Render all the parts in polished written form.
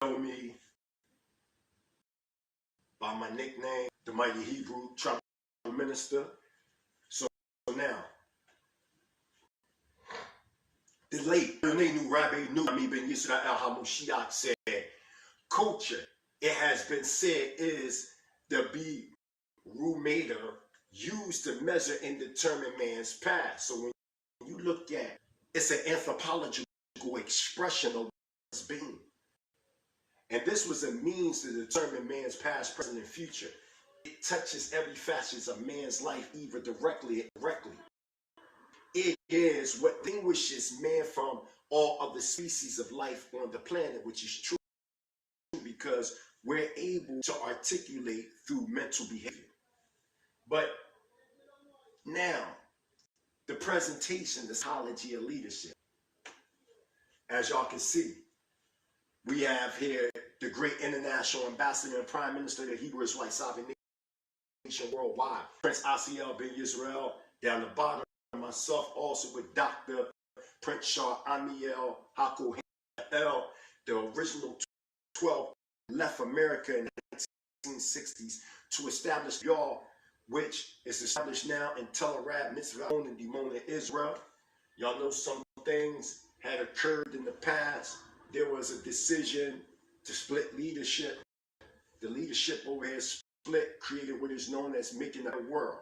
know me by my nickname, the Mighty Hebrew Tribal Minister. So now, the late Rabbi Numi ben Yisrael HaMoshiach said, culture, it has been said, is the barometer used to measure and determine man's past. So when you look at, it's an anthropological expression of what's being. And this was a means to determine man's past, present, and future. It touches every facet of man's life, either directly or indirectly. It is what distinguishes man from all other species of life on the planet, which is true because we're able to articulate through mental behavior. But now, the presentation, the psychology of leadership. As y'all can see, we have here the great international ambassador and prime minister of the Hebrew Israelite Sovereign Nation worldwide, Prince Asiel ben Yisrael, down the bottom, myself also with Dr. Prince Shah Amiel Hakohel, the original 12 left America in the 1960s to establish y'all, which is established now in Tel Aviv, Mitzvah, and Dimona, Israel. Y'all know some things had occurred in the past. There was a decision to split leadership. The leadership over here split, created what is known as Making the World,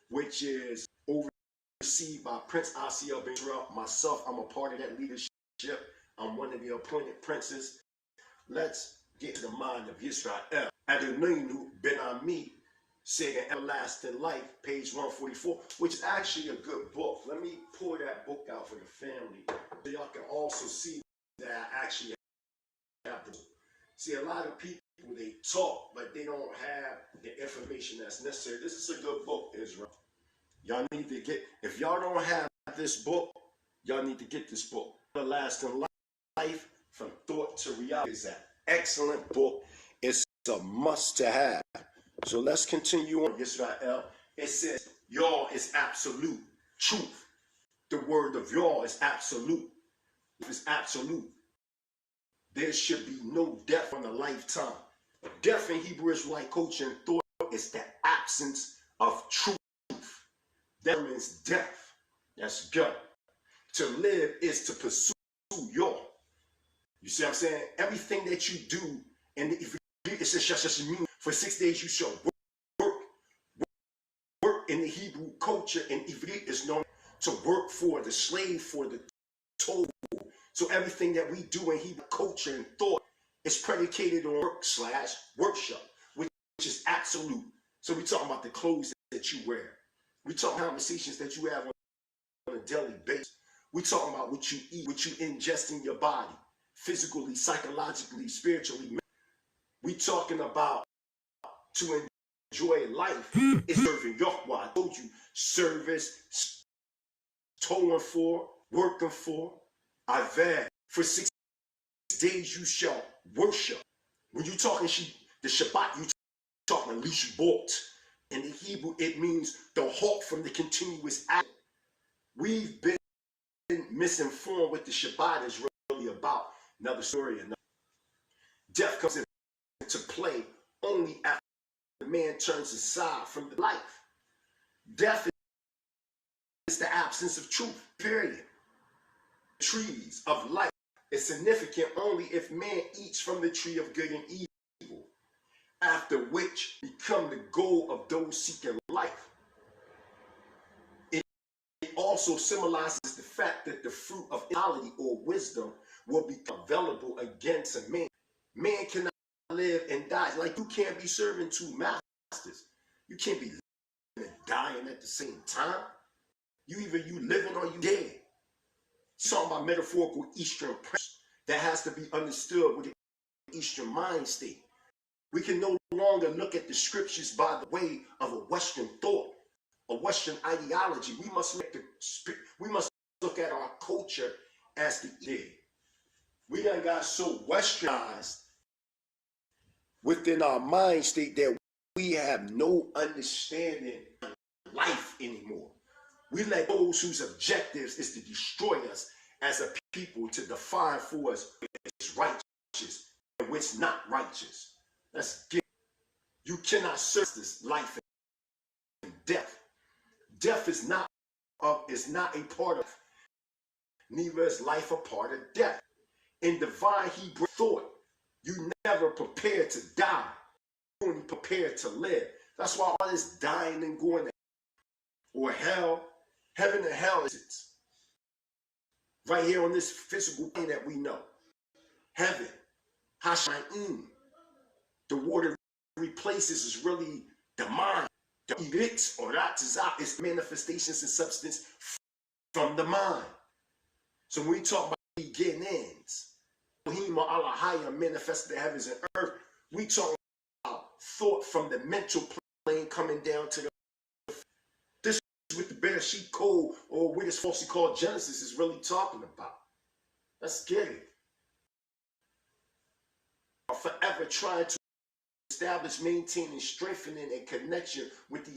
which is overseen by Prince Asiel ben Israel. Myself, I'm a part of that leadership. I'm one of the appointed princes. Let's get to the mind of Israel. Adonai ben Ami said in Everlasting Life, page 144, which is actually a good book. Let me pull that book out for the family so y'all can also see that I actually have the book. See, a lot of people, they talk, but they don't have the information that's necessary. This is a good book, Israel. Y'all need to get, if y'all don't have this book, y'all need to get this book. Everlasting Life, From Thought to Reality, is an excellent book. It's a must to have. So let's continue on, Israel. It says, y'all is absolute truth. The word of y'all is absolute. It's absolute. There should be no death in a lifetime. Death in Hebrew Israelite culture and thought is the absence of truth. That means death. That's God. To live is to pursue y'all. You see what I'm saying? Everything that you do, and if it's just mean, for 6 days you shall work in the Hebrew culture, and Ivrit is known to work for the slave, for the toll. So everything that we do in Hebrew culture and thought is predicated on work/worship, which is absolute. So we're talking about the clothes that you wear. We're talking conversations that you have on a daily basis. We're talking about what you eat, what you ingest in your body, physically, psychologically, spiritually. We're talking about to enjoy life is serving Yahweh. I told you, service, towing for, working for, Avad. For 6 days you shall worship. When you're talking the Shabbat, you're talking lishbot. In the Hebrew, it means the halt from the continuous act. We've been misinformed what the Shabbat is really about. Another story. Death comes into play only after the man turns aside from the life. Death is the absence of truth, period. Trees of life is significant only if man eats from the tree of good and evil, after which become the goal of those seeking life. It also symbolizes the fact that the fruit of knowledge or wisdom will become available again to man. Man cannot live and die. Like, you can't be serving two masters. You can't be living and dying at the same time. Either you living or you dead. It's talking about metaphorical Eastern principles that has to be understood with the Eastern mind state. We can no longer look at the scriptures by the way of a Western thought, a Western ideology. We must look at our culture as the did. We done got so westernized within our mind state that we have no understanding of life anymore. We let those whose objectives is to destroy us as a people, to define for us as righteous which not righteous. That's given. You cannot serve this life and death. Death is not a part of, neither is life a part of death. In divine Hebrew thought, you never prepare to die. You only prepare to live. That's why all this dying and going to or hell, heaven and hell is right here on this physical plane that we know. Heaven, Hashayim, the water replaces is really the mind. The edicts or ratizah is manifestations and substance from the mind. So when we talk about beginnings, Elohim Allahaya manifested the heavens and earth, we talk about thought from the mental plane coming down to the this is what the Bereshit code or what is falsely called Genesis is really talking about. Let's get it. Forever trying to establish, maintaining, strengthening, and connection with the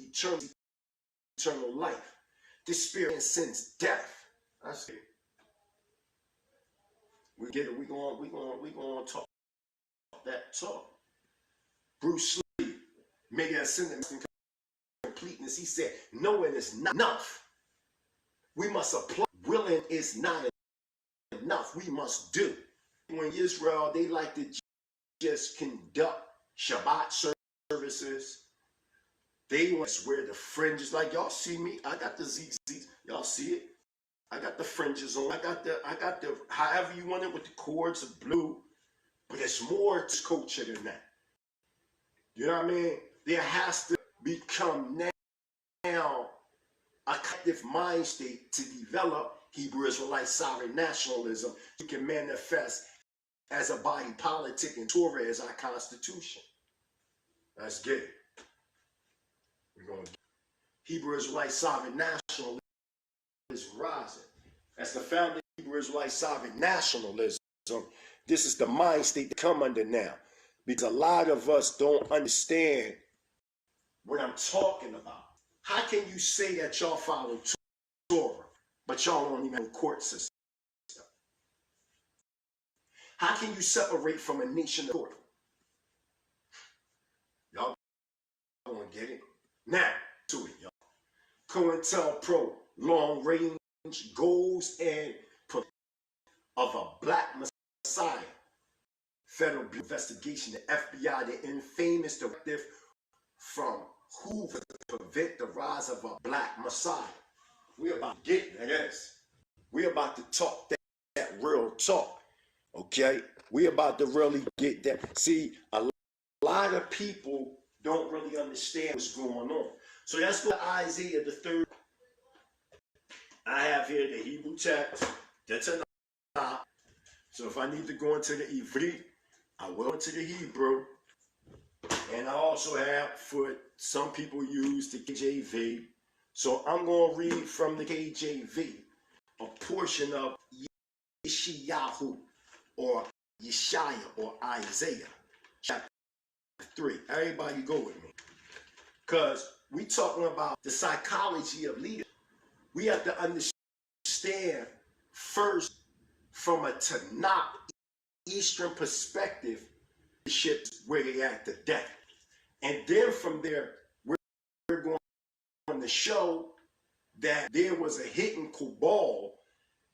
eternal life. This spirit transcends death. That's it. We get it. We going to talk that talk. Bruce Lee made a sentence in completeness. He said, knowing is not enough. We must apply. Willing is not enough. We must do. When Israel, they like to just conduct Shabbat services. They want to wear the fringes. Like y'all see me. I got the ZZs. Y'all see it? I got the fringes on. I got the however you want it with the cords of blue. But it's more to culture than that. You know what I mean? There has to become now a collective mind state to develop Hebrew Israelite sovereign nationalism. You can manifest as a body politic and Torah as our constitution. Let's get it. We're going to Hebrew Israelite sovereign nationalism is rising. As the founder of Hebrew Israelite sovereign nationalism, this is the mind state to come under now. Because a lot of us don't understand what I'm talking about. How can you say that y'all follow Torah, but y'all don't even have a court system? How can you separate from a nation of Torah? Y'all don't get it? Now, to it, y'all. Cointel Pro, long range goals and of a black messiah. Federal investigation, the FBI, the infamous directive from Hoover to prevent the rise of a black messiah. We're about to get this. We're about to talk that real talk. Okay? We're about to really get that. See, a lot of people don't really understand what's going on. So let's go to Isaiah the 3rd. I have here the Hebrew text, the Tanakh. So if I need to go into the Ivrit, I will into the Hebrew. And I also have, for some people use the KJV. So I'm going to read from the KJV a portion of Yeshayahu or Yeshaya or Isaiah chapter 3. Everybody go with me. Because we talking about the psychology of leaders. We have to understand first from a Tanakh Eastern perspective, where they at today. And then from there, we're going to show that there was a hidden cabal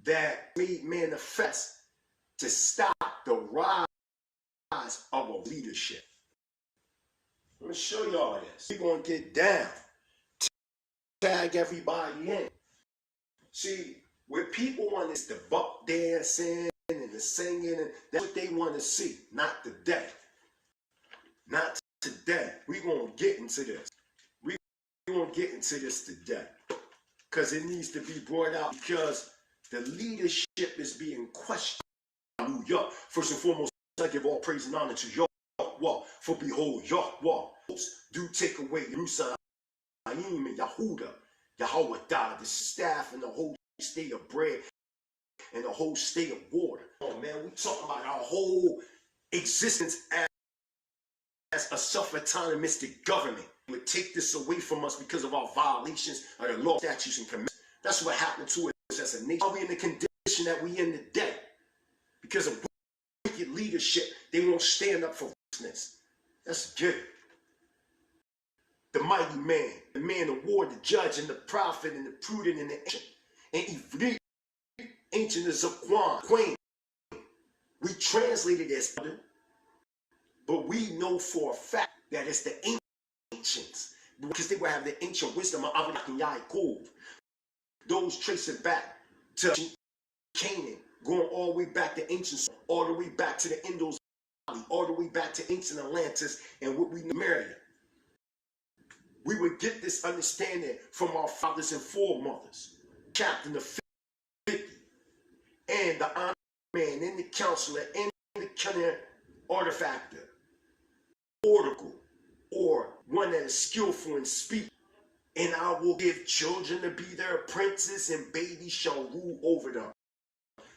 that made manifest to stop the rise of a leadership. Let me show y'all this. We're going to get down, tag everybody in. See, what people want is the buck dancing and the singing, and that's what they want to see, not today. Not today. We're going to get into this. We're going to get into this today. Because it needs to be brought out, because the leadership is being questioned. Hallelujah. First and foremost, I give all praise and honor to Yahweh. For behold, Yahweh do take away Jerusalem and Yahudah. Yahweh died, the staff and the whole state of bread and the whole state of water. Oh man, we talking about our whole existence as a self-autonomistic government. It would take this away from us because of our violations of the law, statutes, and commandments. That's what happened to us as a nation. Are we in the condition that we in today? Because of wicked leadership, they won't stand up for righteousness. That's good. The mighty man, the man of war, the judge, and the prophet, and the prudent, and the ancient. And ancient is a queen. We translate it as elder, but we know for a fact that it's the ancients, because they will have the ancient wisdom of Abraham and Yaakov. Those tracing back to Canaan, going all the way back to ancient, all the way back to the Indus Valley, all the way back to ancient Atlantis and what we know America. We would get this understanding from our fathers and foremothers. Captain the 50, and the honor man, and the counselor, and the cunning artifactor, oracle, or one that is skillful in speech. And I will give children to be their princes, and babies shall rule over them.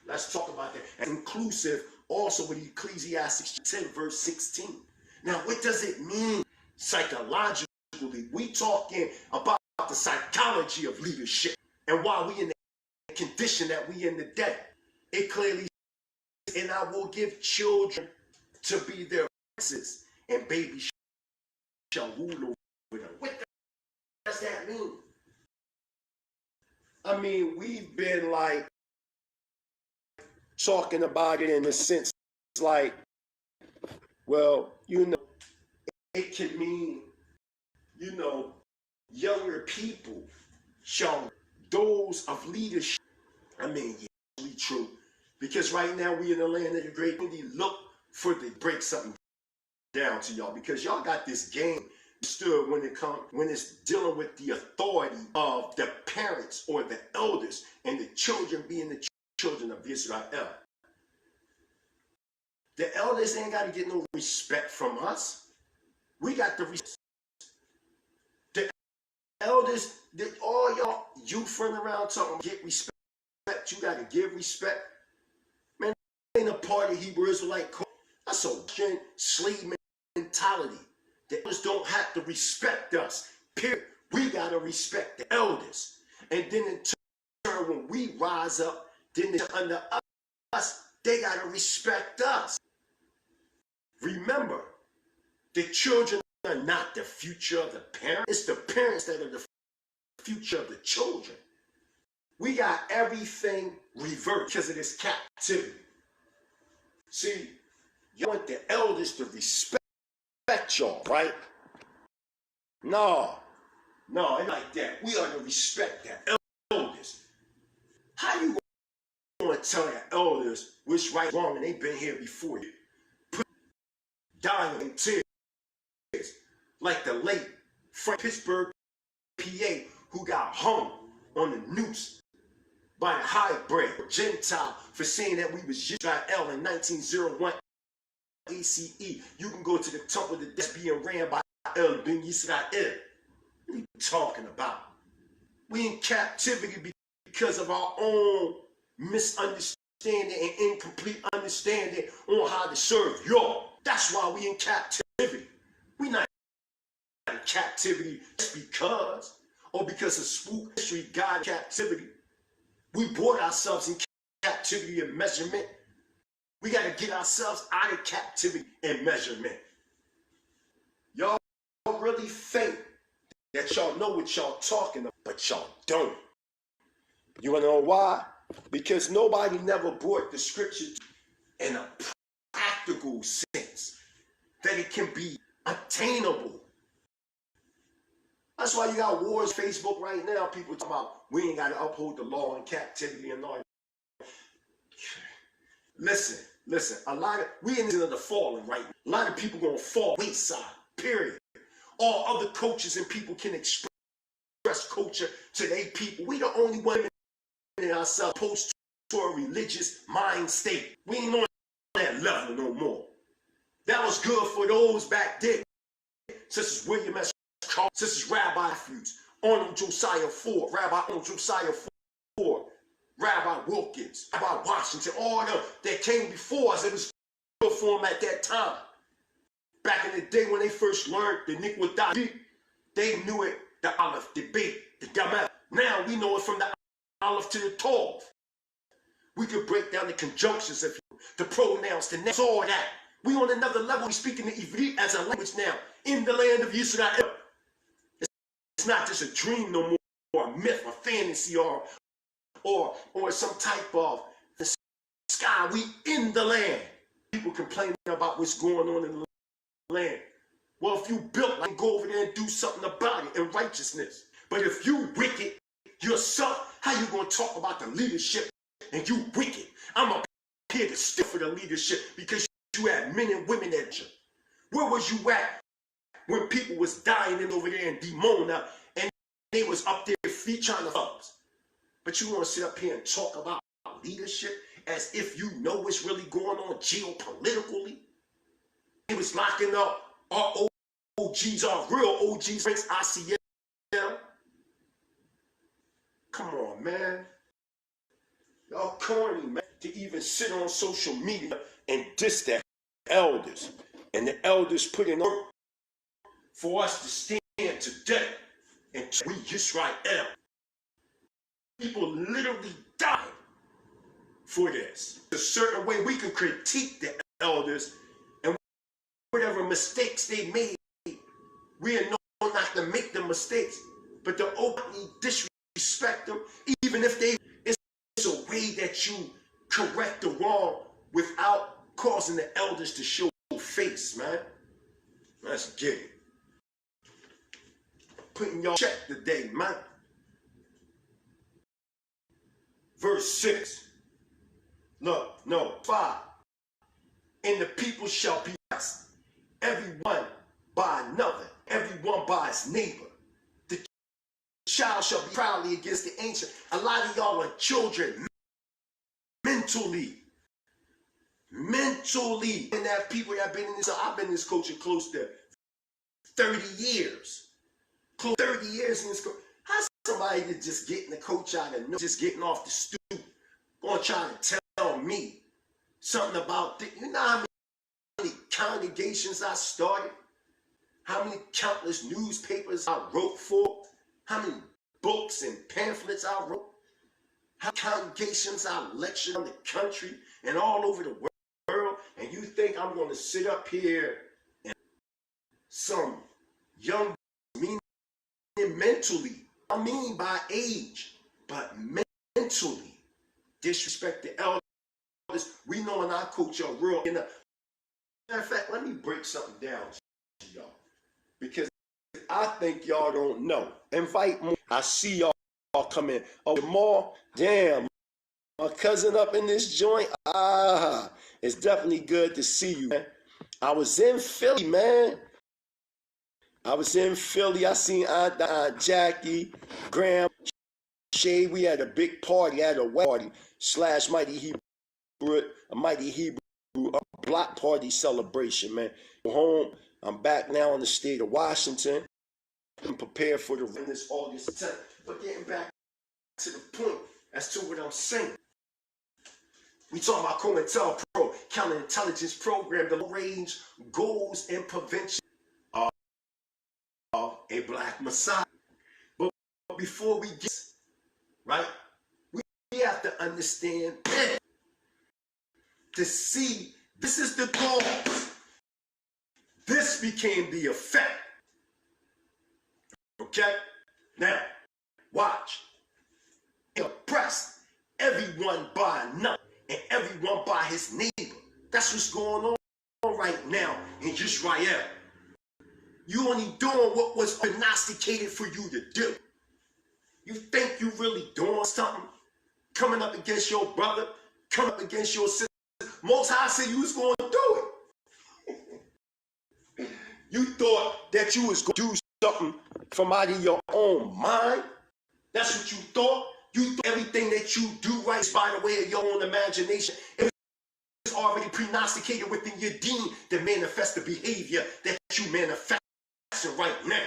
Let's talk about that. And inclusive also with Ecclesiastes 10 verse 16. Now, what does it mean psychologically? We talking about the psychology of leadership and why we in the condition that we in today. It clearly says, and I will give children to be their princes, and babies shall rule over them. What does that mean? I mean, we've been like talking about it in a sense like, well, you know, it can mean, you know, younger people shall, those of leadership. I mean, yeah, really true. Because right now we in the land of the great, we look for to break something down to y'all, because y'all got this game stood when it's dealing with the authority of the parents or the elders, and the children being the children of Israel. The elders ain't got to get no respect from us. We got the respect. The elders, all y'all youth running around talking get respect. You got to give respect. Man, ain't a part of Hebrew Israelite code. That's a slave mentality. The elders don't have to respect us. Period. We got to respect the elders. And then in turn, when we rise up, then they're under us, they got to respect us. Remember, the children are not the future of the parents. It's the parents that are the future of the children. We got everything reversed because of this captivity. See, you want the elders to respect y'all, right? No, it ain't like that. We are to respect the elders. How you going to tell the elders what's right and wrong, and they've been here before you? Dying in tears, like the late Frank Pittsburgh, PA, who got hung on the noose by a hybrid Gentile for saying that we was Israel in 1901 ACE. You can go to the temple that's being ran by El Ben Yisrael. What are you talking about? We in captivity because of our own misunderstanding and incomplete understanding on how to serve y'all. That's why we in captivity. We not in captivity just because, or because of spook history, God captivity. We brought ourselves in captivity and measurement. We got to get ourselves out of captivity and measurement. Y'all really think that y'all know what y'all talking about, but y'all don't. You want to know why? Because nobody never brought the scripture in a practical sense that it can be attainable. That's why you got wars Facebook right now. People talk about we ain't got to uphold the law in captivity and all. Listen. We in the falling right now. A lot of people gonna fall wayside. Period. All other coaches and people can express culture to their people. We the only one in ourselves opposed to a religious mind state. We ain't on that level no more. That was good for those back then, such as William S. Carl, such as Rabbi Matthews, Arnold Josiah Ford, Rabbi Arnold Josiah Ford, Rabbi Wilkins, Rabbi Washington, all them that came before us. It was good for them at that time. Back in the day when they first learned the Niqwadati, they knew it, the Aleph, the Bet, the Damat. Now we know it from the Aleph to the Tov. We could break down the conjunctions if you the pronouns, the nouns, all that. We on another level. We speaking the Ivrit as a language now in the land of Israel. It's not just a dream no more, or a myth, or fantasy, or some type of the sky. We in the land. People complaining about what's going on in the land. Well, if you built, like, go over there and do something about it in righteousness. But if you wicked yourself, how you gonna talk about the leadership and you wicked? I'm up here to stick for the leadership because you had men and women at you. Where was you at when people was dying in over there in Dimona and they was up there feet trying to fuss? But you want to sit up here and talk about leadership as if you know what's really going on geopolitically? He was locking up our OGs, our real OGs, Prince ICL. Come on, man. Y'all corny, man, to even sit on social media and diss the elders. And the elders put in work for us to stand today and we Israel. People literally died for this. A certain way we can critique the elders and whatever mistakes they made, we are known not to make the mistakes, but to openly disrespect them, even if they, it's a way that you correct the wrong without causing the elders to show face, man. Let's get it. Putting y'all check today, man. Verse 6. Look, no, 5. And the people shall be blessed, everyone by another, everyone by his neighbor. The child shall be proudly against the ancient. A lot of y'all are children mentally. And that people that have been in this, I've been in this culture close to 30 years. Close to 30 years in this culture. How's somebody that just getting the coach out of no, just getting off the stoop, gonna try to tell me something about this? You know how many congregations I started? How many countless newspapers I wrote for? How many books and pamphlets I wrote? How many congregations I lectured on the country and all over the world? And you think I'm going to sit up here and some young, meaning mentally, I mean by age, but mentally disrespect the elders. We know in our culture, real. Matter of fact, let me break something down to y'all, because I think y'all don't know. Invite more. I see y'all come in. Oh, more? Damn. My cousin up in this joint. It's definitely good to see you, man. I was in Philly, man. I was in Philly. I seen Aunt Jackie, Graham, Shay. We had a big party at a wedding party / Mighty Hebrew, a block party celebration, man. Home. I'm back now in the state of Washington. I'm prepared for this August 10th. But getting back to the point as to what I'm saying. We talking about Cointel Pro, counterintelligence program, the long-range goals and prevention of a black messiah. But before we get, right, we have to understand to see this is the cause. This became the effect. Okay? Now, watch. Oppressed everyone by another and everyone by his neighbor. That's what's going on right now in Israel. You only doing what was prognosticated for you to do. You think you really doing something? Coming up against your brother, coming up against your sister. Most High said you was going to do it. You thought that you was going to do something from out of your own mind. That's what you thought. You thought everything that you do right is by the way of your own imagination. It's already prognosticated within your deen to manifest the behavior that you manifest right now.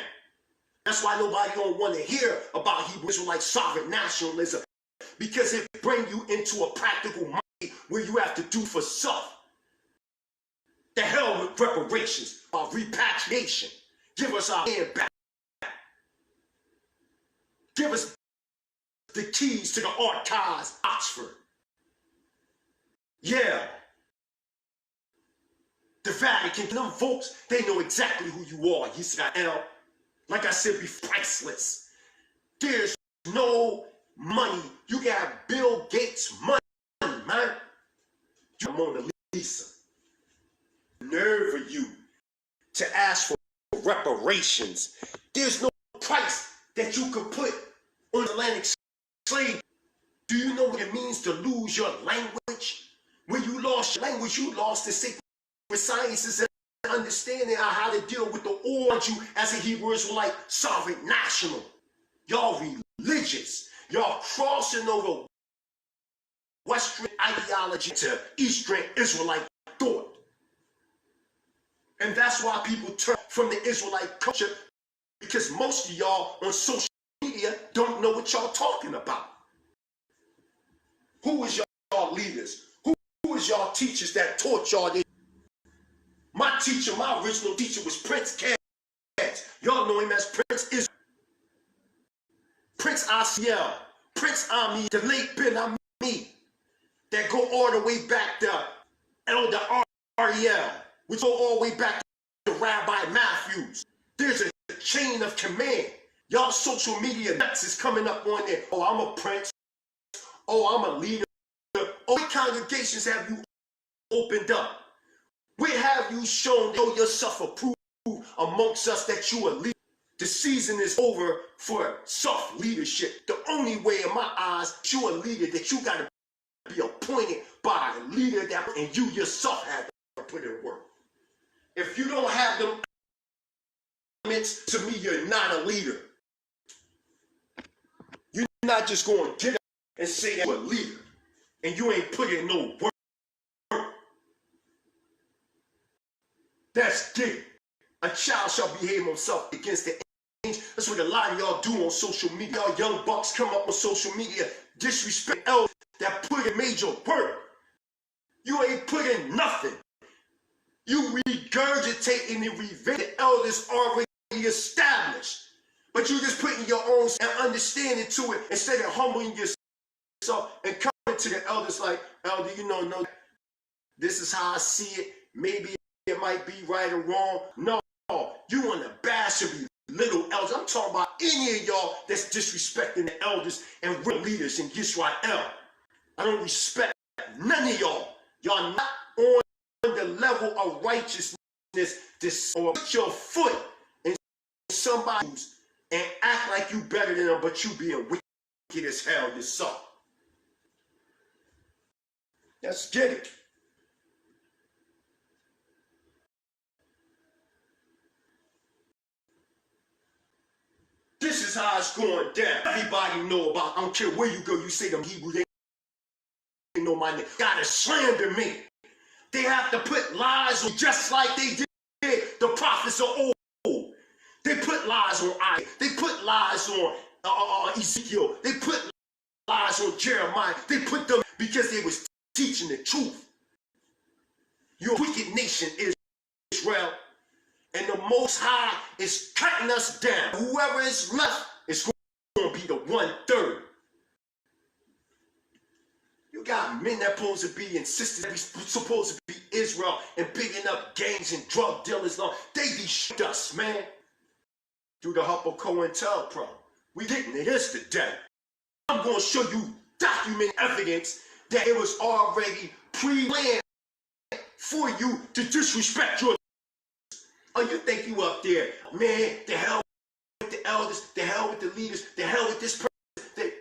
That's why nobody don't want to hear about Hebrew Israelite sovereign nationalism, because it brings you into a practical mind where you have to do for self. The hell with reparations, repatriation. Give us our land back. Give us the keys to the archives, Oxford. Yeah, the Vatican, them folks, they know exactly who you are, Yisrael. Like I said, be priceless. There's no money. You got Bill Gates money, man. You're Mona Lisa. Nerve of you to ask for reparations. There's no price that you could put on Atlantic slave. Do you know what it means to lose your language? When you lost your language, you lost the sacred sciences and understanding how to deal with the you as a Hebrew Israelite sovereign national. Y'all religious. Y'all crossing over Western ideology to Eastern Israelite thought. And that's why people turn from the Israelite culture, because most of y'all on social media don't know what y'all talking about. Who is y'all leaders? Who is y'all teachers that taught y'all this? My teacher, my original teacher was Prince Cass. Y'all know him as Prince Israel. Prince Asiel, Prince Ami, the late Ben Ami, that go all the way back to Elder Ariel, which go all the way back to Rabbi Matthews. There's a chain of command. Y'all social media nuts is coming up on there. Oh, I'm a prince. Oh, I'm a leader. Oh, what congregations have you opened up? Where have you shown yourself approved amongst us that you are leader? The season is over for soft leadership. The only way in my eyes you're a leader, that you got to be appointed by a leader that, and you yourself have to put in work. If you don't have them elements, to me, you're not a leader. You're not just going to get up and say that you're a leader and you ain't put in no work. That's it. A child shall behave himself against the age. That's what a lot of y'all do on social media. Y'all young bucks come up on social media, disrespect elders that put in major work. You ain't put in nothing. You regurgitating and revenge the elders already established. But you just putting your own understanding to it instead of humbling yourself and coming to the elders like, elder, you know, no, this is how I see it. Maybe it might be right or wrong. No, you want to bash or belittle elders. I'm talking about any of y'all that's disrespecting the elders and real leaders in Israel. I don't respect none of y'all. Y'all not on the level of righteousness or put your foot in somebody's and act like you better than them, but you being wicked as hell yourself. Let's get it. This is how it's going down. Everybody know about, I don't care where you go, you say them Hebrews, they know my name. Gotta slander me. They have to put lies on, just like they did the prophets of old. They put lies on Isaiah. They put lies on Ezekiel. They put lies on Jeremiah. They put them because they was teaching the truth. You're a wicked nation, Israel. And the Most High is cutting us down. Whoever is left is going to be the 1/3. You got men that supposed to be insistent that we supposed to be Israel and bigging up gangs and drug dealers. They destroyed us, man. Through the help of Cointel, Pro. We didn't. It is the day. I'm going to show you document evidence that it was already pre-planned for you to disrespect your. Oh, you think you up there, man, the hell with the elders, the hell with the leaders, the hell with this person.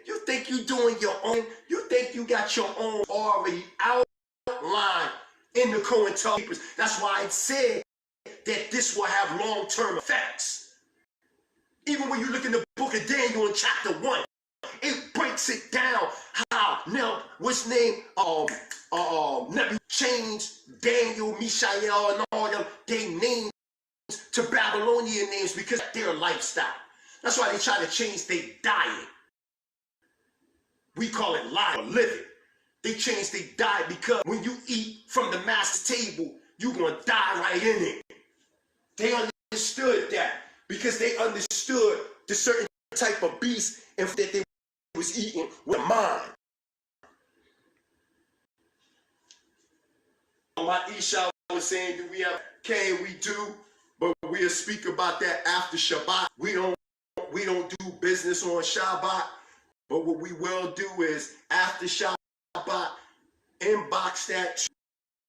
You think you doing your own, you think you got your own already outlined in the Cointel papers. That's why it said that this will have long-term effects. Even when you look in the book of Daniel in chapter 1, it breaks it down how now, what's name, Nebuchadnezzar changed Daniel, Mishael, and all them, they named to Babylonian names because of their lifestyle. That's why they try to change their diet. We call it life or living. They change their diet because when you eat from the master's table, you're going to die right in it. They understood that because they understood the certain type of beast and that they was eating with mind. My Isha was saying, do we have, can we do, but we'll speak about that after Shabbat. We don't do business on Shabbat, but what we will do is after Shabbat, inbox that,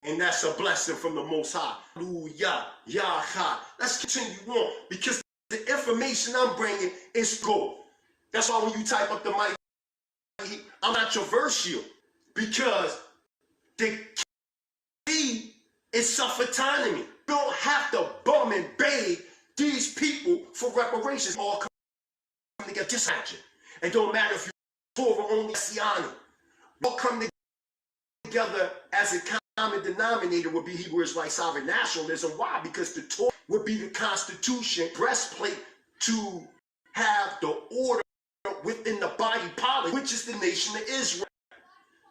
and that's a blessing from the Most High. Hallelujah, Yahah. Let's continue on, because the information I'm bringing is gold. That's why when you type up the mic, I'm controversial, because the key is self-autonomy. You don't have to bum and beg these people for reparations. All come together, disaction. It don't matter if you're Torah only, Messianic. All come together as a common denominator would be Hebrew Israelite sovereign nationalism. Why? Because the Torah would be the Constitution, breastplate to have the order within the body politic, which is the nation of Israel.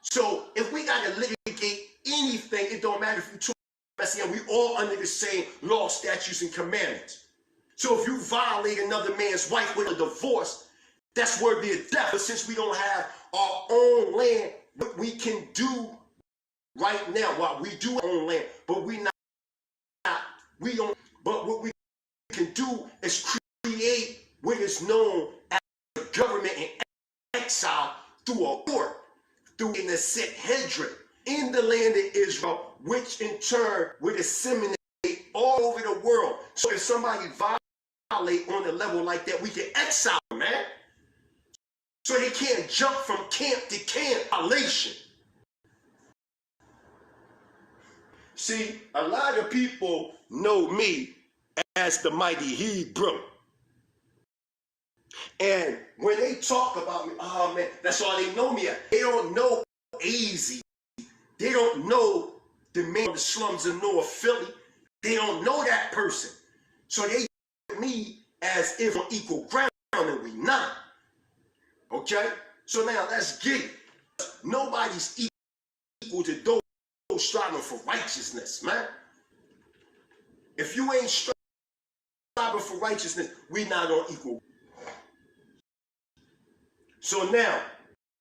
So if we got to litigate anything, it don't matter if you're Torah, Messianic, we all under the same law, statutes, and commandments. So if you violate another man's wife with a divorce, that's worthy of death. But since we don't have our own land, what we can do right now, while we do our own land, but we don't, but what we can do is create what is known as a government in exile through a court, through an Sanhedrin in the land of Israel, which in turn would disseminate all over the world. So if somebody violate on a level like that, we can exile them, man. So they can't jump from camp to camp. Violation. See, a lot of people know me as the mighty Hebrew. And when they talk about me, oh man, that's all they know me as. They don't know AZ. They don't know the man of the slums of North Philly. They don't know that person. So they look at me as if on equal ground, and we not. Okay? So now let's get it. Nobody's equal to those striving for righteousness, man. If you ain't striving for righteousness, we not on equal. So now,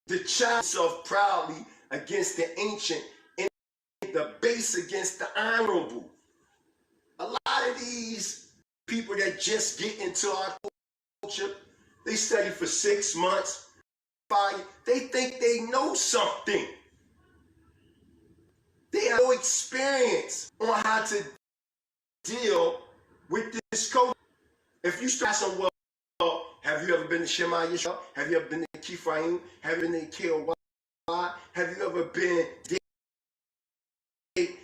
the child itself proudly against the ancient and the base against the honorable. A lot of these people that just get into our culture, they study for 6 months, 5, they think they know something. They have no experience on how to deal with this culture. If you start some, well, have you ever been to Shema Yisrael? Have you ever been to Kifraim? Have you been to KOY? Have you ever been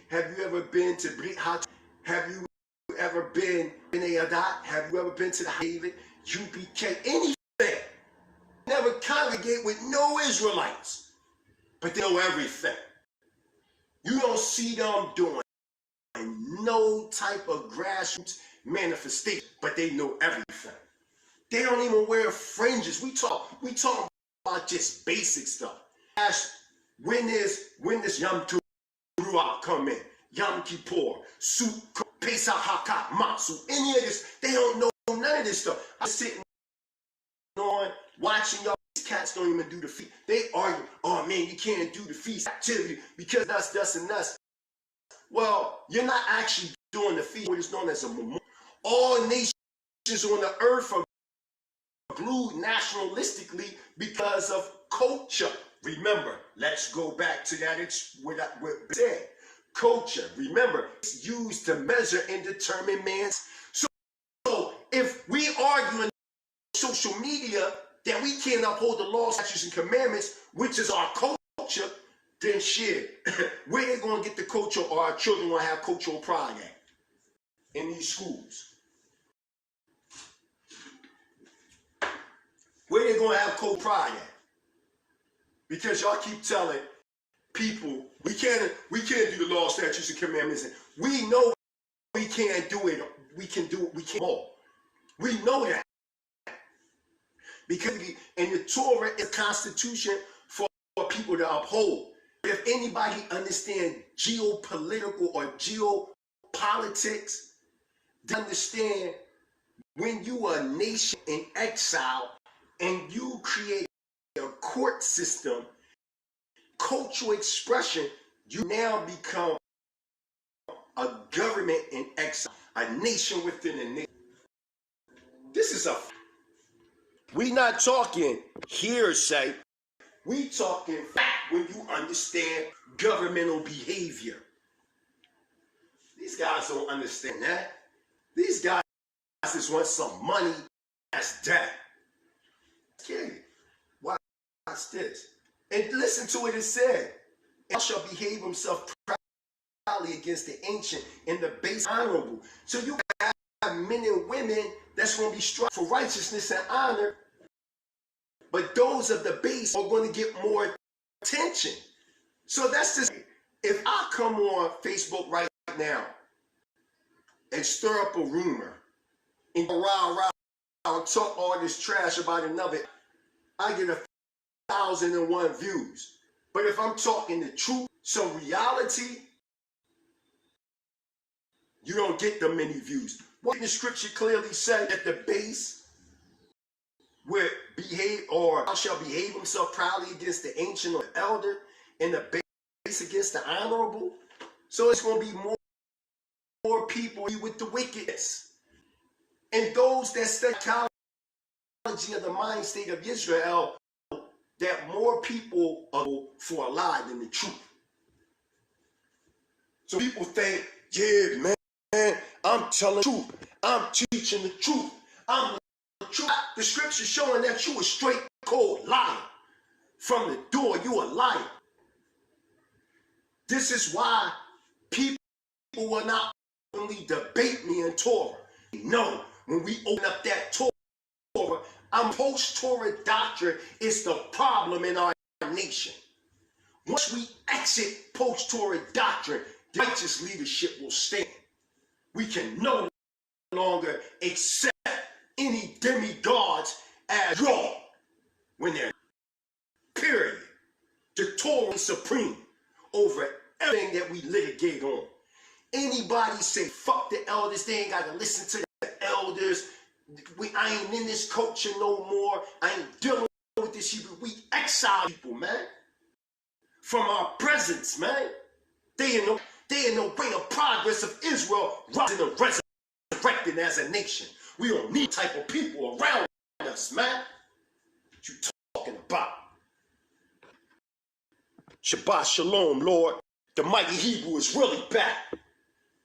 Have you ever been to Brit Hat? Have you ever been in Adat? Have you ever been to the David, UPK, anything? Never congregate with no Israelites, but they know everything. You don't see them doing no type of grassroots manifestation, but they know everything. They don't even wear fringes. We talk about just basic stuff. When does Yom Teruah come in? Yom Kippur, Sukkot, Pesach Hakat, Matsu, any of this, they don't know none of this stuff. I'm sitting on watching y'all. These cats don't even do the feast. They argue, oh man, you can't do the feast activity because that's and that's. Well, you're not actually doing the feast, what is known as a memorial. All nations on the earth are glued nationalistically because of culture. Remember, let's go back to that, what I said. Culture, remember, it's used to measure and determine man's. So if we argue on social media that we can't uphold the laws, statutes, and commandments, which is our culture, then shit, where they going to get the culture, or our children going to have cultural pride at in these schools? Where they going to have cultural pride at? Because y'all keep telling people we can't do the law, statutes, and commandments. And we know we can't do it. We can do it. We can't more. We know that. Because in the Torah is a constitution for people to uphold. But if anybody understands geopolitical or geopolitics, they understand when you are a nation in exile and you create a court system, cultural expression, you now become a government in exile, a nation within a nation. This is a... We not talking hearsay. We talking fact when you understand governmental behavior. These guys don't understand that. These guys just want some money. That's that. Okay. Watch this. And listen to what it said. And shall behave himself proudly against the ancient and the base honorable. So you have men and women that's going to be striving for righteousness and honor. But those of the base are going to get more attention. So that's just, if I come on Facebook right now and stir up a rumor and go round and talk all this trash about another, I get 1,001 views. But if I'm talking the truth, some reality, you don't get the many views. What the scripture clearly said that the base will behave, or shall behave himself proudly against the ancient or the elder, and the base against the honorable. So it's going to be more people with the wickedness. And those that study psychology of the mind state of Israel, that more people are for a lie than the truth. So people think, yeah, man, I'm telling the truth. I'm teaching the truth. I'm the truth. The scripture showing that you a straight cold liar. From the door, you a liar. This is why people will not only debate me in Torah. No, when we open up that Torah, post-Torah doctrine is the problem in our nation. Once we exit post-Torah doctrine, the righteous leadership will stand. We can no longer accept any demigods as God when they're period. The Torah is supreme over everything that we litigate on. Anybody say fuck the elders, they ain't got to listen to the elders. I ain't in this culture no more. I ain't dealing with this Hebrew. We exile people, man, from our presence, man. They in no bring of progress of Israel rising and resurrecting as a nation. We don't need type of people around us, man. What you talking about? Shabbat shalom, Lord. The mighty Hebrew is really back.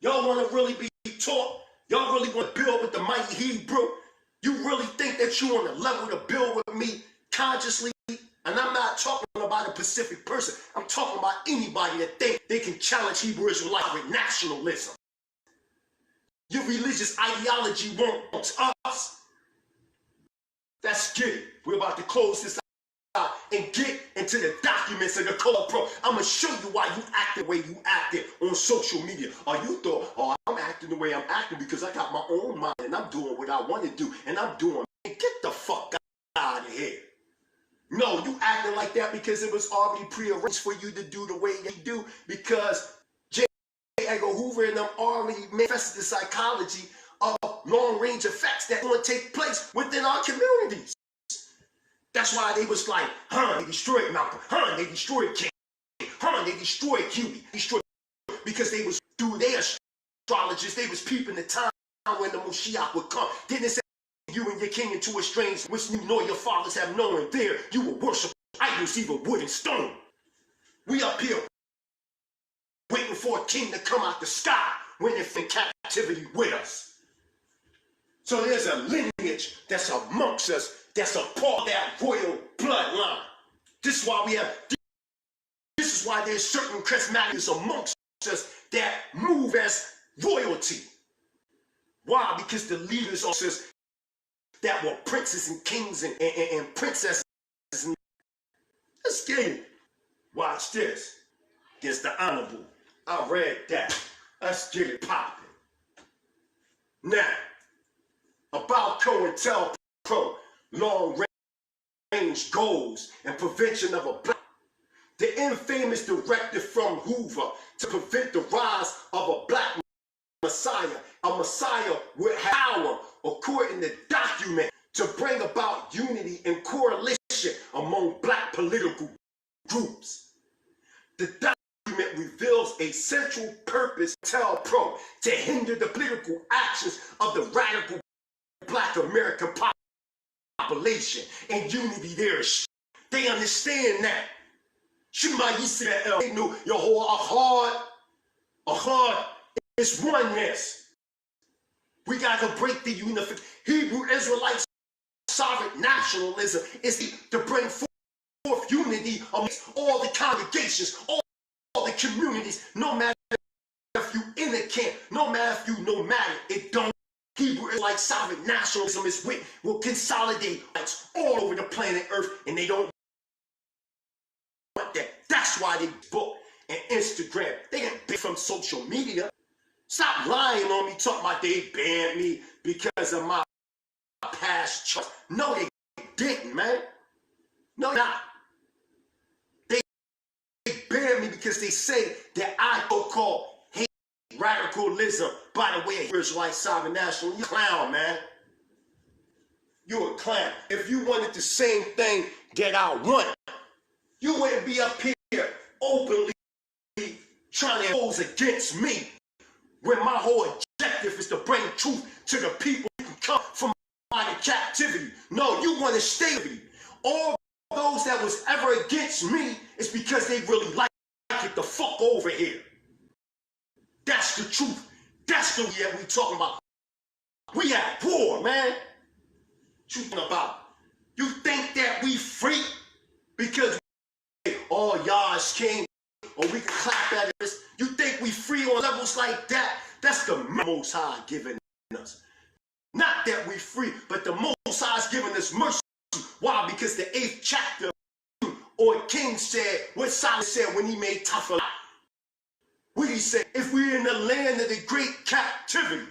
Y'all want to really be taught? Y'all really want to build with the mighty Hebrew? You really think that you on the level to build with me consciously? And I'm not talking about a specific person. I'm talking about anybody that think they can challenge Hebrew Israelite with nationalism. Your religious ideology wants us. That's good. We're about to close this out and get into the documents of the Code Pro. I'm going to show you why you act the way you acted on social media. Or you thought, oh, I'm acting the way I'm acting because I got my own mind and I'm doing what I want to do. And I'm doing it. Get the fuck out of here. No, you acting like that because it was already prearranged for you to do the way you do, because J. Edgar Hoover and them already manifested the psychology of long-range effects that going to take place within our communities. That's why they was like, they destroyed Malcolm, they destroyed King, they destroyed Huey, because they was through their astrologers, they was peeping the time when the Moshiach would come. Didn't it say you and your king into a strange which you know your fathers have known, and there you will worship idols, even wood and stone. We up here waiting for a king to come out the sky when they're in captivity with us. So there's a lineage that's amongst us, that's a part of that royal bloodline. This is why this is why there's certain charismatics amongst us that move as royalty. Why? Because the leaders are us that were princes and kings and princesses. Let's get it. Watch this. Against the honorable. I read that. Let's get it popping. Now, about Cointel Pro, long-range goals and prevention of a black. The infamous directive from Hoover to prevent the rise of a black Messiah. A Messiah with power, according to document, to bring about unity and correlation among black political groups. The document reveals a central purpose pro to hinder the political actions of the radical Black American population and unity there. They understand that. Shema Yisrael, they know your whole ahad is oneness. We got to break the unification. Hebrew Israelites sovereign nationalism is to bring forth unity amongst all the congregations, all the communities, no matter if you in the camp, no matter if you nomadic, it don't. Hebrew Israelite sovereign nationalism is will consolidate all over the planet Earth, and they don't want that. That's why they book and Instagram. They didn't ban from social media. Stop lying on me, talking about they banned me because of my past choice. No, they didn't, man. No, not. They banned me because they say that I so-called hate radicalism by the way of Israelite sovereign national. You clown, man. You a clown. If you wanted the same thing that I want, you wouldn't be up here openly trying to impose against me when my whole objective is to bring truth to the people who can come from out of captivity. No, you want to stay with me. All those that was ever against me is because they really like it the fuck over here. That's the truth. That's the way we talking about. We at war, man. What you talking about? You think that we free because all y'all is king or we can clap at us? You think we free on levels like that? That's the Most High giving us. Not that we free, but the Most High is giving us mercy. Why? Because the 8th chapter or King said what Solomon said when he made Tafel. What he said, if we're in the land of the great captivity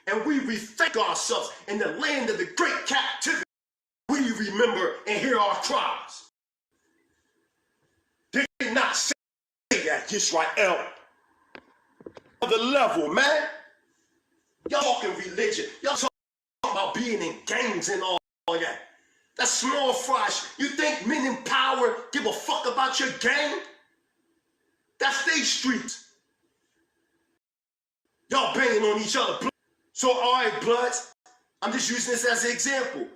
and we rethink ourselves in the land of the great captivity, we remember and hear our cries. They did not say that Israel. Other level, man. Y'all talking religion. Y'all talking about being in gangs and all that. That's small fry. You think men in power give a fuck about your gang? That's their streets. Y'all banging on each other. So, all right, bloods, I'm just using this as an example.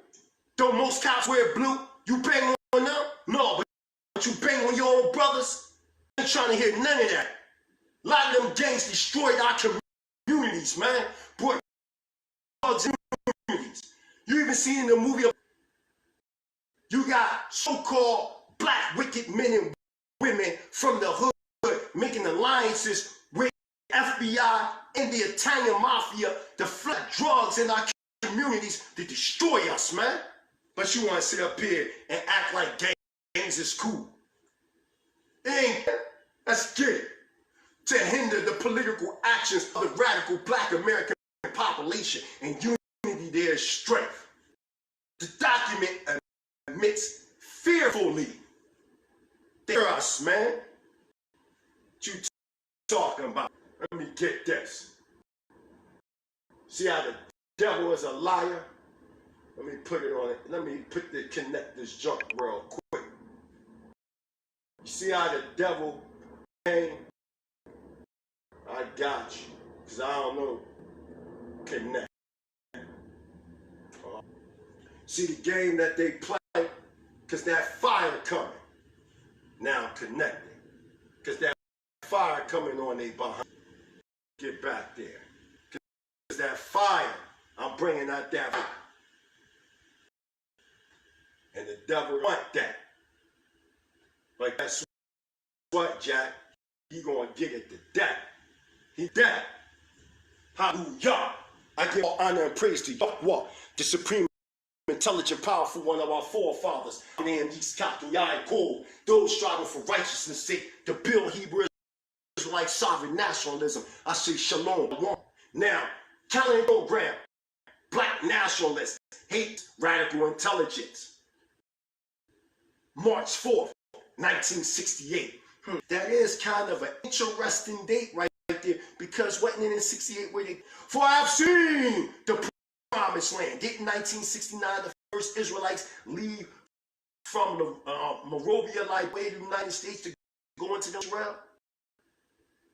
Don't most cops wear blue? You bang on them? No, but you bang on your own brothers? I ain't trying to hear none of that. A lot of them gangs destroyed our communities, man. Brought drugs in communities. You even seen in the movie, you got so-called black wicked men and women from the hood making alliances with FBI and the Italian mafia to flood drugs in our communities to destroy us, man. But you want to sit up here and act like gangs is cool. It ain't. Let's get it. To hinder the political actions of the radical Black American population and unity their strength. The document admits fearfully. They're us, man. What you talking about? Let me get this. See how the devil is a liar? Let me put it on it. Let me connect this junk real quick. You see how the devil came? I got you, because I don't know, connect. See the game that they play, because that fire coming. Now connecting, because that fire coming on they behind. Get back there. Because that fire, I'm bringing out that fire. And the devil want that. But guess what, Jack? He gonna get it to death. He dead. Hallelujah. I give all honor and praise to Yahweh, the supreme, intelligent, powerful one of our forefathers. Those striving for righteousness' sake to build Hebrew Israelite sovereign nationalism. I say shalom. Now, calendar program, black nationalists hate radical intelligence. March 4th, 1968. That is kind of an interesting date right there, because wasn't it in 68 where they, for I've seen the promised land. Didn't 1969 the first Israelites leave from the Morovia like way to the United States to go into Israel?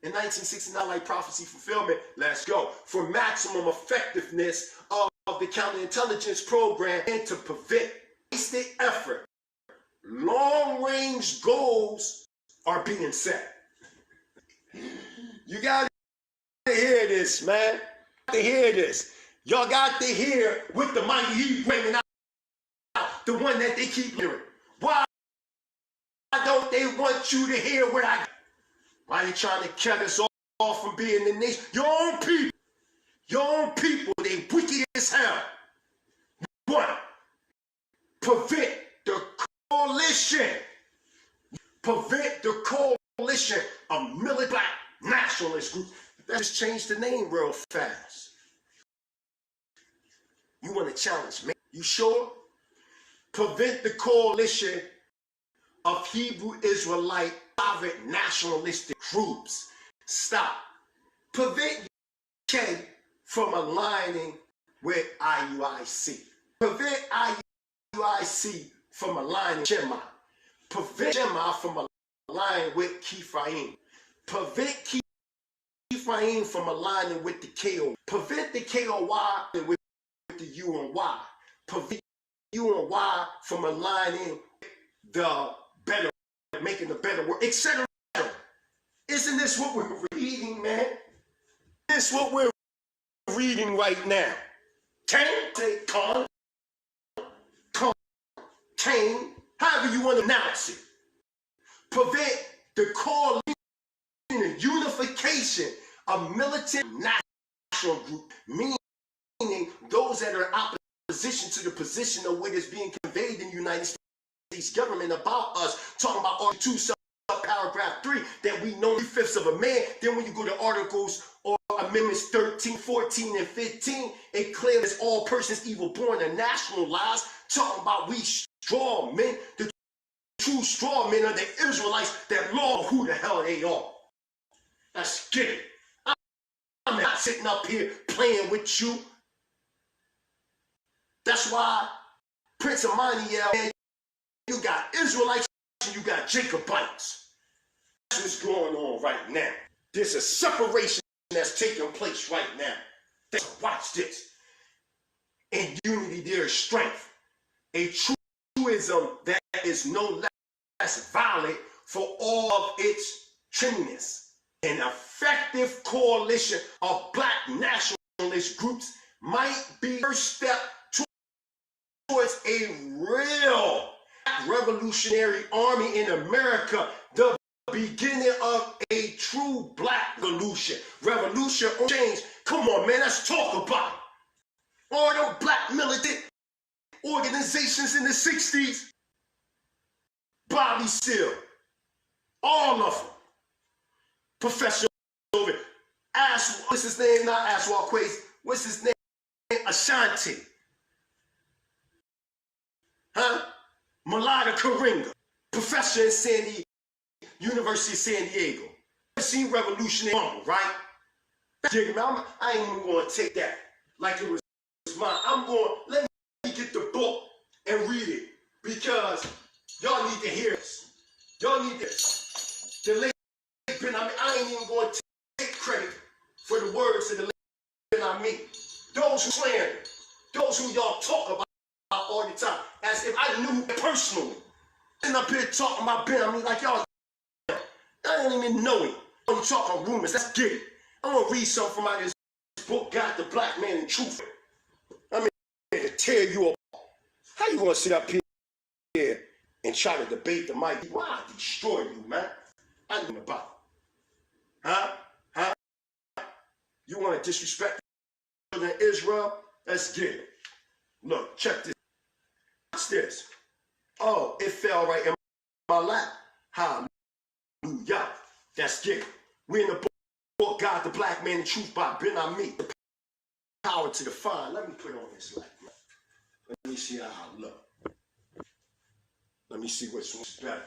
In 1969, like prophecy fulfillment, let's go. For maximum effectiveness of the counterintelligence program and to prevent wasted effort, long-range goals are being set. You got to hear this, man. You got to hear this. Y'all got to hear with the mighty he bringing out, the one that they keep hearing. Why don't they want you to hear what I got? Why are they trying to cut us off from being the nation? Your own people, they wicked as hell. One, prevent the coalition of militant black nationalist groups. Let's change the name real fast. You want to challenge me? You sure? Prevent the coalition of Hebrew Israelite sovereign nationalistic groups. Stop. Prevent UK from aligning with IUIC. Prevent IUIC from aligning with Shema. Prevent Shema from aligning with Kiphaim. Prevent Kiphaim from aligning with the KO. Prevent the KOY with the U and Y. Prevent U and Y from aligning the better, making the better work, etc. Isn't this what we're reading, man? This is what we're reading right now. Cain, however you want to announce it. Prevent the coalition and unification of militant national group, meaning those that are in opposition to the position of what is being conveyed in the United States government about us, talking about Article 2, paragraph 3, that we know 3/5 of a man. Then when you go to Articles or Amendments 13, 14, and 15, it clears all persons evil born and nationalized, talking about we straw men, the true straw men are the Israelites that know who the hell they are. Let's get it. I'm not sitting up here playing with you. That's why PrincessEitana yelled, you got Israelites and you got Jacobites. That's what's going on right now. There's a separation that's taking place right now. Watch this. In unity there is strength. A truism that is no less valid for all of its truthiness. An effective coalition of black nationalist groups might be the first step towards a real revolutionary army in America, the beginning of a true black revolution or change. Come on, man, let's talk about it. All the black militant organizations in the 60s, Bobby Seale, all of them, Professor over, what's his name? Not Aswad Quays, what's his name? Ashanti. Huh? Mulata Karinga, professor in University of San Diego. Seen revolutionary mumble, right? I ain't even going to take that like it was mine. Let me get the book and read it because y'all need to hear this. Y'all need this. The late I ain't even going to take credit for the words of the late those who slander, those who y'all talk about all the time, as if I knew personally. And up here talking about Ben, like y'all, I don't even know him. I'm talking rumors, let's get it. I'm gonna read something from out of this book, God the Black Man and Truth. I'm here to tear you apart. How you gonna sit up here and try to debate the mighty? Why I destroy you, man? I know about it. Huh? You wanna disrespect the children of Israel? Let's get it. Look, check this. What's this? Oh, it fell right in my lap. Hallelujah. That's it. We're in the book, God, the Black Man, and Truth by Ben Ami. The power to define. Let me put on this light. Let me see how I look. Let me see what's better.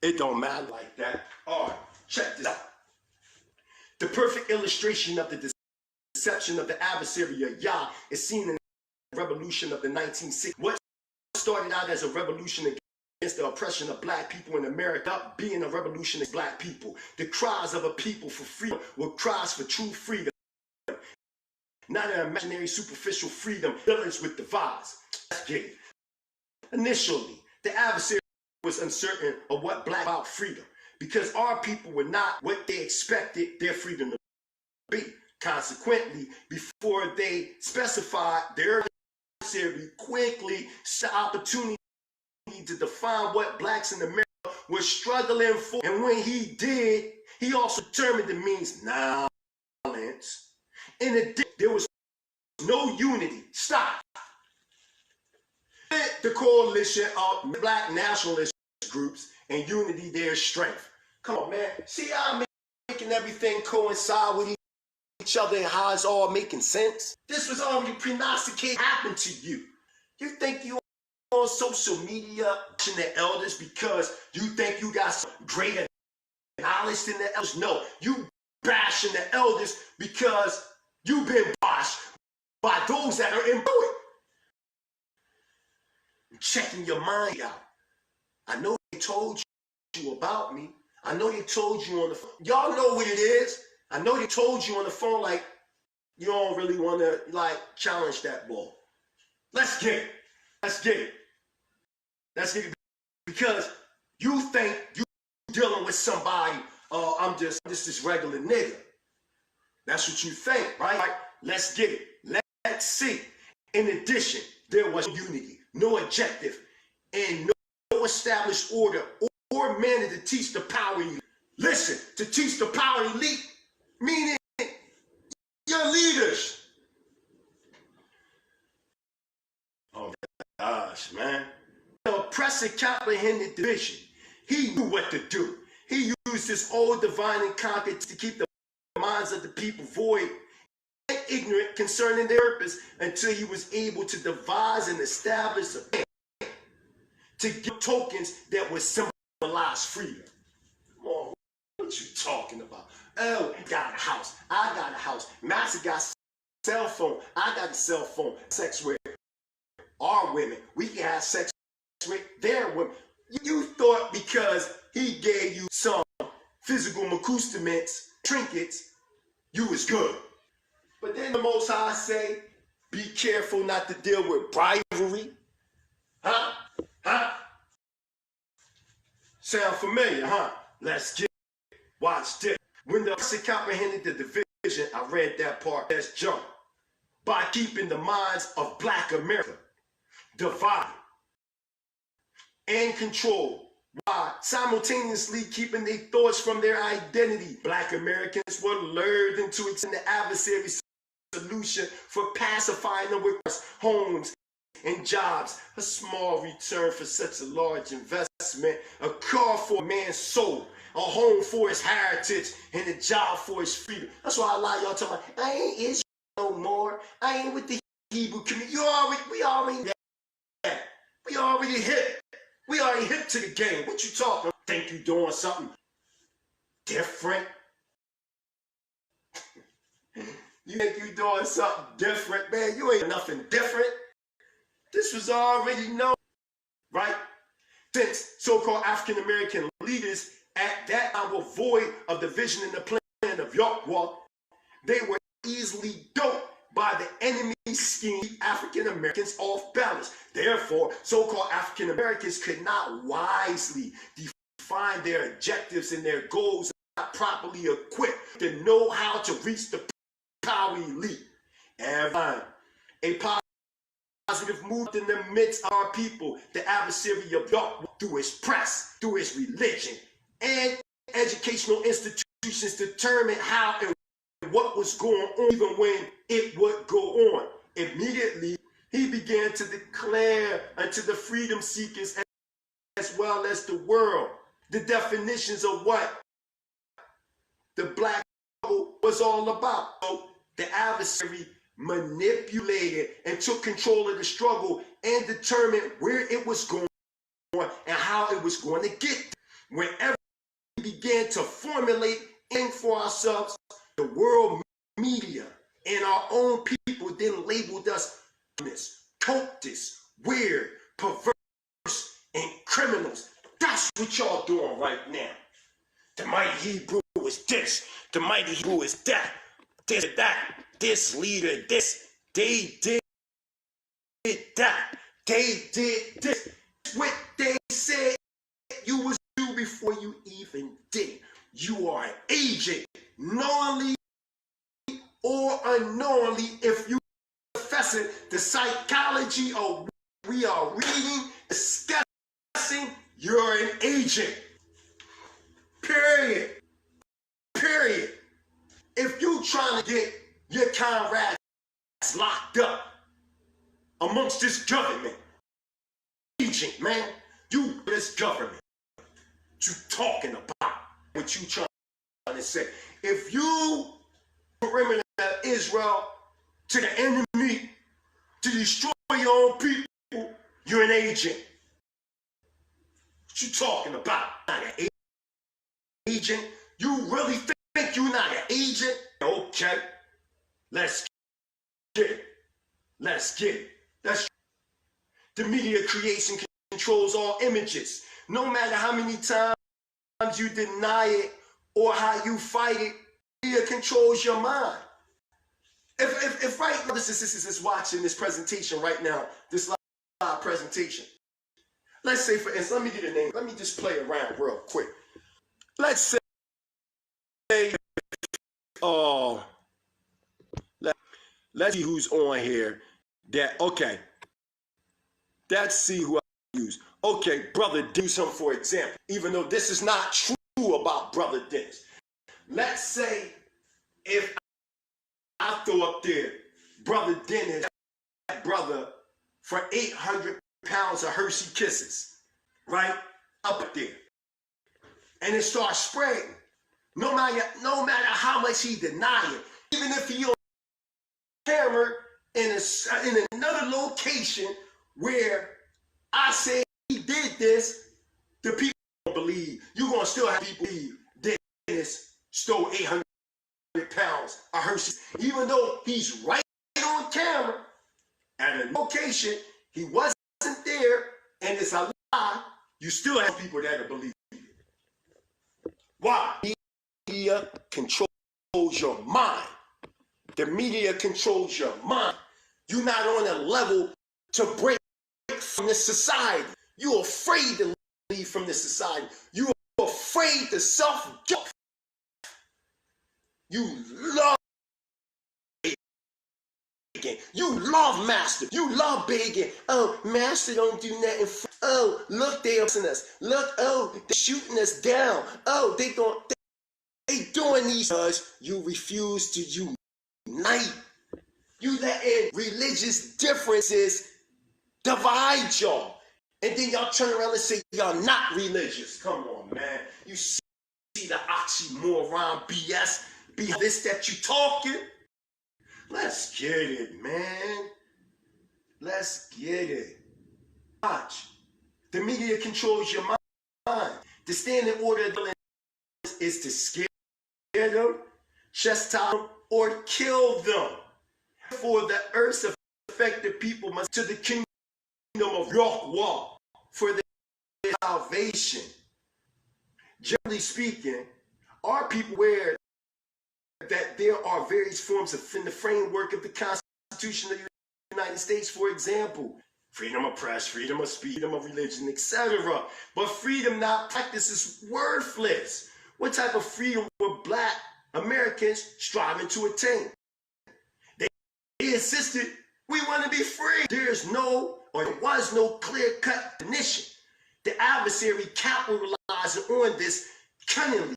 It don't matter like that. All right, check this out. The perfect illustration of the deception of the adversary of Yah is seen in the revolution of the 1960s. What started out as a revolution against the oppression of black people in America, being a revolution of black people. The cries of a people for freedom were cries for true freedom, not an imaginary superficial freedom balanced with divides. Let's get it. Initially, the adversary was uncertain of what black about freedom, because our people were not what they expected their freedom to be. Consequently, before they specified, their adversary quickly saw opportunity to define what blacks in America were struggling for. And when he did, he also determined the means violence. In addition, there was no unity. Stop. The coalition of black nationalist groups and unity their strength. Come on, man. See how I'm making everything coincide with each other and how it's all making sense? This was already prognosticated happened to you. You think you on social media to the elders because you think you got some greater knowledge than the elders? No, you bashing the elders because you've been bashed by those that are in it. Checking your mind out. I know they told you about me. I know they told you on the phone. Y'all know what it is. I know they told you on the phone, like, you don't really want to, like, challenge that ball. Let's get it. Let's get it. Let's get it. Because you think you dealing with somebody, I'm just this regular nigga. That's what you think, right? Let's get it. Let's see. In addition, there was unity, no objective, and no established order or manner to teach the power elite. Listen, to teach the power elite, meaning your leaders. Oh gosh, man. The oppressor comprehended the vision. He knew what to do. He used his old divine and conquer to keep the minds of the people void and ignorant concerning their purpose until he was able to devise and establish a plan to give tokens that would symbolize freedom. Come on, what you talking about? Oh, I got a house. I got a house. Master got a cell phone. I got a cell phone. Sex with our women. We can have sex with their women. You thought because he gave you some physical accoutrements, trinkets, you was good. But then the Most High say, be careful not to deal with bribery. Huh? Sound familiar, huh? Let's get it. Watch this. When the person comprehended the division, I read that part, let's jump. By keeping the minds of black America divided and controlled, while simultaneously keeping their thoughts from their identity. Black Americans were lured into the adversary's solution for pacifying them with homes and jobs, a small return for such a large investment, a car for a man's soul, a home for his heritage, and a job for his freedom. That's why a lot of y'all talking about, I ain't Israel no more. I ain't with the Hebrew community. We already hip. We already hip to the game. What you talking? Think you doing something different? You think you doing something different, man? You ain't nothing different. This was already known, right? Since so-called African-American leaders at that time were void of the vision and the plan of Yahweh, they were easily duped by the enemy's scheme to keep African-Americans off balance. Therefore, so-called African-Americans could not wisely define their objectives and their goals, not properly equipped to know how to reach the power elite. Every time a positive movement in the midst of our people, the adversary of Yahweh, through his press, through his religion, and educational institutions determined how and what was going on, even when it would go on. Immediately, he began to declare unto the freedom seekers as well as the world the definitions of what the black struggle was all about. So the adversary manipulated and took control of the struggle and determined where it was going and how it was going to get there. Whenever we began to formulate and for ourselves, the world media and our own people then labeled us cultist, weird, perverse, and criminals. That's what y'all doing right now. The mighty Hebrew is this. The mighty Hebrew is that. This, that. This leader, this. They did that. They did this. What they said you was do before you even did. You are an agent, knowingly or unknowingly. If you professing the psychology of we are reading, discussing, you're an agent. Period. Period. If you trying to get your comrades locked up amongst this government, agent, man, you this government, you talking about what you trying to say. If you perimeter of Israel to the enemy to destroy your own people, you're an agent. What you talking about? Not an agent? You really think you're not an agent? Okay, let's get it. Let's get it. The media creates and controls all images. No matter how many times you deny it or how you fight it, media controls your mind. If right now this is watching this presentation right now, this live presentation, let's say for instance, let me get a name. Let me just play around real quick. Let's say, let's see who's on here. Okay. Let's see who I use. Okay, Brother Dennis, for example. Even though this is not true about Brother Dennis. Let's say if I throw up there, Brother Dennis, brother, for 800 pounds of Hershey Kisses, right? Up there. And it starts spreading. No matter how much he deny it, even if he on camera in another location where I say he did this, the people don't believe. You're going to still have people believe Dennis stole 800 pounds of Hershey. Even though he's right on camera at a location, he wasn't there, and it's a lie, you still have people that believe it. Why? Media controls your mind. The media controls your mind. You're not on a level to break from this society. You're afraid to leave from this society. You're afraid to self-judge. You love begging. You love master. You love begging. Oh, master don't do nothing. Oh, look, they're upsetting us. Look, oh, they're shooting us down. Oh, they doing these because you refuse to unite. You letting religious differences divide y'all. And then y'all turn around and say y'all not religious. Come on, man. You see the oxymoron BS behind this that you talking? Let's get it, man. Let's get it. Watch. The media controls your mind. The standing order is to scare them, chastise them, or kill them. For the earth's affected people must to the kingdom of Yahweh for their salvation. Generally speaking, our people aware that there are various forms in the framework of the Constitution of the United States, for example, freedom of press, freedom of speech, freedom of religion, etc. But freedom not practiced is worthless. What type of freedom were Black Americans striving to attain? They insisted we want to be free. There was no clear-cut definition. The adversary capitalized on this cunningly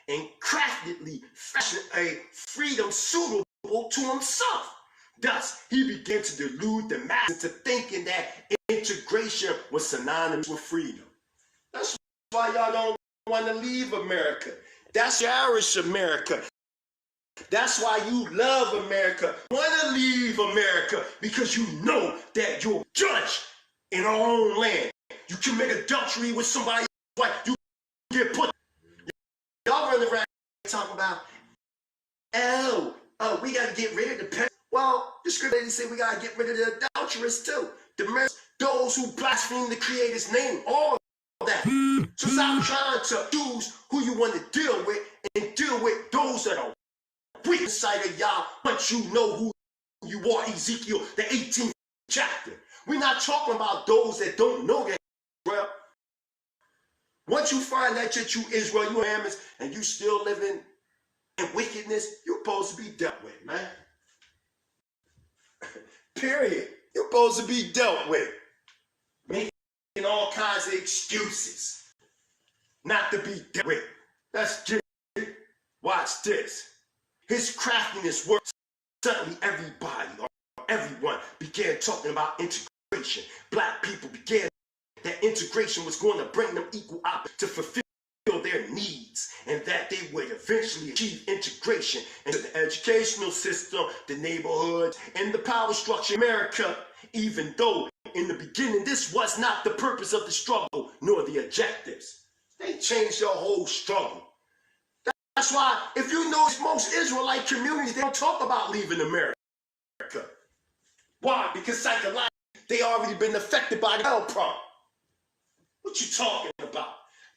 and craftedly fashioned a freedom suitable to himself. Thus, he began to delude the masses into thinking that integration was synonymous with freedom. That's why y'all don't want to leave America. That's your Irish America. That's why you love America. Want to leave America because you know that you're judged in our own land. You commit adultery with somebody's wife, you get put. Y'all run around talking about, oh, we got to get rid of the pet. Well, the scripture say we got to get rid of the adulterers too. The those who blaspheme the Creator's name, all that. So stop trying to choose who you want to deal with and deal with those that are weak inside of y'all once you know who you are. Ezekiel, the 18th chapter. We're not talking about those that don't know that, Israel. Once you find that you Israel, you Ammons, and you still living in wickedness, you're supposed to be dealt with, man. Period. You're supposed to be dealt with. Making all kinds of excuses not to be dealt with. Let's get it. Watch this. His craftiness works. Suddenly everybody or everyone began talking about integration. Black people began that integration was going to bring them equal opportunity to fulfill their needs, and that they would eventually achieve integration into the educational system, the neighborhoods, and the power structure in America, even though in the beginning this was not the purpose of the struggle nor the objectives. They changed their whole struggle. That's why if you know most Israelite communities, they don't talk about leaving America. Why? Because psychologically they already been affected by the hell prompt. What you talking about?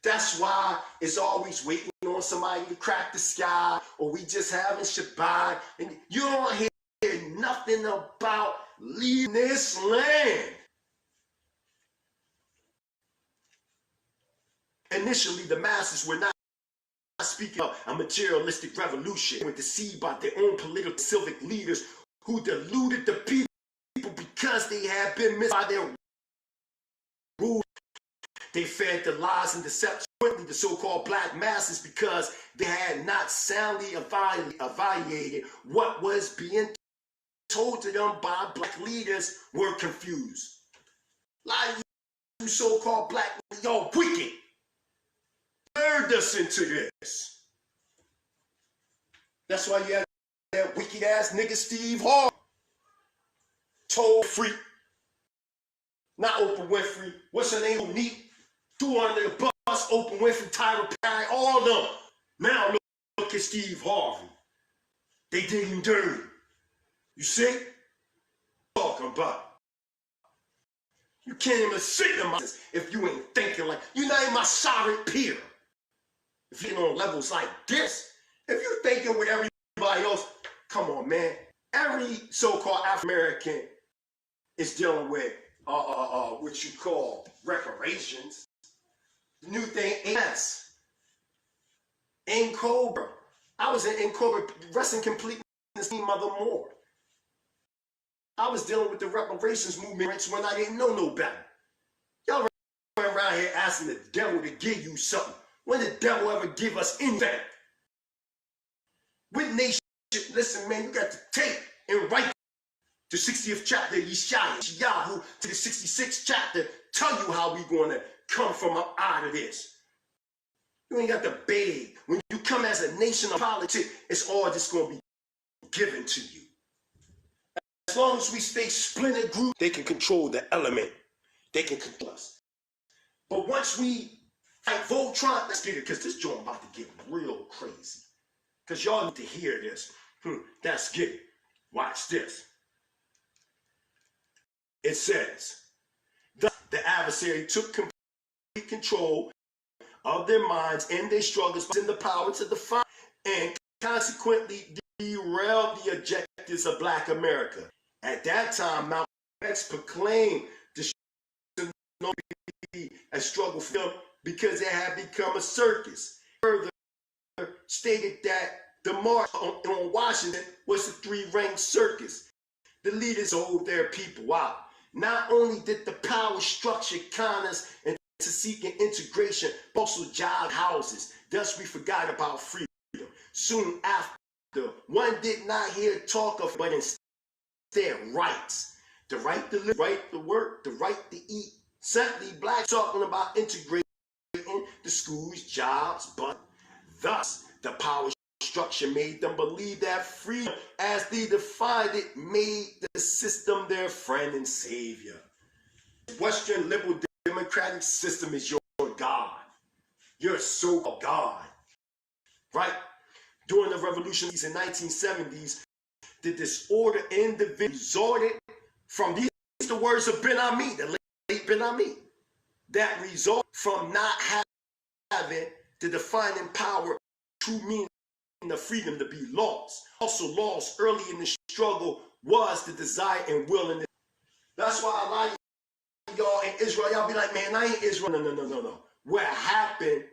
That's why it's always waiting on somebody to crack the sky, or we just having Shabbat, and you don't hear nothing about leaving this land. Initially, the masses were not speaking of a materialistic revolution. They were deceived by their own political civic leaders who deluded the people because they had been missed by their rule. They fed the lies and deception to the so-called black masses because they had not soundly evaluated what was being told to them by black leaders, were confused. A lot of you so-called black, y'all wicked. Lured us into this. That's why you had that wicked-ass nigga Steve Harvey. Told free. Not Oprah Winfrey. What's her name? Neat. Threw under the bus, Oprah Winfrey, Tyra Perry, all of them. Now look at Steve Harvey. They did him dirty. You see? Talking about. You can't even sit in my if you ain't thinking like, you're not even my sorry peer. If you're on levels like this, if you're thinking with everybody else, come on, man. Every so-called African-American is dealing with what you call reparations. The new thing, yes. In Cobra. I was in Cobra, Wrestling Completeness, Mother Moore. I was dealing with the reparations movement when I didn't know no better. Y'all run around here asking the devil to give you something. When did the devil ever give us anything? With nation, listen, man, you got to take and write the 60th chapter of Yeshayahu to the 66th chapter, tell you how we going to come from up out of this. You ain't got to beg. When you come as a nation of politics, it's all just going to be given to you. As long as we stay splinter group, they can control the element. They can control us. But once we fight Voltron, let's get it, because this joint about to get real crazy. Because y'all need to hear this. Let's get it. Watch this. It says, the adversary took complete control of their minds and their struggles in the power to define and consequently derailed the objectives of Black America. At that time, Malcolm X proclaimed the a struggle for them because it had become a circus. Further stated that the march on Washington was a three-ring circus. The leaders sold their people out. Not only did the power structure con us into seeking integration, but also job houses. Thus we forgot about freedom. Soon after, one did not hear talk of, but instead rights. The right to live, right to work, the right to eat. Certainly blacks talking about integrating the schools, jobs, but thus the power structure made them believe that freedom, as they defined it, made the system their friend and savior. Western liberal democratic system is your God. Your so-called God. Right? During the revolutions in the 1970s, the disorder individual resorted from these the words of Ben Ami, the Benami, that result from not having the defining power, true meaning of freedom to be lost. Also lost early in the struggle was the desire and willingness. That's why a lot of y'all in Israel, y'all be like, man, I ain't Israel. No. What happened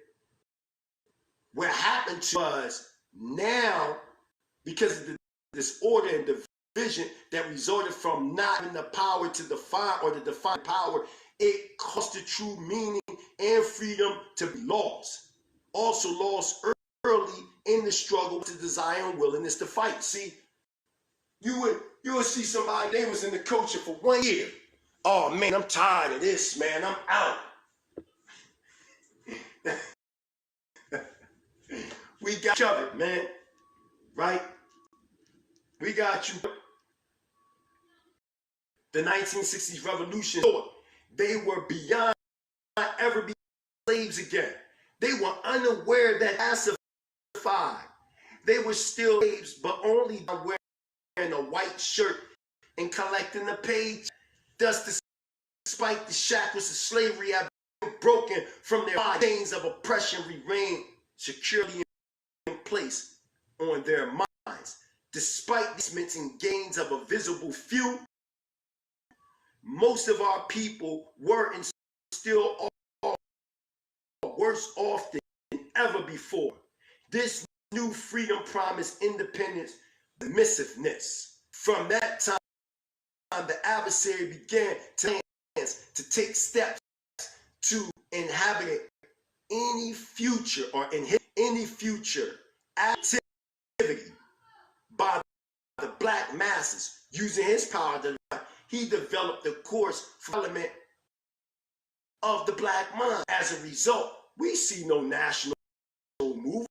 was now, because of the disorder and division that resulted from not having the power to define or the defined power, it caused the true meaning and freedom to be lost. Also lost early in the struggle with the desire and willingness to fight. See, you would see somebody, they was in the culture for 1 year. Oh man, I'm tired of this, man. I'm out. We got you covered, man. Right? We got you. The 1960s revolution, they were beyond ever be slaves again. They were unaware that pacified. They were still slaves, but only by wearing a white shirt and collecting the page. Thus, despite the shackles of slavery have been broken from their chains of oppression, remain securely in place on their minds. Despite these mental gains of a visible few, most of our people were and still are worse off than ever before. This new freedom promised independence, submissiveness. From that time, the adversary began to take steps to inhabit any future activity by the black masses. Using his power, he developed the course for element of the black mind. As a result, we see no national movement,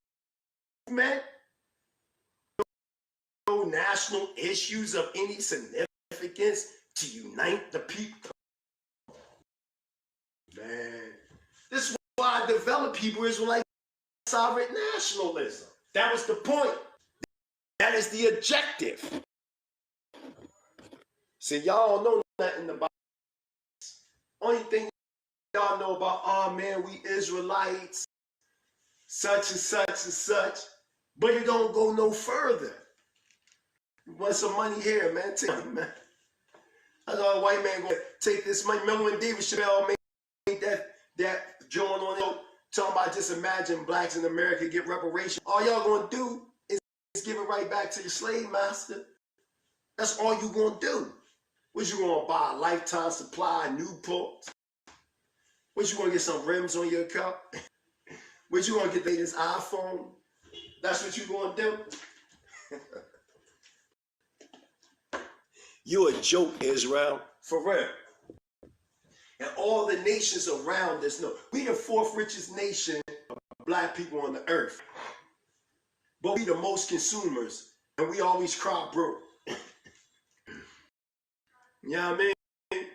no national issues of any significance to unite the people. Man, this is why I developed Hebrew Israelite sovereign nationalism. That was the point. That is the objective. See, y'all don't know nothing about this. Only thing y'all know about, oh man, we Israelites, such and such and such, but it don't go no further. You want some money here, man? Take it, man. I thought a white man gonna take this money. Remember when David Chappelle made that joint on it, talking about just imagine blacks in America get reparations. All y'all gonna do is give it right back to your slave master. That's all you gonna do. What you gonna buy? A lifetime supply of Newports? What you gonna get some rims on your car? What you gonna get the latest iPhone? That's what you gonna do? You a joke, Israel. For real. And all the nations around us know. We the fourth richest nation of black people on the earth. But we the most consumers. And we always cry broke. You know what I mean?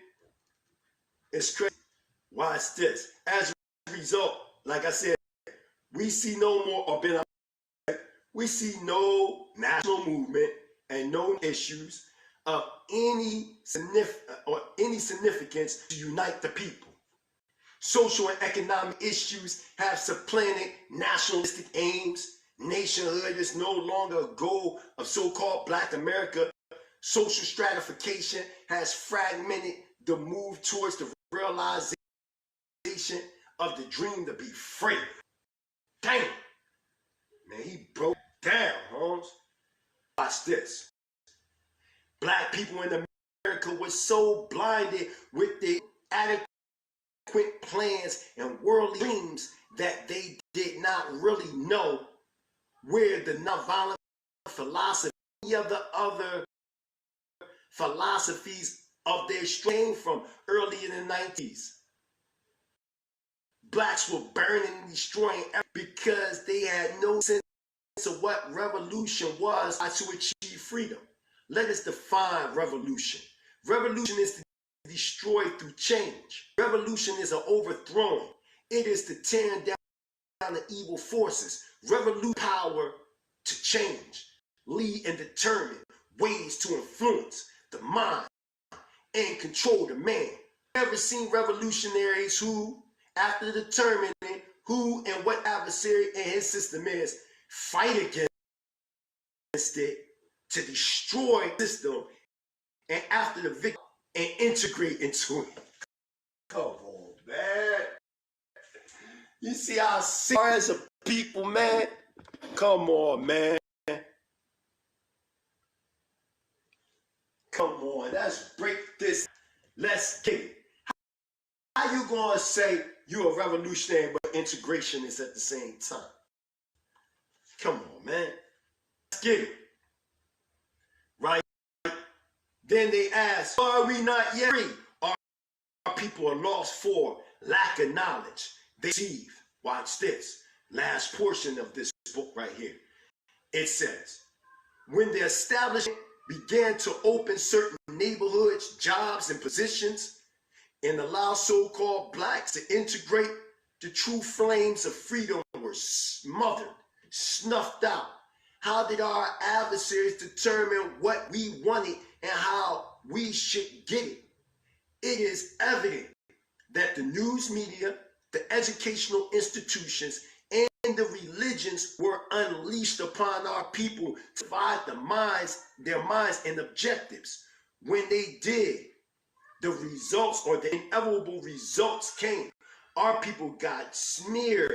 It's crazy. Watch this. As a result, like I said, we see no more, we see no national movement and no issues of any significance to unite the people. Social and economic issues have supplanted nationalistic aims. Nationhood is no longer a goal of so-called Black America. Social stratification has fragmented the move towards the realization of the dream to be free. Damn. Man, he broke down, Holmes. Watch this. Black people in America were so blinded with their adequate plans and worldly dreams that they did not really know where the nonviolent philosophy of the other philosophies of their strain from early in the 90s. Blacks were burning and destroying because they had no sense of what revolution was to achieve freedom. Let us define revolution. Revolution is to destroy through change. Revolution is an overthrowing. It is to tear down the evil forces. Revolution power to change, lead and determine ways to influence the mind and control the man. never seen revolutionaries who, after determining who and what adversary in his system is, fight against it to destroy the system, and after the victory, and integrate into it. Come on, man. You see how sick we are as a people, man? Come on, man. Come on, let's break this. Let's get it. How you gonna say you're a revolutionary but integration is at the same time? Come on, man. Let's get it. Right? Then they ask, are we not yet free? Our people are lost for lack of knowledge. They deceive. Watch this. Last portion of this book right here. It says, when the establishment began to open certain neighborhoods, jobs, and positions, and allow so-called blacks to integrate, the true flames of freedom were smothered, snuffed out. How did our adversaries determine what we wanted and how we should get it? It is evident that the news media, the educational institutions, and the religions were unleashed upon our people to divide their minds and objectives. When they did, the results, or the inevitable results, came. Our people got sneered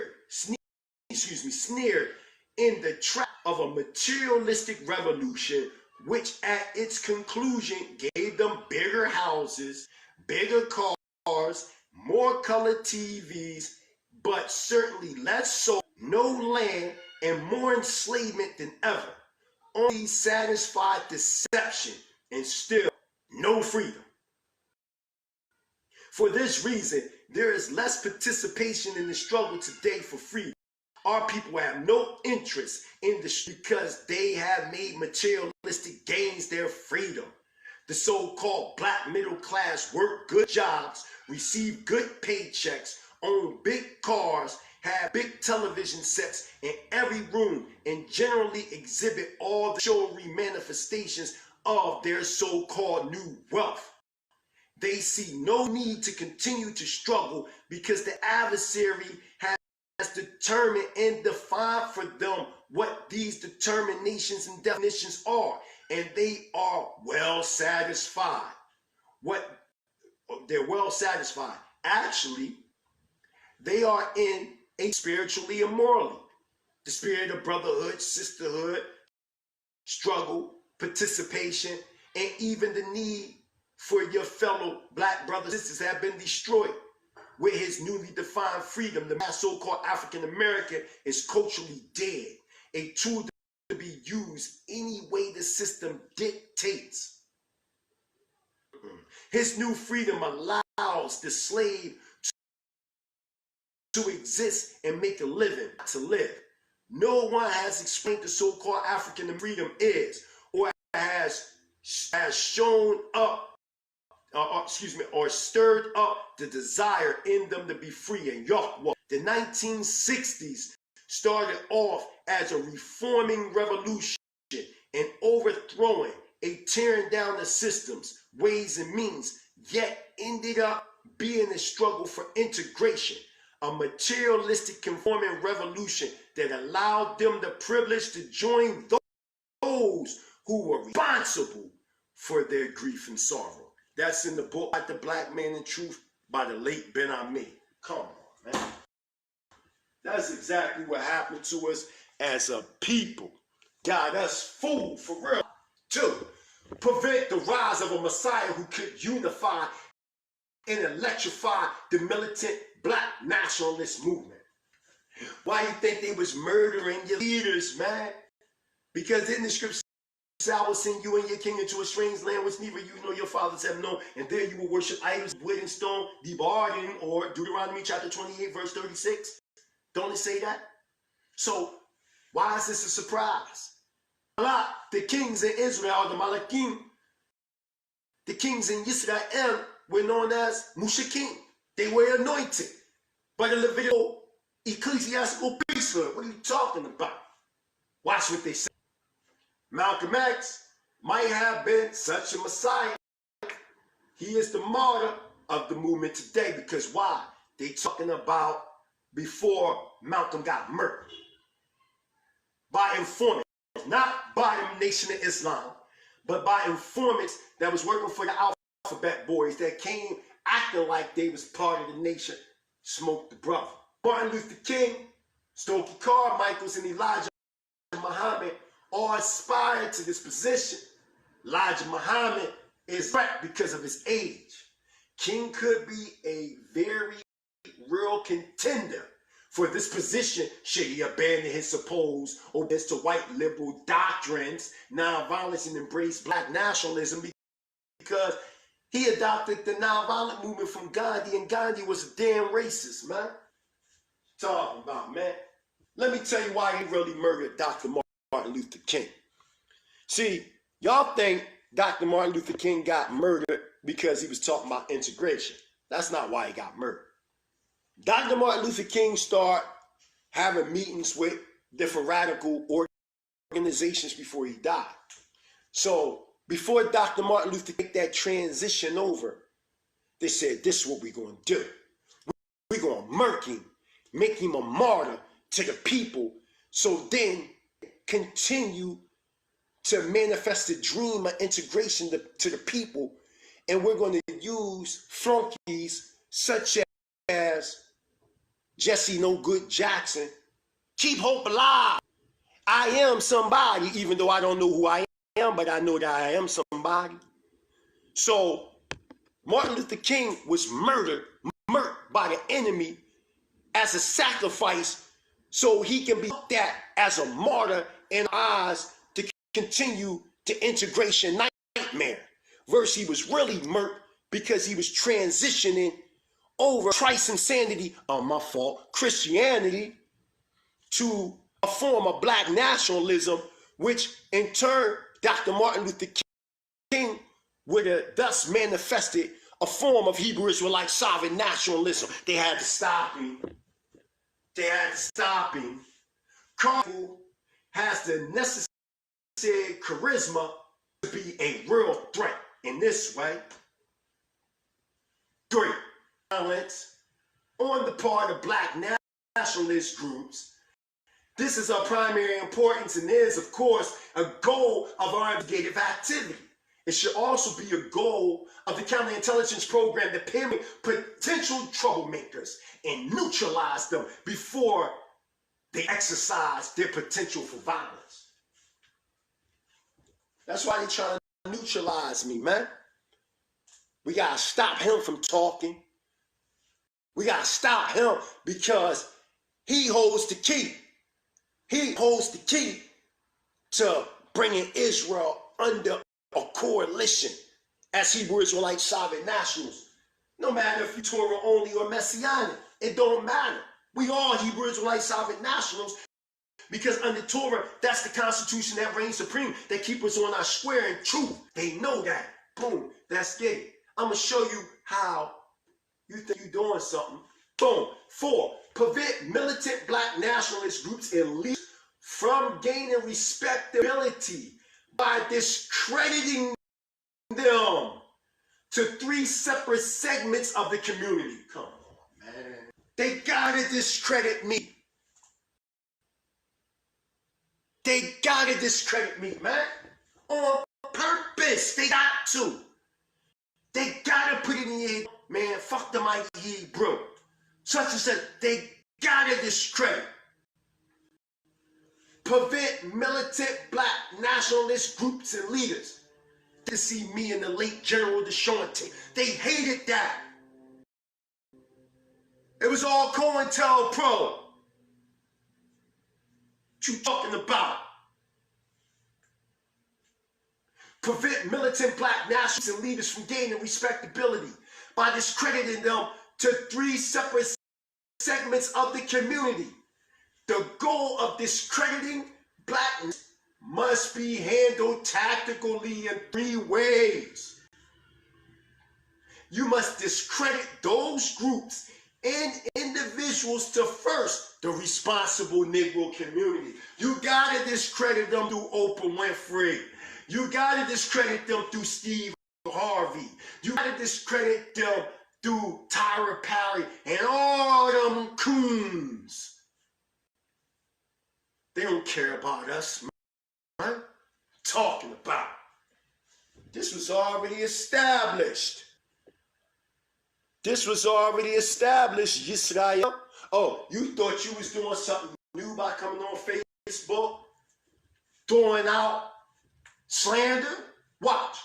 in the trap of a materialistic revolution, which at its conclusion gave them bigger houses, bigger cars, more colored TVs, but certainly less so, no land, and more enslavement than ever. Only satisfied deception and still no freedom. For this reason, there is less participation in the struggle today for freedom. Our people have no interest in this because they have made materialistic gains their freedom. The so-called black middle class work good jobs, receive good paychecks, own big cars, have big television sets in every room, and generally exhibit all the showy manifestations of their so-called new wealth. They see no need to continue to struggle because the adversary has determined and defined for them what these determinations and definitions are, and they are well satisfied. They're well satisfied. Actually, they are in a spiritually and morally. The spirit of brotherhood, sisterhood, struggle, participation, and even the need for your fellow black brothers and sisters have been destroyed. With his newly defined freedom, the so-called African American is culturally dead, a tool to be used any way the system dictates. His new freedom allows the slave to exist and make a living, to live. No one has explained the so-called African freedom is, or has shown up, or stirred up the desire in them to be free and Yahweh. The 1960s started off as a reforming revolution and overthrowing, tearing down the systems, ways and means, yet ended up being a struggle for integration, a materialistic conforming revolution that allowed them the privilege to join those who were responsible for their grief and sorrow. That's in the book, Like the Black Man in Truth, by the late Ben Ami. Come on, man. That's exactly what happened to us as a people. Got us fooled, for real. To prevent the rise of a Messiah who could unify and electrify the militant black nationalist movement. Why you think they was murdering your leaders, man? Because in the scripture, I will send you and your king into a strange land which neither you nor your fathers have known, and there you will worship idols, wood and stone, debarred, or Deuteronomy chapter 28, verse 36. Don't it say that? So, why is this a surprise? The kings in Israel, the Malakim, the kings in Israel were known as Mushikim. They were anointed by the Levitical ecclesiastical priesthood. What are you talking about? Watch what they say. Malcolm X might have been such a Messiah. He is the martyr of the movement today. Because why? They talking about before Malcolm got murdered by informants, not by the Nation of Islam, but by informants that was working for the Alphabet Boys that came acting like they was part of the nation. Smoked the brother. Martin Luther King, Stokely Carmichaels, and Elijah Muhammad all aspired to this position. Elijah Muhammad is right because of his age. King could be a very real contender for this position should he abandon his supposed obedience to white liberal doctrines, nonviolence, and embrace black nationalism, because he adopted the nonviolent movement from Gandhi, and Gandhi was a damn racist, man. Talking about, man. Let me tell you why he really murdered Dr. Martin Luther King. See, y'all think Dr. Martin Luther King got murdered because he was talking about integration. That's not why he got murdered. Dr. Martin Luther King started having meetings with different radical organizations before he died. So before Dr. Martin Luther King that transition over, they said, this is what we're going to do. We're going to murk him, make him a martyr to the people, so then continue to manifest the dream of integration to the people. And we're going to use flunkies such as Jesse No Good Jackson. Keep hope alive. I am somebody, even though I don't know who I am, but I know that I am somebody. So Martin Luther King was murdered by the enemy as a sacrifice so he can be looked at as a martyr in our eyes to continue the integration nightmare. Verse he was really murked because he was transitioning over Christ's insanity, Christianity, to a form of black nationalism, which in turn Dr. Martin Luther King would have thus manifested a form of Hebrew Israelite sovereign nationalism. They had to stop him. Cradle has the necessary charisma to be a real threat in this way. Great violence on the part of black nationalist groups. This is of primary importance and is, of course, a goal of our investigative activity. It should also be a goal of the counterintelligence program to pinpoint potential troublemakers and neutralize them before they exercise their potential for violence. That's why they're trying to neutralize me, man. We got to stop him from talking. We got to stop him because he holds the key. He holds the key to bringing Israel under a coalition as Hebrew Israelite sovereign nationals. No matter if you're Torah only or Messianic, it don't matter. We all Hebrew Israelite sovereign nationals because under Torah, that's the constitution that reigns supreme. They keep us on our square in truth. They know that. Boom, that's it. I'm going to show you how you think you're doing something. Boom. 4, prevent militant black nationalist groups and leaders from gaining respectability by discrediting them to 3 separate segments of the community. Come on, man. They gotta discredit me. They gotta discredit me, man. On purpose. They got to. They gotta put it in your head, man, fuck the mighty Hebrew. Such and such, they gotta discredit. Prevent militant black nationalist groups and leaders to see me and the late General DeShante. They hated that. It was all Cointel Pro. What you talking about? Prevent militant black nationalists and leaders from gaining respectability by discrediting them to 3 separate segments of the community. The goal of discrediting blackness must be handled tactically in 3 ways. You must discredit those groups and individuals to first the responsible Negro community. You gotta discredit them through Oprah Winfrey. You gotta discredit them through Steve Harvey. You gotta discredit them through Tyra Perry and all them coons. They don't care about us, man. Talking about. This was already established. This was already established, Yisrael. Oh, you thought you was doing something new by coming on Facebook? Throwing out slander? Watch.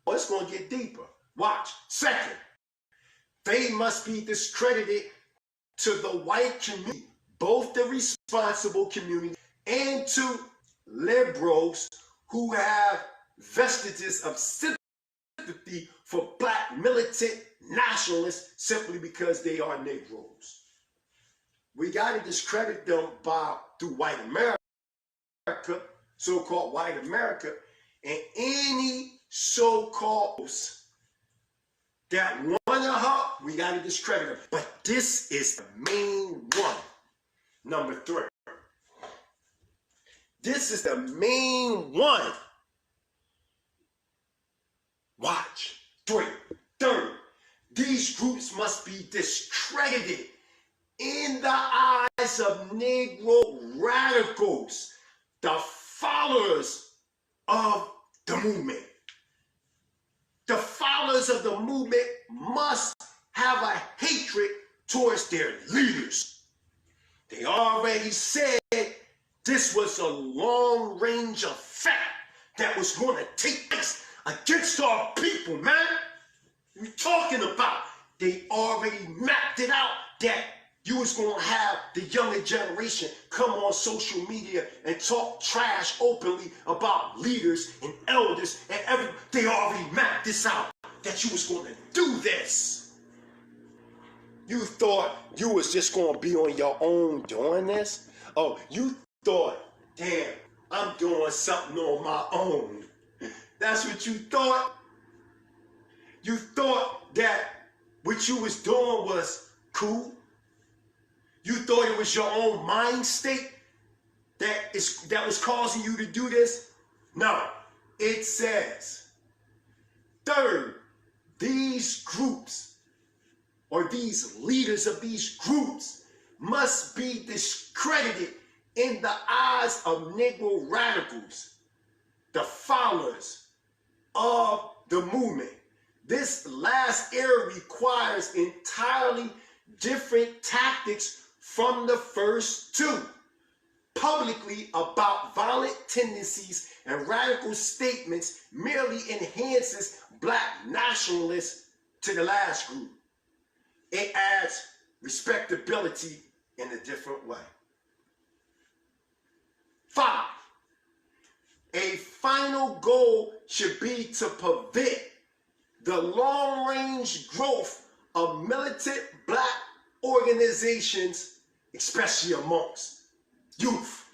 Oh, it's going to get deeper. Watch. Second, they must be discredited to the white community, both the responsible community and to liberals who have vestiges of sympathy for black militant nationalists simply because they are Negroes. We got to discredit them through white America, so-called white America, and any so-called that one of her, we got to discredit them. But this is the main one. Number 3. This is the main one. Watch. 3. Third, these groups must be discredited in the eyes of Negro radicals, the followers of the movement. The followers of the movement must have a hatred towards their leaders. They already said this was a long-range effect that was going to take place against our people, man. We're talking about, they already mapped it out that you was going to have the younger generation come on social media and talk trash openly about leaders and elders and they already mapped this out that you was going to do this. You thought you was just going to be on your own doing this? Oh, you thought, damn, I'm doing something on my own. That's what you thought? You thought that what you was doing was cool? You thought it was your own mind state that was causing you to do this? No, it says, third, these groups or these leaders of these groups must be discredited in the eyes of Negro radicals, the followers of the movement. This last era requires entirely different tactics from the first two. Publicly about violent tendencies and radical statements merely enhances black nationalists to the last group. It adds respectability in a different way. 5. A final goal should be to prevent the long-range growth of militant black organizations, especially amongst youth.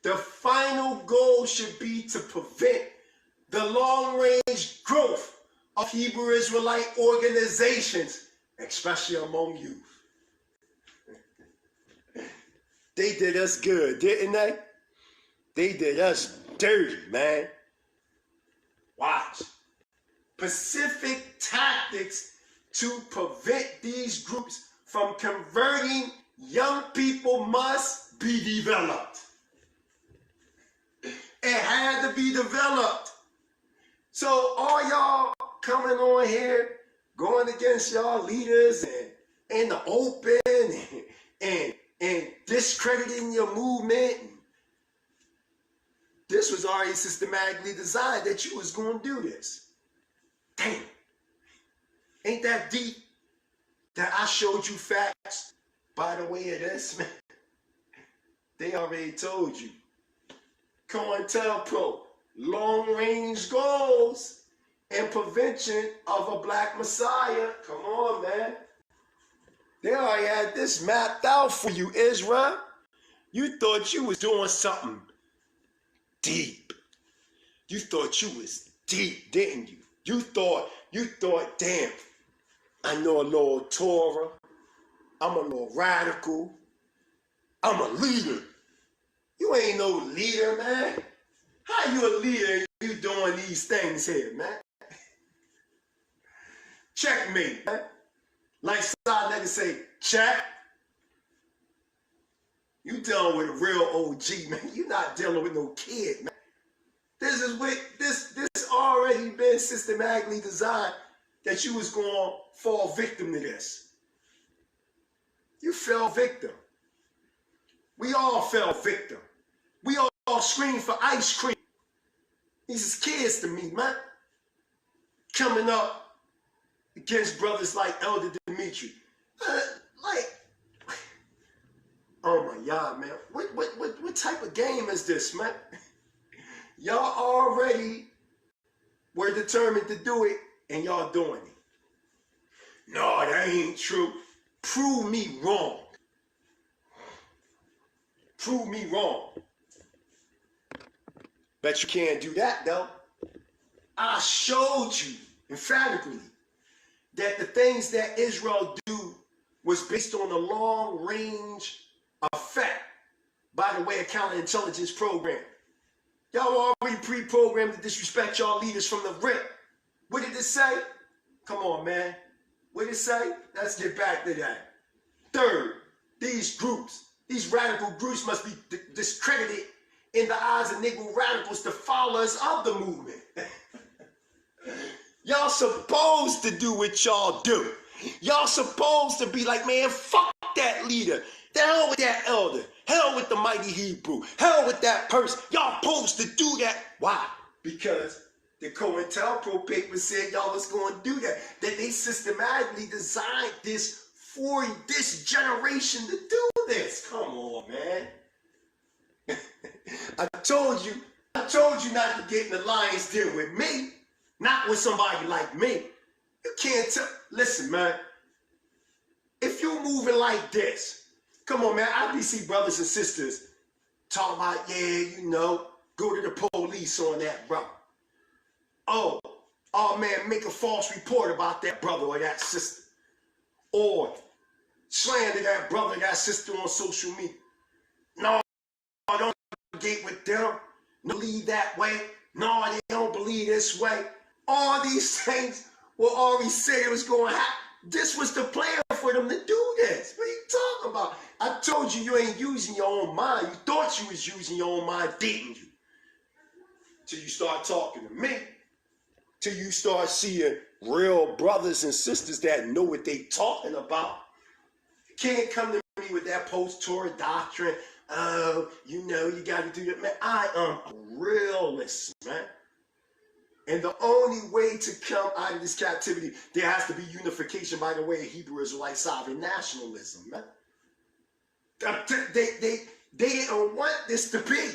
The final goal should be to prevent the long-range growth of Hebrew Israelite organizations, especially among youth. They did us good, didn't they? They did us dirty, man. Watch. Specific tactics to prevent these groups from converting young people must be developed. It had to be developed. So all y'all coming on here, going against y'all leaders and in the open and discrediting your movement, this was already systematically designed that you was going to do this. Damn. Ain't that deep that I showed you facts by the way of this, man? They already told you. Cointel Pro, long-range goals and prevention of a black messiah. Come on, man. They already had this mapped out for you, Israel. You thought you was doing something deep. You thought you was deep, didn't you? You thought, damn, I know a little Torah. I'm a little radical. I'm a leader. You ain't no leader, man. How you a leader and you doing these things here, man? Checkmate, man. Like side niggas say, check. You dealing with a real OG, man. You not dealing with no kid, man. This is what this already been systematically designed that you was gonna fall victim to this. You fell victim. We all fell victim. We all screamed for ice cream. These is kids to me, man. Coming up against brothers like Elder Dimitri. Oh my God, man. What type of game is this, man? Y'all already were determined to do it, and y'all doing it. No, that ain't true. Prove me wrong. Prove me wrong. Bet you can't do that, though. I showed you emphatically that the things that Israel do was based on a long-range effect by the way of counterintelligence program. Y'all already pre-programmed to disrespect y'all leaders from the rip. What did it say? Come on, man. What did it say? Let's get back to that. Third, these groups, these radical groups must be discredited in the eyes of Negro radicals, the followers of the movement. Y'all supposed to do what y'all do. Y'all supposed to be like, man, fuck that leader. The hell with that elder. Hell with the mighty Hebrew. Hell with that person. Y'all supposed to do that. Why? Because the Cointel Pro paper said y'all was going to do that. That they systematically designed this for this generation to do this. Come on, man. I told you not to get in the lion's den with me. Not with somebody like me. You can't tell. Listen, man. If you're moving like this, come on, man. I see brothers and sisters talking about, yeah, you know, go to the police on that brother. Oh, man, make a false report about that brother or that sister. Or slander that brother or that sister on social media. No, don't get with them. No, believe that way. No, they don't believe this way. All these things were already said it was going to happen. This was the plan for them to do this. What are you talking about? I told you you ain't using your own mind. You thought you was using your own mind, didn't you? Till you start talking to me. Till you start seeing real brothers and sisters that know what they talking about. You can't come to me with that post-Torah doctrine. Oh, you know, you got to do that. Man, I am a realist, man. And the only way to come out of this captivity, there has to be unification by the way of Hebrew Israelite sovereign nationalism, man. They didn't want this to be.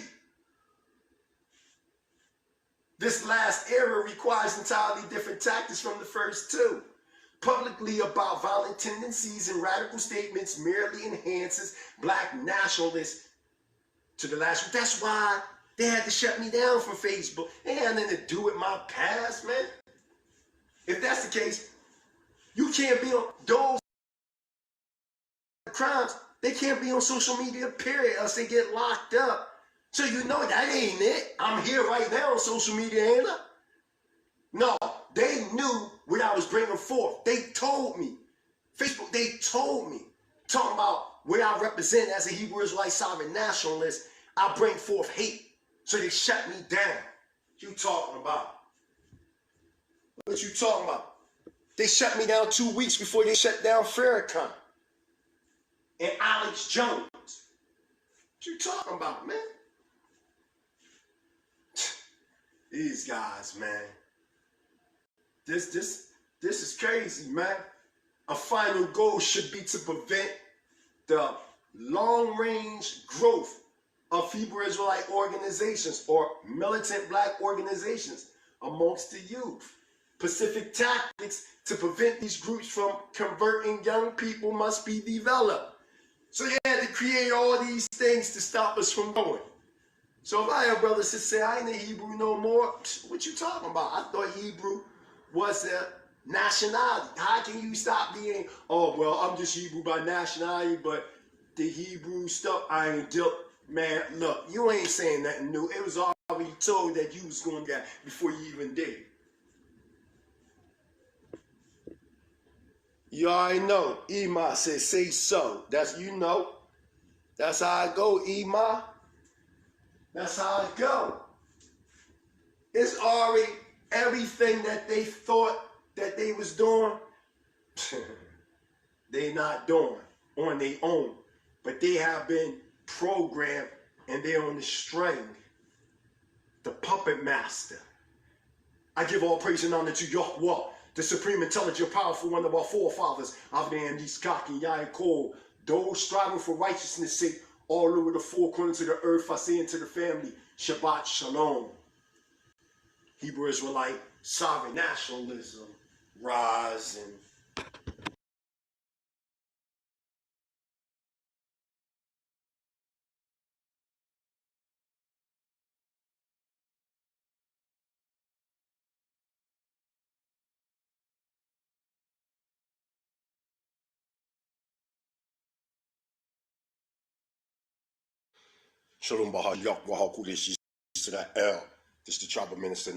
This last era requires entirely different tactics from the first two. Publicly about violent tendencies and radical statements merely enhances black nationalists to the last. That's why they had to shut me down from Facebook. They had nothing to do with my past, man. If that's the case, you can't be on those crimes. They can't be on social media, period, else they get locked up. So you know that ain't it. I'm here right now on social media, ain't I? No, they knew what I was bringing forth. They told me. Facebook, they told me. Talking about what I represent as a Hebrew Israelite sovereign nationalist, I bring forth hate. So they shut me down. What you talking about? What you talking about? They shut me down 2 weeks before they shut down Farrakhan and Alex Jones. What you talking about, man? These guys, man. This is crazy, man. A final goal should be to prevent the long-range growth of Hebrew Israelite organizations or militant black organizations amongst the youth. Specific tactics to prevent these groups from converting young people must be developed. So they had to create all these things to stop us from going. So if I have brothers that say, I ain't a Hebrew no more, what you talking about? I thought Hebrew was a nationality. How can you stop being, oh, well, I'm just Hebrew by nationality, but the Hebrew stuff, I ain't dealt. Man, look, you ain't saying nothing new. It was already told that you was going to get before you even did. You already know. Ema says, say so. That's, you know. That's how I go, Ema. That's how I go. It's already everything that they thought that they was doing. They not doing on their own. But they have been programmed and they're on the string. The puppet master. I give all praise and honor to Yahweh, the supreme, intelligent, powerful one of our forefathers. Avnei Yitzchak, Yaakov, those striving for righteousness' sake, all over the four corners of the earth. I say into the family, Shabbat Shalom. Hebrew Israelite, sovereign nationalism, rising. Shalom Baha Yahweh Kudesh Israel. This is the tribal minister.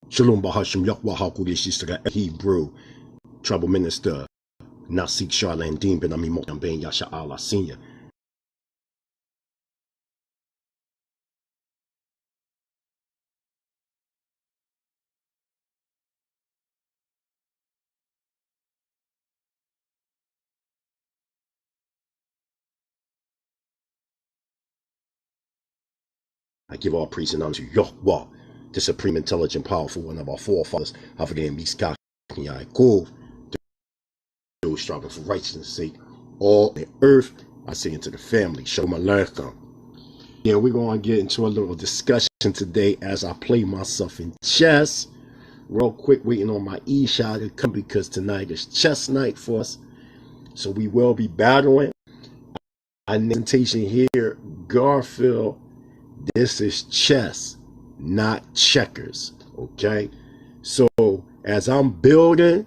Shalom Bahashim Yahweh Kudesh Israel. Hebrew tribal minister. Nasik Charlene Dean Ben Ami Motam Ben Yasha Allah Senior. I give all praise and honor to Yahweh, the supreme, intelligent, powerful one of our forefathers. Avnei Yitzchak, Yaakov, those striving for righteousness' sake, all the earth. I say into the family, Shalom Aleichem. Yeah, we're going to get into a little discussion today as I play myself in chess. Real quick, waiting on my e-shot to come because tonight is chess night for us. So we will be battling. Our presentation here, Garfield. This is chess, not checkers, okay? So as I'm building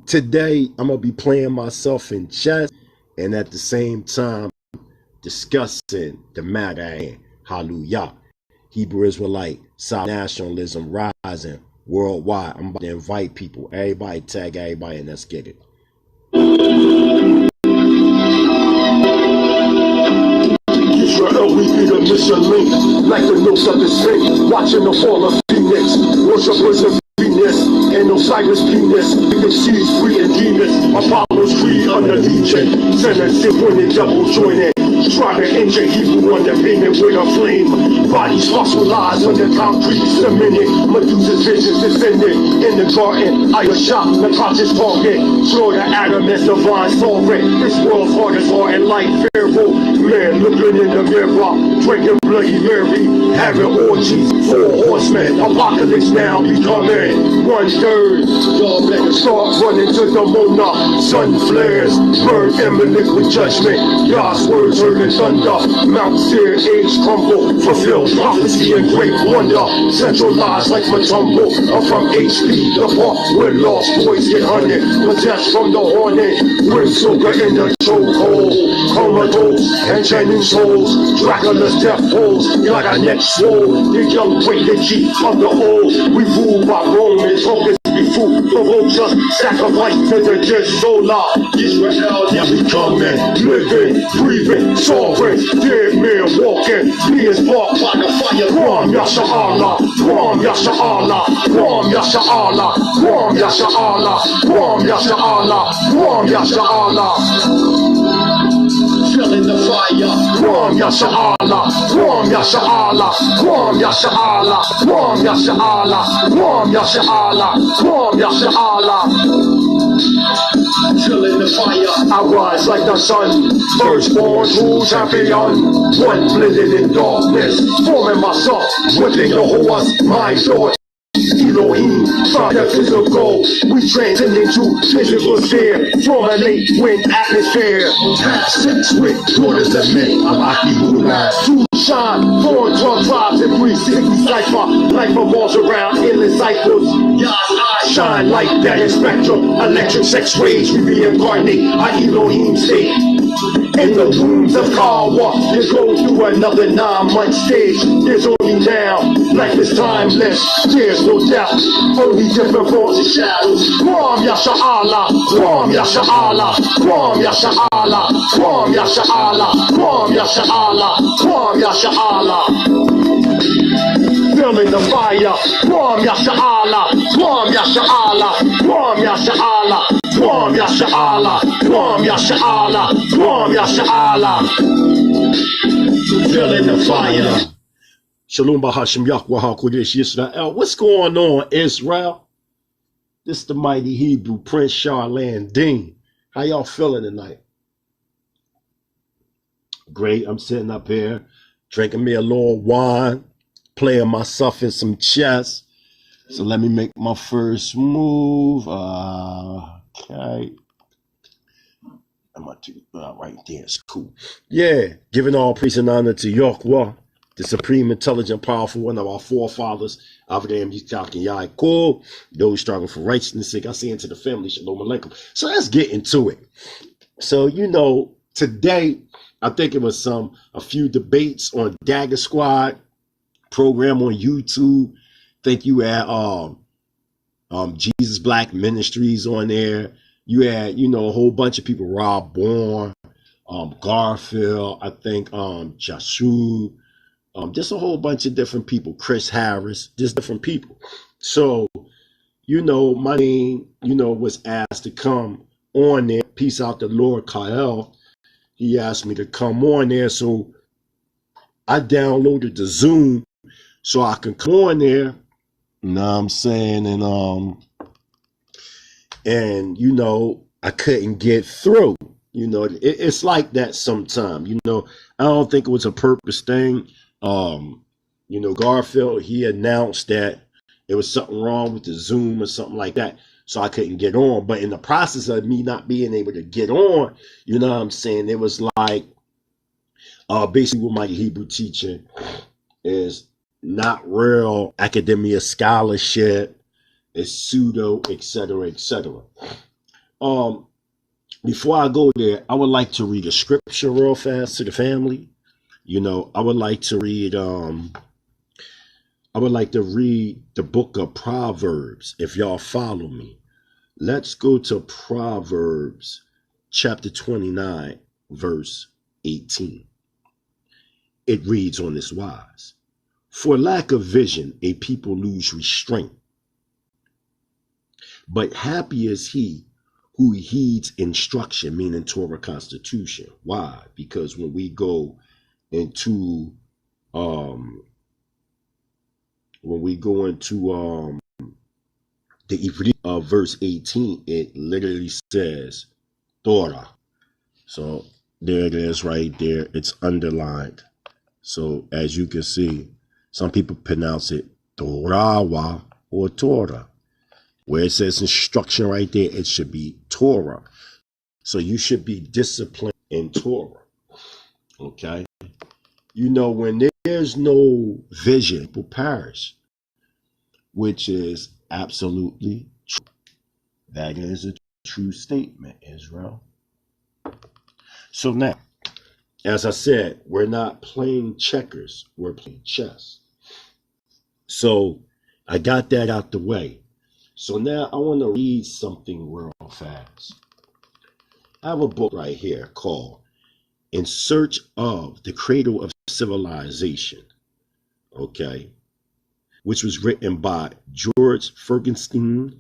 today, I'm going to be playing myself in chess and at the same time discussing the matter at hand. Hallelujah. Hebrew Israelite, South nationalism rising worldwide. I'm about to invite people. Everybody tag everybody and let's get it. Israel, we be the Michelin, like the notes of the saint, watching the fall of Phoenix. Worshippers of Venus and Osiris Venus. The seas free and demons. Apollo's creed under legion. Censorship when the devil joining. Try to injure evil underpinned with a flame. Bodies fossilized under concrete cemented. Medusa's visions descended in the garden. I shot the conscious target. Florida Adam as divine sovereign. This world's hardest heart and life fearful. Man looking in the mirror, drinking Bloody Mary, having orgies. 4 horsemen, apocalypse now becoming 1/3. Y'all better start running to the Mona. Sun flares, burn imminent with judgment. God's words heard in thunder. Mount Seir age crumble, fulfill prophecy and great wonder. Centralized like Matumbo, from HP, the part where lost boys get hunted. Possessed from the hornet, bring Soka in the chokehold. Comatose and chaining souls. Dracula's death holds like a neck swole. The young break the cheek of the old. We rule by Romans, focus be food for vultures. Sacrifice to the Jesola. Israel, yeah, we coming, living, breathing, sovereign. Dead men walking, me is sparked by the fire. Ram Yasha Allah, Ram Yasha Allah, Ram Yasha Allah, Ram Yasha Allah, Ram Yasha Allah, Ram Yasha Allah. Feeling the fire. Ram Yasha Allah, Ram Yasha Allah, Ram Yasha Allah, Ram Yasha Allah, Ram Yasha Allah, Ram Yasha Allah. Feeling the fire. I rise like the sun, firstborn true champion. One blended in darkness, forming myself within the horse, my thoughts. Elohim, from the physical, we transcend into physical sphere, from a late wind atmosphere. Have sex with daughters of men, I'm Akibula. To shine, 4 tribes and 360 cipher. Life revolves around endless cycles. God's eyes shine like that in spectrum. Electric sex rays, we reincarnate our Elohim state. In the wombs of Kawa, you go through another 9-month stage. There's only now, life is timeless. There's no doubt, only different forms and shadows. Ram Yasha Allah, Ram Yasha Allah, Ram Yasha Allah, Ram Yasha Allah, Ram Yasha Allah, Ram Yasha Allah. Feeling the fire. Ram Yasha Allah, Ram Yasha Allah, Ram Yasha Allah, Ram Yasha Allah, Ram Yasha Allah, Ram Yasha Allah. Feeling the fire. Shalom Bahashim Yahweh Kodesh Yisrael. What's going on, Israel? This is the mighty Hebrew Prince Charlene Dean. How y'all feeling tonight? Great. I'm sitting up here drinking me a little wine, playing myself in some chess. So let me make my first move. Okay. I'm going to do right there. It's cool. Yeah. Giving all praise and honor to Yahweh, the supreme, intelligent, powerful one of our forefathers, Avraham, Yitzchak, and Yaakov, those struggling for righteousness' sake. I say into the family, Shalom Aleichem. So let's get into it. So, you know, today, I think it was a few debates on Dagger Squad program on YouTube. I think you had Jesus Black Ministries on there. You had, you know, a whole bunch of people, Rob Bourne, Garfield, I think Joshua, just a whole bunch of different people, Chris Harris, just different people. So, you know, my name, you know, was asked to come on there. Peace out to Lord Kyle. He asked me to come on there. So I downloaded the Zoom so I can come on there. You know what I'm saying? And you know, I couldn't get through. You know, it's like that sometimes. You know, I don't think it was a purpose thing. You know, Garfield, he announced that there was something wrong with the Zoom or something like that, so I couldn't get on. But in the process of me not being able to get on, you know what I'm saying, it was like basically what my Hebrew teaching is not real academia scholarship, it's pseudo, etc., etc. Before I go there, I would like to read a scripture real fast to the family. You know, I would like to read the book of Proverbs, if y'all follow me. Let's go to Proverbs chapter 29, verse 18. It reads on this wise: For lack of vision, a people lose restraint. But happy is he who heeds instruction, meaning Torah constitution. Why? Because when we go into the Ivrit of verse 18, it literally says Torah. So there it is right there. It's underlined. So as you can see, some people pronounce it Torawa or Torah. Where it says instruction right there, it should be Torah. So you should be disciplined in Torah. Okay? You know, when there's no vision, people perish, which is absolutely true. That is a true statement, Israel. So now, as I said, we're not playing checkers, we're playing chess. So I got that out the way. So now I want to read something real fast. I have a book right here called In Search of the Cradle of Civilization, okay, which was written by George Ferguson,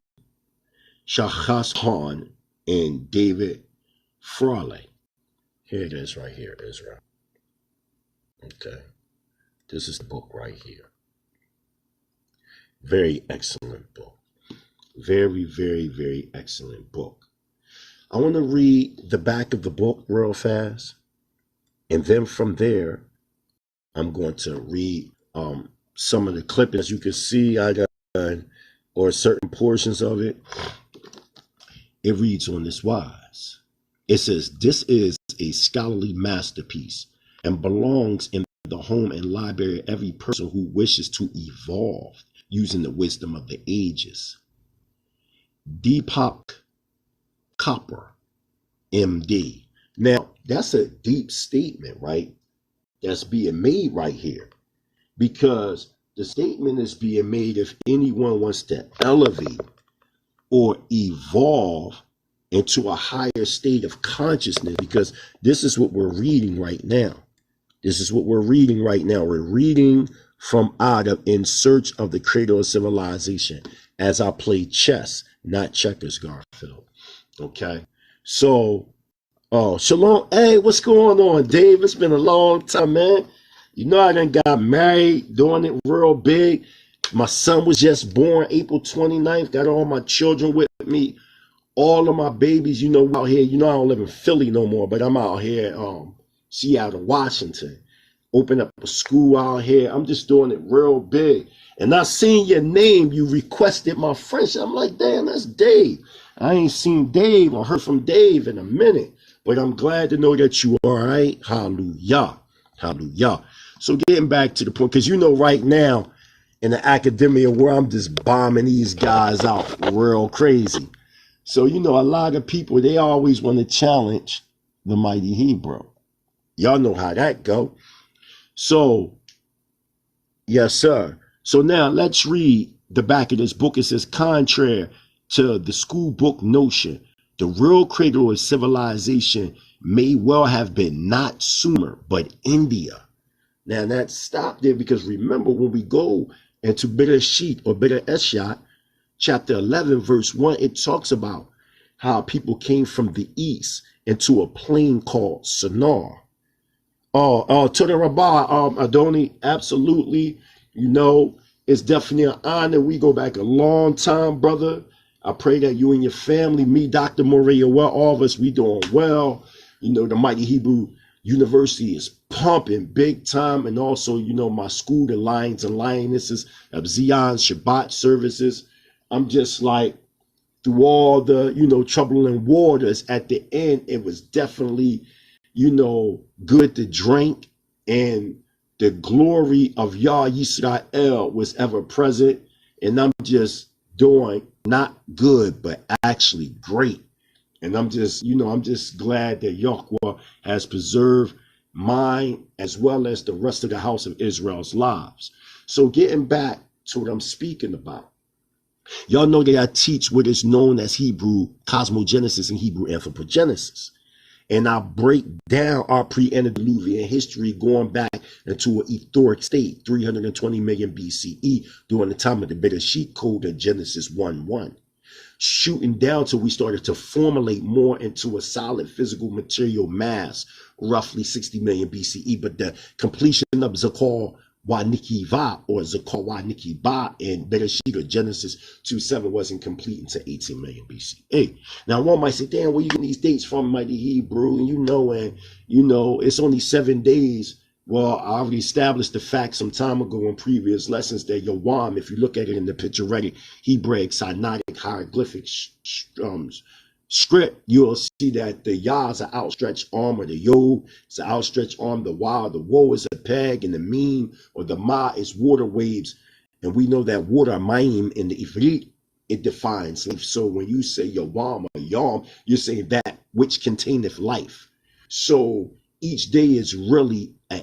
Shahas Khan, and David Frawley. Here it is right here, Israel. Okay, this is the book right here. Very excellent book. Very, very, very excellent book. I want to read the back of the book real fast. And then from there, I'm going to read some of the clippings. As you can see, I got, or certain portions of it. It reads on this wise. It says, this is a scholarly masterpiece and belongs in the home and library of every person who wishes to evolve using the wisdom of the ages. Deepak Chopra, MD. Now, that's a deep statement, right? That's being made right here. Because the statement is being made if anyone wants to elevate or evolve into a higher state of consciousness, because this is what we're reading right now. This is what we're reading right now. We're reading from out of In Search of the Cradle of Civilization as I play chess, not checkers, Garfield. Okay. So, shalom. Hey, what's going on, Dave? It's been a long time, man. You know, I done got married, doing it real big. My son was just born April 29th. Got all my children with me. All of my babies, you know, out here. You know, I don't live in Philly no more, but I'm out here, Seattle, Washington. Open up a school out here. I'm just doing it real big. And I seen your name. You requested my friendship. I'm like, damn, that's Dave. I ain't seen Dave or heard from Dave in a minute. But I'm glad to know that you are all right. Hallelujah. Hallelujah. So getting back to the point, because you know right now in the academia where I'm just bombing these guys out real crazy. So, you know, a lot of people, they always want to challenge the mighty Hebrew. Y'all know how that go. So, yes, sir. So now let's read the back of this book. It says, contrary to the school book notion, the real cradle of civilization may well have been not Sumer, but India. Now that stop there, because remember when we go into Bereshit or Bereshit, chapter 11, verse 1, it talks about how people came from the east into a plain called Sinar. To the Rabbah, Adoni, absolutely. You know, it's definitely an honor. We go back a long time, brother. I pray that you and your family, me, Dr. Morea, well, all of us, we doing well. You know, the Mighty Hebrew University is pumping big time. And also, you know, my school, the Lions and Lionesses of Zion Shabbat services. I'm just like, through all the, you know, troubling waters, at the end, it was definitely, you know, good to drink, and the glory of Yah Yisrael was ever present. And I'm just doing not good, but actually great. And I'm just, you know, I'm just glad that Yahweh has preserved mine as well as the rest of the house of Israel's lives. So getting back to what I'm speaking about. Y'all know that I teach what is known as Hebrew cosmogenesis and Hebrew anthropogenesis. and I break down our pre-antediluvian history going back into an etheric state, 320 million BCE, during the time of the Bereshit code of Genesis 1:1. Shooting down till we started to formulate more into a solid physical material mass, roughly 60 million BCE. But the completion of Zakar Wanikiva or Zakar Wanikiba in Bereshit or Genesis 2:7 wasn't complete until 18 million BCE. Now one might say, damn, where you getting these dates from, mighty Hebrew? And it's only 7 days. Well, I already established the fact some time ago in previous lessons that Yawam, if you look at it in the picturetic Hebraic Sinaitic hieroglyphic script, you'll see that the Yah is an outstretched arm, or the Yod is an outstretched arm, the Wa or the Woe is a peg, and the Meme or the Ma is water waves. And we know that water, Mayim, in the Ivrit, it defines life. So when you say Yawam or Yam, you're saying that which containeth life. So each day is really an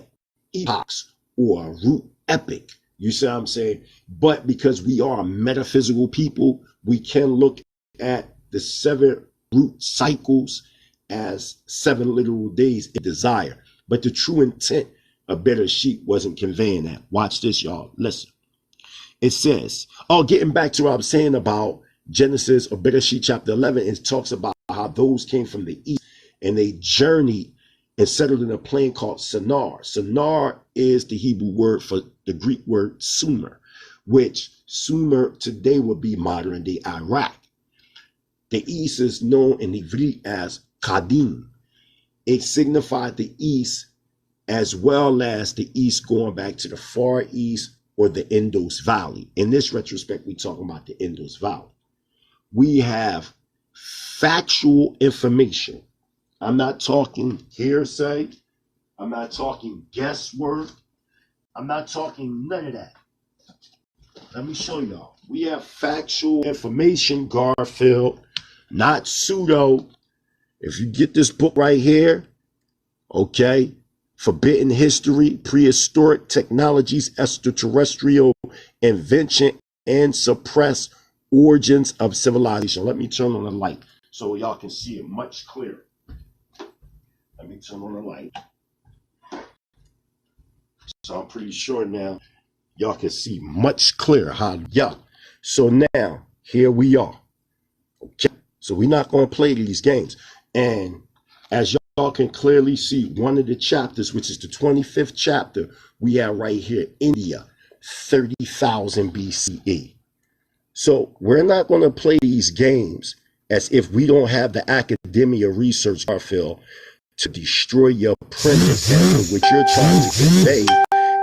epochs or a root epic. You see what I'm saying? But because we are a metaphysical people, we can look at the 7 root cycles as 7 literal days in desire. But the true intent of Bereshit wasn't conveying that. Watch this, y'all. Listen. It says, getting back to what I was saying about Genesis or Bereshit chapter 11, it talks about how those came from the east and they journeyed and settled in a plain called Sinar. Sinar is the Hebrew word for the Greek word Sumer, which Sumer today would be modern day Iraq. The east is known in Ivrit as Kadim. It signified the east as well as the east going back to the Far East or the Indus Valley. In this retrospect, we're talking about the Indus Valley. We have factual information. I'm not talking hearsay. I'm not talking guesswork. I'm not talking none of that. Let me show y'all. We have factual information, Garfield, not pseudo. If you get this book right here, okay, Forbidden History, Prehistoric Technologies, Extraterrestrial Invention, and Suppressed Origins of Civilization. Let me turn on the light so y'all can see it much clearer. Let me turn on the light. So I'm pretty sure now y'all can see much clearer. So now here we are. Okay. So we're not going to play these games. And as y'all can clearly see, one of the chapters, which is the 25th chapter, we have right here, India, 30,000 BCE. So we're not going to play these games as if we don't have the academia research, Garfield, to destroy your premise as to what you're trying to convey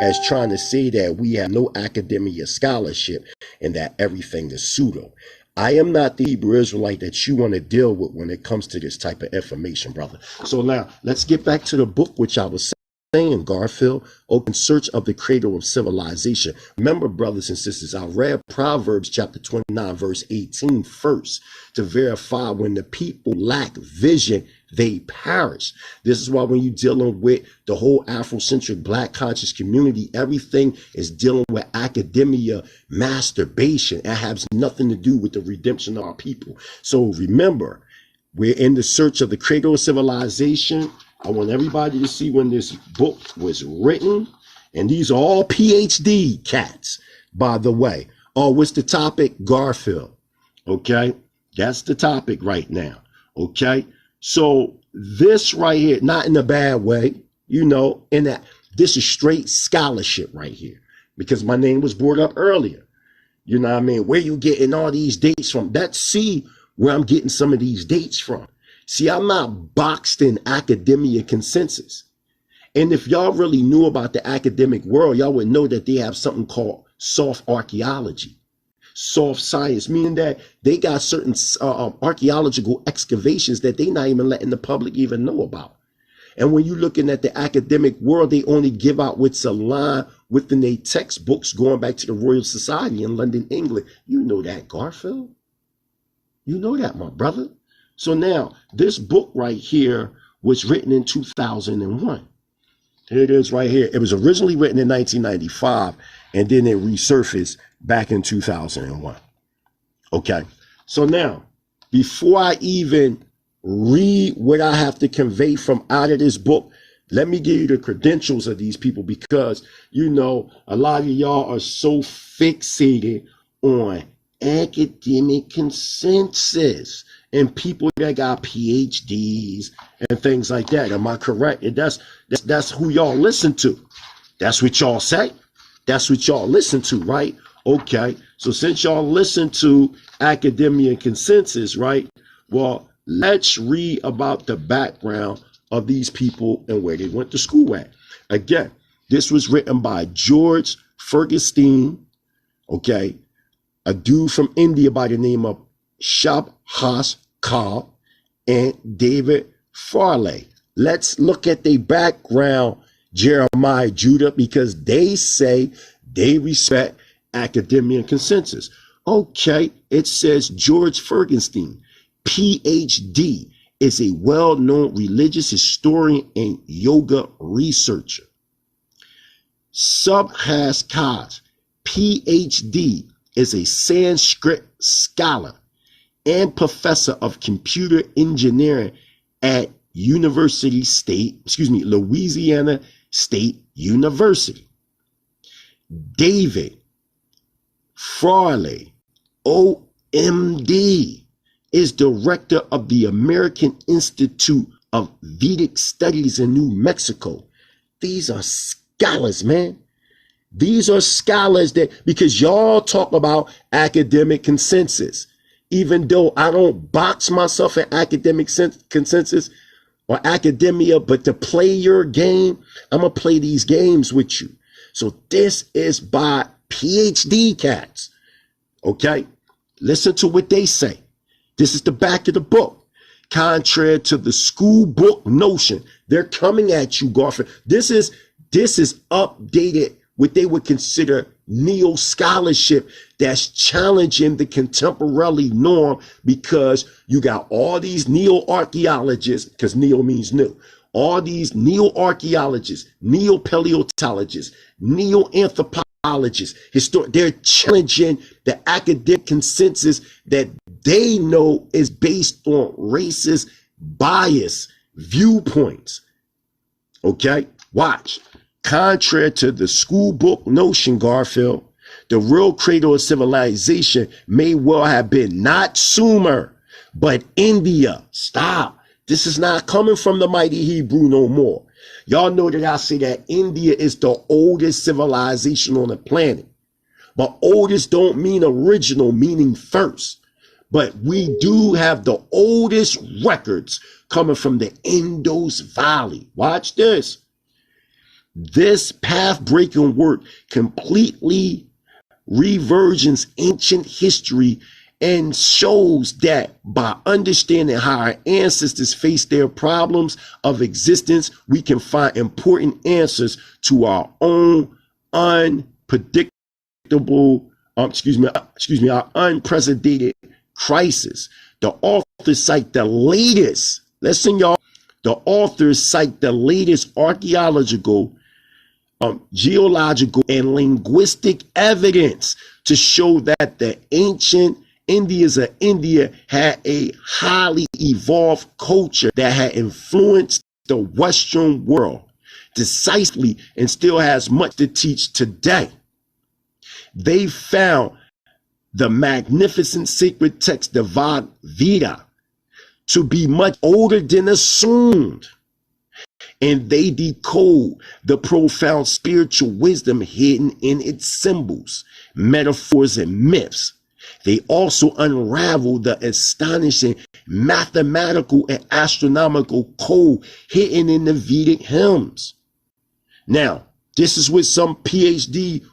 as trying to say that we have no academia scholarship and that everything is pseudo. I am not the Hebrew Israelite that you want to deal with when it comes to this type of information, brother. So now let's get back to the book, which I was saying, Garfield, Open Search of the Cradle of Civilization. Remember, brothers and sisters, I read Proverbs chapter 29, verse 18 first to verify when the people lack vision, they perish. This is why when you're dealing with the whole Afrocentric Black conscious community, everything is dealing with academia masturbation. It has nothing to do with the redemption of our people. So remember, we're in the search of the Cradle of Civilization. I want everybody to see when this book was written. And these are all PhD cats, by the way. Oh, what's the topic? Garfield. Okay, that's the topic right now. Okay. So this right here, not in a bad way, in that this is straight scholarship right here, because my name was brought up earlier. You know what I mean? Where you getting all these dates from? Let's see where I'm getting some of these dates from. See, I'm not boxed in academia consensus. And if y'all really knew about the academic world, y'all would know that they have something called soft archaeology. Soft science, meaning that they got certain archaeological excavations that they not even letting the public even know about. And when you're looking at the academic world, they only give out what's aligned within their textbooks going back to the Royal Society in London, England. You know that, Garfield. You know that, my brother. So now, this book right here was written in 2001. Here it is right here. It was originally written in 1995, and then it resurfaced back in 2001. Okay. So now, before I even read what I have to convey from out of this book. Let me give you the credentials of these people, because, you know, a lot of y'all are so fixated on academic consensus and people that got PhDs and things like that. Am I correct? And that's who y'all listen to. That's what y'all say. That's what y'all listen to, right? Okay. So since y'all listen to academia and consensus, right? Well, let's read about the background of these people and where they went to school at. Again, this was written by George Ferguson, okay, a dude from India by the name of Shabhas Khan, and David Farley. Let's look at their background, Jeremiah Judah, because they say they respect academia and consensus. Okay, it says George Ferguson, PhD, is a well-known religious historian and yoga researcher. Subhas Khan, PhD, is a Sanskrit scholar and professor of computer engineering at Louisiana State University. David Farley, OMD, is director of the American Institute of Vedic Studies in New Mexico. These are scholars, man. These are scholars that, because y'all talk about academic consensus, even though I don't box myself in academic consensus or academia, but to play your game, I'm going to play these games with you. So this is by PhD cats. Okay. Listen to what they say. This is the back of the book. Contrary to the school book notion, they're coming at you, Garfield. This is updated, what they would consider neo-scholarship that's challenging the contemporary norm, because you got all these neo-archaeologists, because neo means new, all these neo-archaeologists, neo-paleontologists, neo-anthropologists, they're challenging the academic consensus that they know is based on racist bias viewpoints. Okay, watch. Contrary to the school book notion, Garfield, the real cradle of civilization may well have been not Sumer, but India. Stop. This is not coming from the mighty Hebrew no more. Y'all know that I say that India is the oldest civilization on the planet. But oldest don't mean original, meaning first. But we do have the oldest records coming from the Indus Valley. Watch this. This path-breaking work completely reversions ancient history and shows that by understanding how our ancestors faced their problems of existence, we can find important answers to our own unpredictable, our unprecedented crisis. The authors cite the latest, listen y'all, the authors cite the latest archaeological, geological, and linguistic evidence to show that the ancient Indians of India had a highly evolved culture that had influenced the Western world decisively and still has much to teach today. They found the magnificent sacred text, the Veda, to be much older than assumed. And they decode the profound spiritual wisdom hidden in its symbols, metaphors, and myths. They also unravel the astonishing mathematical and astronomical code hidden in the Vedic hymns. Now, this is what some PhD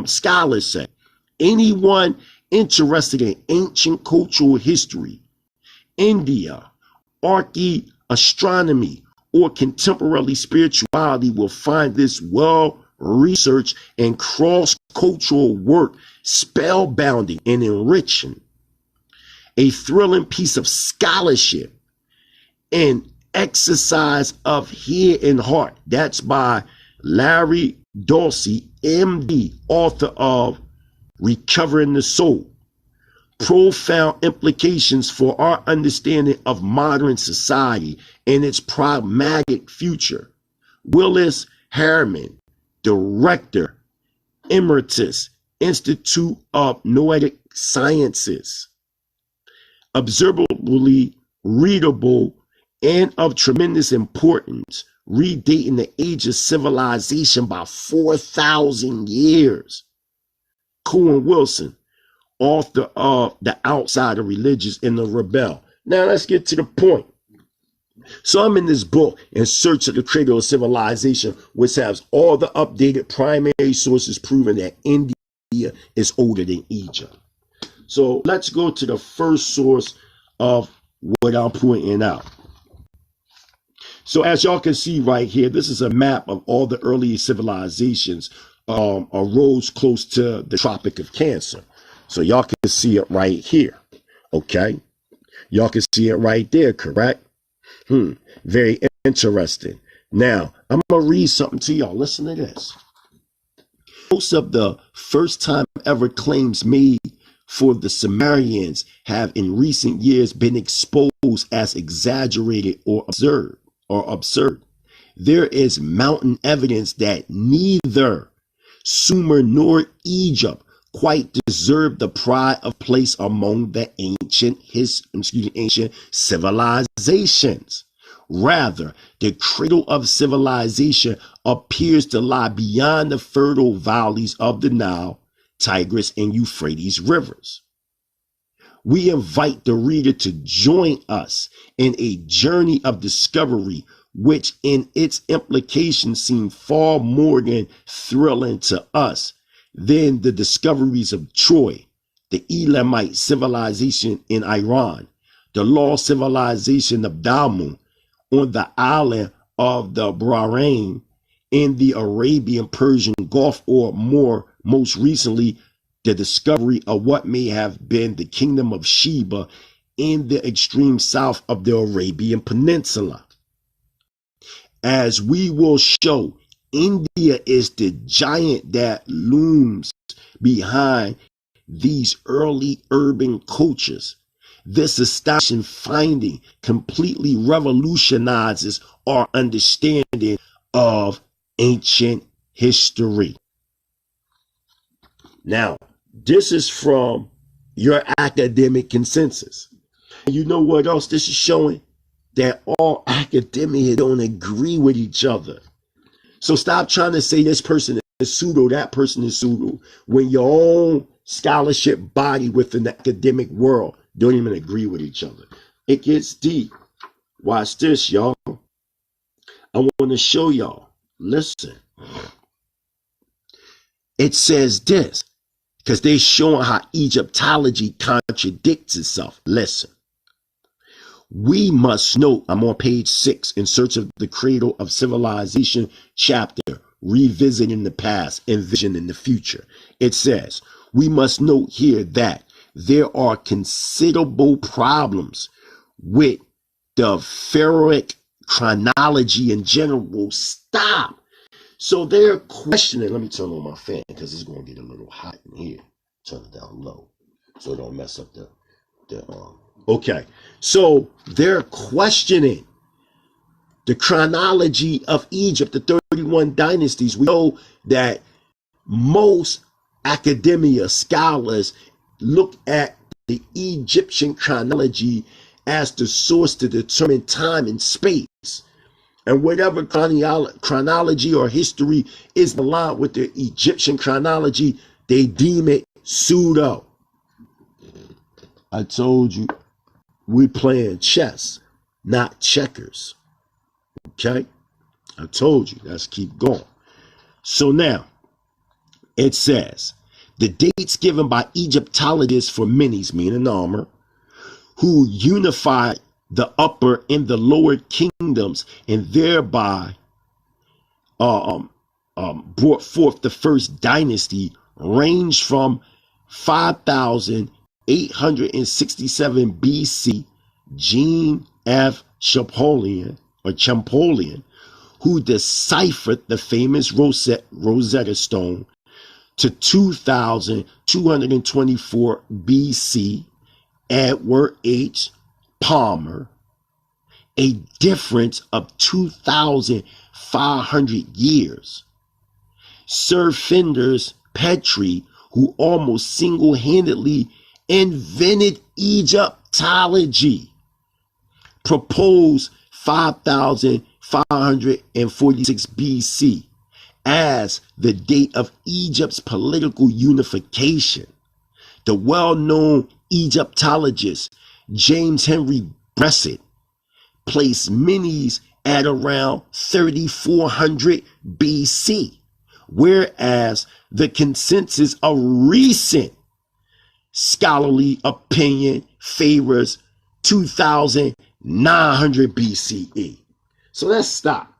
scholars say. Anyone interested in ancient cultural history, India, astronomy, or contemporary spirituality will find this well-researched and cross-cultural work spellbinding and enriching. A thrilling piece of scholarship and exercise of head and heart. That's by Larry Dorsey, MD, author of Recovering the Soul. profound implications for our understanding of modern society and its pragmatic future. Willis Harriman, Director Emeritus, Institute of Noetic Sciences. Observably readable and of tremendous importance, redating the age of civilization by 4,000 years. Cohen Wilson, author of The Outsider, Religious, and the Rebel. Now let's get to the point. So I'm in this book, In Search of the Cradle of Civilization, which has all the updated primary sources proving that India is older than Egypt. So let's go to the first source of what I'm pointing out. So as y'all can see right here, this is a map of all the early civilizations arose close to the Tropic of Cancer. So y'all can see it right here. Okay. Y'all can see it right there, correct? Very interesting. Now, I'm going to read something to y'all. Listen to this. Most of the first time ever claims made for the Sumerians have in recent years been exposed as exaggerated or absurd. There is mountain evidence that neither Sumer nor Egypt quite deserved the pride of place among the ancient civilizations. Rather, the cradle of civilization appears to lie beyond the fertile valleys of the Nile, Tigris, and Euphrates rivers. We invite the reader to join us in a journey of discovery, which in its implications seem far more than thrilling to us than the discoveries of Troy, the Elamite civilization in Iran, the lost civilization of Dalmun on the island of the Bahrain in the Arabian-Persian Gulf, or most recently, the discovery of what may have been the kingdom of Sheba in the extreme south of the Arabian Peninsula. As we will show, India is the giant that looms behind these early urban cultures. This astonishing finding completely revolutionizes our understanding of ancient history. Now, this is from your academic consensus. You know what else this is showing? That all academia don't agree with each other. So stop trying to say this person is pseudo, that person is pseudo, when your own scholarship body within the academic world don't even agree with each other. It gets deep. Watch this, y'all. I want to show y'all. Listen. It says this, because they're showing how Egyptology contradicts itself. Listen. We must note, I'm on page 6, In Search of the Cradle of Civilization, chapter, Revisiting the Past, Envisioning the Future. It says, we must note here that there are considerable problems with the pharaohic chronology in general. Stop. So they're questioning. Let me turn on my fan because it's going to get a little hot in here. Turn it down low so it don't mess up the okay. So they're questioning the chronology of Egypt, the 31 dynasties. We know that most academia scholars look at the Egyptian chronology as the source to determine time and space. And whatever chronology or history is aligned with the Egyptian chronology, they deem it pseudo. I told you, we playing chess, not checkers. Okay? I told you, let's keep going. So now, it says, the dates given by Egyptologists for Menes, meaning armor, who unified the upper and the lower kingdoms and thereby brought forth the first dynasty, range from 5,867 BC. Jean F. Champollion, who deciphered the famous Rosetta Stone, to 2,224 BC. Edward H. Palmer, a difference of 2,500 years. Sir Flinders Petrie, who almost single-handedly invented Egyptology, proposed 5,546 BC as the date of Egypt's political unification. The well-known Egyptologist James Henry Bressett placed Menes at around 3,400 BC, whereas the consensus of recent scholarly opinion favors 2,900 BCE. So let's stop.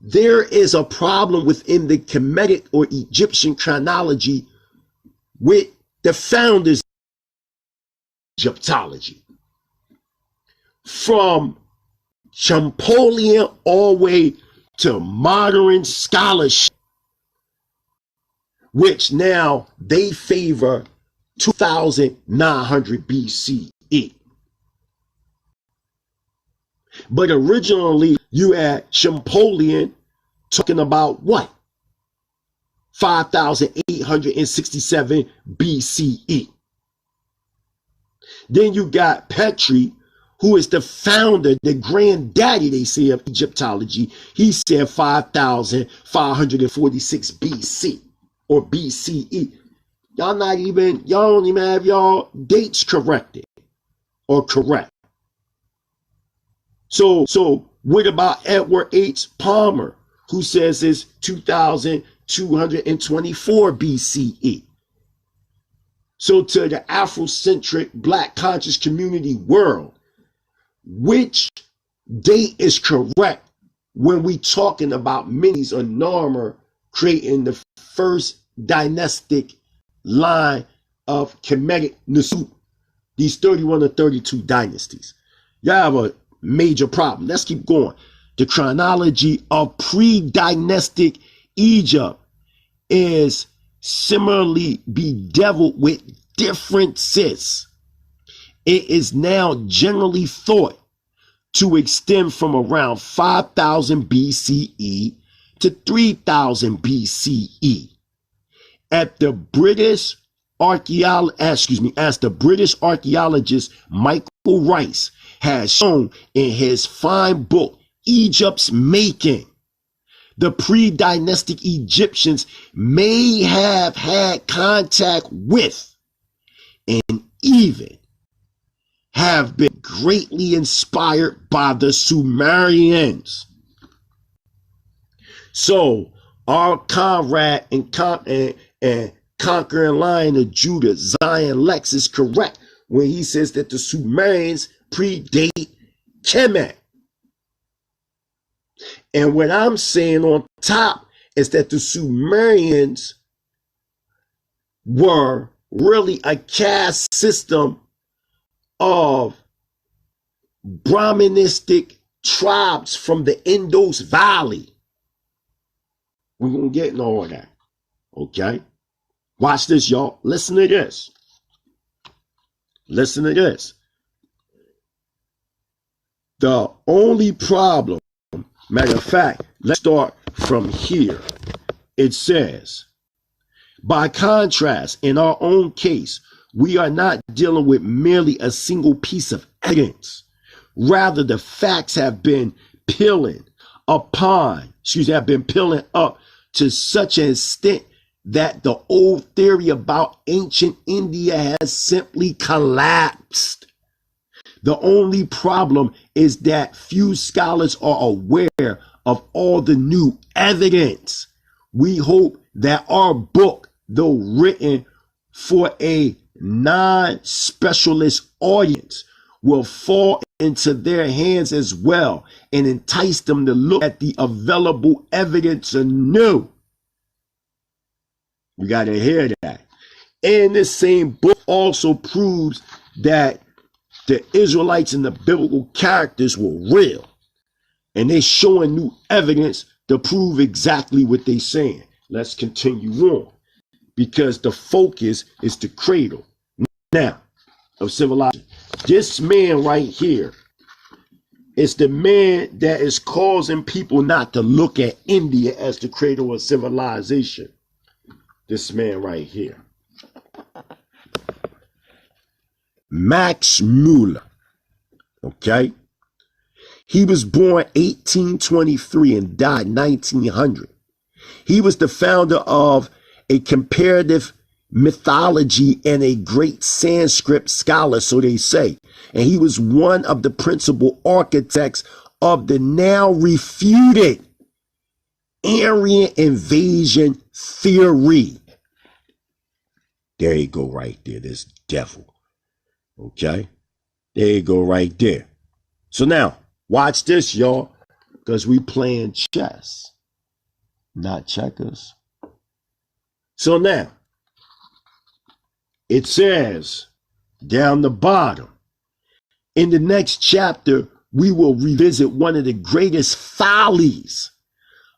There is a problem within the Kemetic or Egyptian chronology with the founders of Egyptology. From Champollion all the way to modern scholarship, which now they favor 2,900 BCE. But originally you had Champollion talking about what? 5,867 BCE. Then you got Petrie, who is the founder, the granddaddy, they say, of Egyptology. He said 5,546 BC or BCE. Y'all don't even have y'all dates corrected or correct. So what about Edward H. Palmer, who says it's 2,224 BCE? So to the Afrocentric Black conscious community world, which date is correct when we talking about Menes or Narmer creating the first dynastic line of Kemetic Nasut, these 31 or 32 dynasties? Y'all have a major problem. Let's keep going. The chronology of pre-dynastic Egypt is similarly bedeviled with differences. It is now generally thought to extend from around 5,000 BCE to 3,000 BCE. As the British archaeologist Michael Rice has shown in his fine book, Egypt's Making, the pre-dynastic Egyptians may have had contact with and even have been greatly inspired by the Sumerians. So our comrade and conquering lion of Judah, Zion Lex, is correct when he says that the Sumerians predate Kemet. And what I'm saying on top is that the Sumerians were really a caste system of Brahmanistic tribes from the Indus Valley. We're going to get into all that. Okay? Watch this, y'all. Listen to this. Listen to this. The only problem, matter of fact, let's start from here. It says, by contrast, in our own case, we are not dealing with merely a single piece of evidence. Rather, the facts have been piling up to such an extent that the old theory about ancient India has simply collapsed. The only problem is that few scholars are aware of all the new evidence. We hope that our book, though written for a non-specialist audience, will fall into their hands as well and entice them to look at the available evidence anew. We got to hear that. And this same book also proves that the Israelites and the biblical characters were real. And they're showing new evidence to prove exactly what they're saying. Let's continue on, because the focus is the cradle. Now, of civilization. This man right here is the man that is causing people not to look at India as the cradle of civilization. This man right here. Max Muller. Okay? He was born 1823 and died 1900. He was the founder of a comparative mythology and a great Sanskrit scholar, so they say. And he was one of the principal architects of the now refuted Aryan invasion theory. There you go right there, this devil. Okay? There you go right there. So now, watch this, y'all, because we playing chess, not checkers. So now, it says down the bottom, in the next chapter, we will revisit one of the greatest follies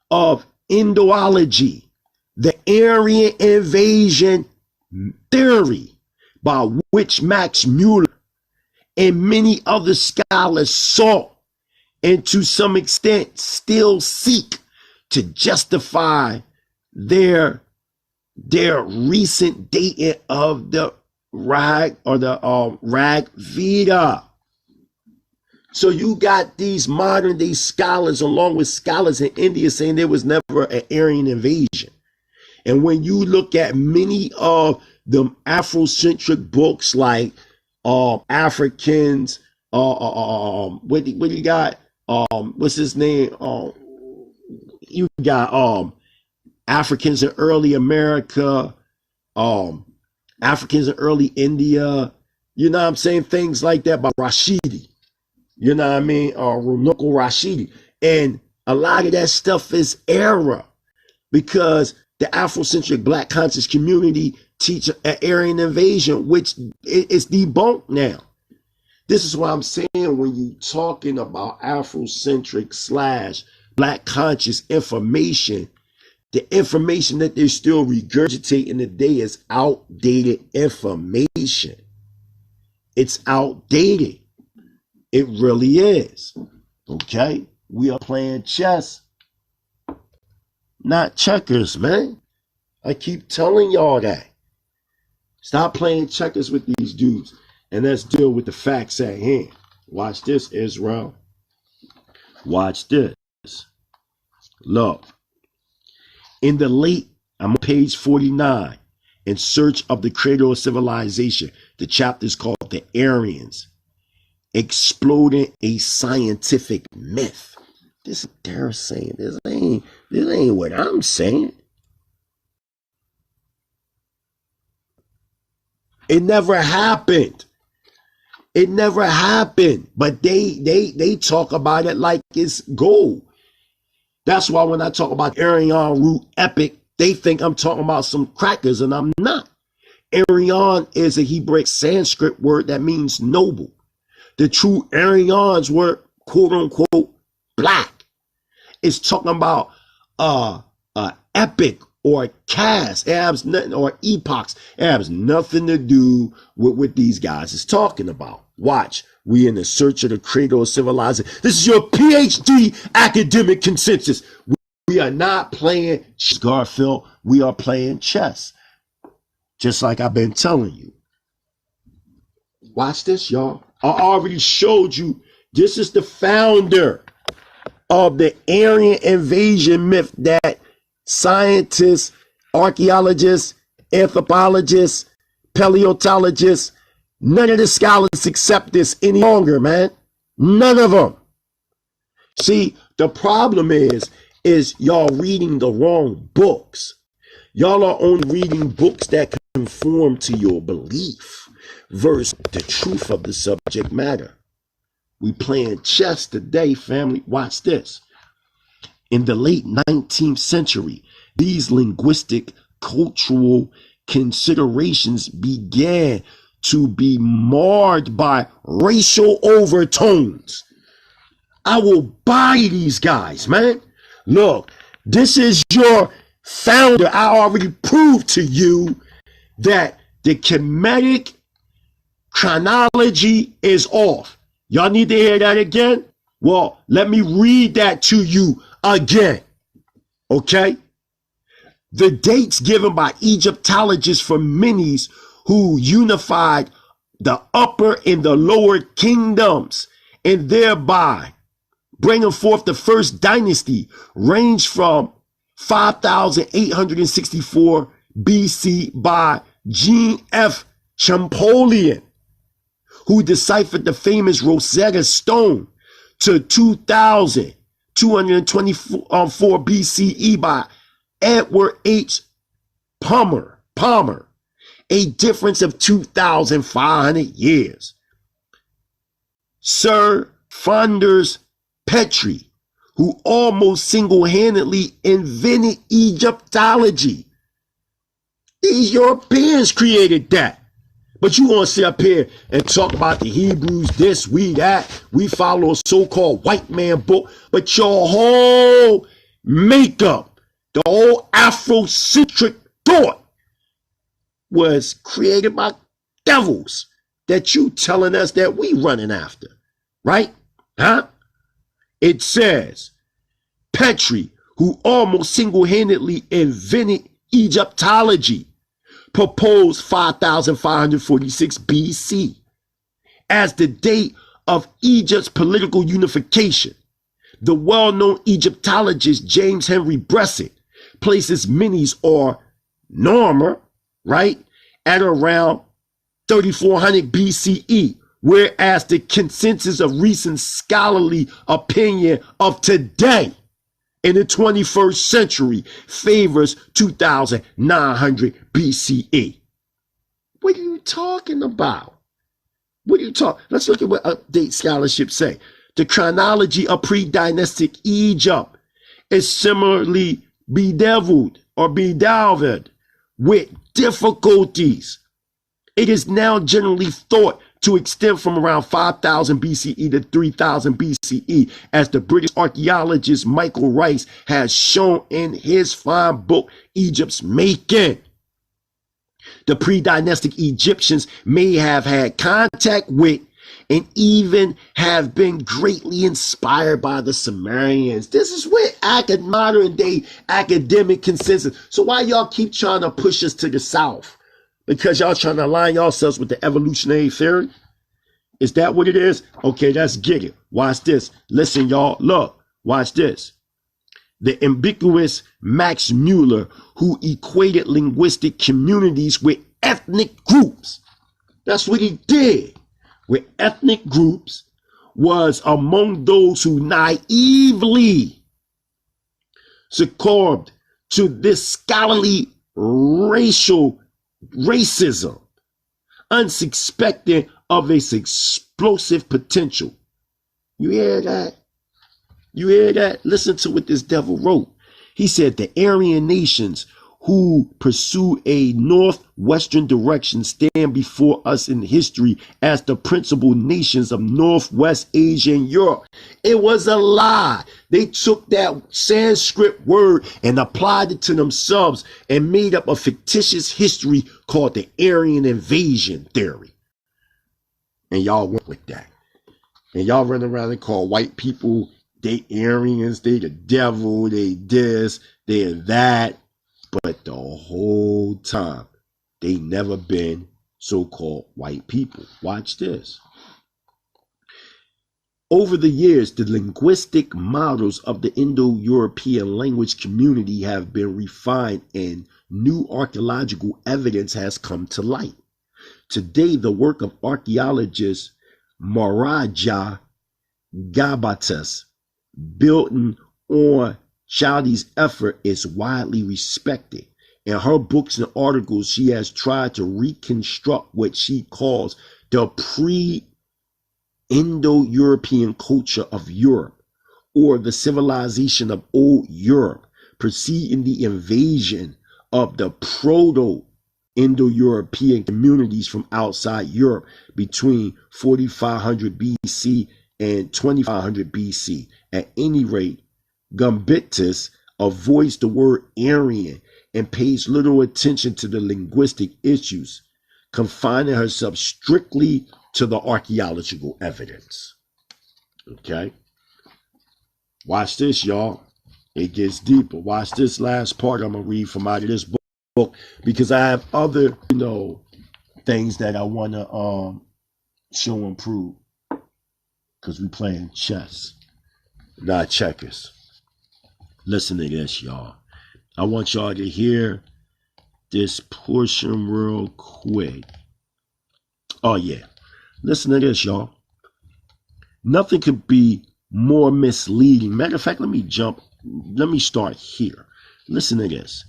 of Indoology, the Aryan invasion theory, by which Max Muller and many other scholars sought and to some extent still seek to justify their recent dating of the Rag Veda. So you got these modern day scholars along with scholars in India saying there was never an Aryan invasion. And when you look at many of the Afrocentric books like Africans, what do you got? What's his name? You got Africans in early America, Africans in early India, you know what I'm saying? Things like that by Rashidi, you know what I mean? Runoko Rashidi. And a lot of that stuff is error because the Afrocentric Black conscious community teach an Aryan invasion, which is debunked now. This is what I'm saying when you talking about Afrocentric / Black conscious information. The information that they're still regurgitating today is outdated information. It's outdated. It really is. Okay? We are playing chess, not checkers, man. I keep telling y'all that. Stop playing checkers with these dudes and let's deal with the facts at hand. Watch this, Israel. Watch this. Look. In the late, I'm on page 49, In Search of the Cradle of Civilization. The chapter is called The Aryans, Exploding a Scientific Myth. This is what they're saying. This ain't what I'm saying. It never happened. It never happened. But they talk about it like it's gold. That's why when I talk about Aryan root epic, they think I'm talking about some crackers, and I'm not. Aryan is a Hebrew Sanskrit word that means noble. The true Aryans were quote unquote black. It's talking about epic or caste. It has nothing, or epochs. It has nothing to do with what these guys is talking about. Watch. We in the search of the cradle of civilization. This is your PhD academic consensus. We are not playing Garfield. We are playing chess. Just like I've been telling you. Watch this, y'all. I already showed you. This is the founder of the Aryan invasion myth that scientists, archaeologists, anthropologists, paleontologists, none of the scholars accept this any longer, man. None of them. See, the problem is y'all reading the wrong books. Y'all are only reading books that conform to your belief versus the truth of the subject matter. We playing chess today, family. Watch this. In the late 19th century, these linguistic, cultural considerations began to be marred by racial overtones. I will buy these guys, man. Look, this is your founder. I already proved to you that the Kemetic Chronology is off. Y'all need to hear that again? Well, let me read that to you again. Okay? The dates given by Egyptologists for Menes who unified the upper and the lower kingdoms and thereby bringing forth the first dynasty range from 5864 BC by Jean F. Champollion, who deciphered the famous Rosetta Stone, to 2224 BCE by Edward H. Palmer, a difference of 2,500 years. Sir Fonders Petrie, who almost single-handedly invented Egyptology. These Europeans created that. But you want to sit up here and talk about the Hebrews, this, we, that. We follow a so-called white man book. But your whole makeup, the whole Afrocentric thought was created by devils that you telling us that we running after. Right? Huh? It says, Petrie, who almost single-handedly invented Egyptology, proposed 5546 BC as the date of Egypt's political unification. The well-known Egyptologist James Henry Bressett places Menes or Norma, right, at around 3400 BCE, whereas the consensus of recent scholarly opinion of today in the 21st century favors 2900 BCE. What are you talking about? What are you talking? Let's look at what update scholarship say. The chronology of pre-dynastic Egypt is similarly bedeviled with difficulties. It is now generally thought to extend from around 5000 BCE to 3000 BCE, as the British archaeologist Michael Rice has shown in his fine book, Egypt's Making. The pre-dynastic Egyptians may have had contact with and even have been greatly inspired by the Sumerians. This is where modern day academic consensus. So why y'all keep trying to push us to the south? Because y'all trying to align yourselves with the evolutionary theory? Is that what it is? Okay, let's get it. Watch this. Listen, y'all. Look, watch this. The ambiguous Max Mueller, who equated linguistic communities with ethnic groups. That's what he did. With ethnic groups, was among those who naively succumbed to this scholarly racism, unsuspecting of its explosive potential. You hear that? You hear that? Listen to what this devil wrote. He said the Aryan nations who pursue a northwestern direction stand before us in history as the principal nations of Northwest Asia and Europe. It was a lie. They took that Sanskrit word and applied it to themselves and made up a fictitious history called the Aryan invasion theory. And y'all went with that. And y'all run around and call white people, they Aryans, they the devil, they this, they that. But the whole time, they never been so-called white people. Watch this. Over the years, the linguistic models of the Indo-European language community have been refined and new archaeological evidence has come to light. Today, the work of archaeologist Maraja Gabatas, building on Chaldie's effort, is widely respected. In her books and articles, she has tried to reconstruct what she calls the pre-Indo-European culture of Europe, or the civilization of old Europe, preceding the invasion of the Proto-Indo-European communities from outside Europe between 4500 BC and 2500 BC. At any rate, Gumbitus avoids the word Aryan and pays little attention to the linguistic issues confining herself strictly to the archaeological evidence. Okay? Watch this, y'all. It gets deeper. Watch this last part I'm going to read from out of this book, because I have other, things that I want to show and prove, because we playing chess, not checkers. Listen to this, y'all. I want y'all to hear this portion real quick. Oh, yeah. Listen to this, y'all. Nothing could be more misleading. Matter of fact, let me start here. Listen to this.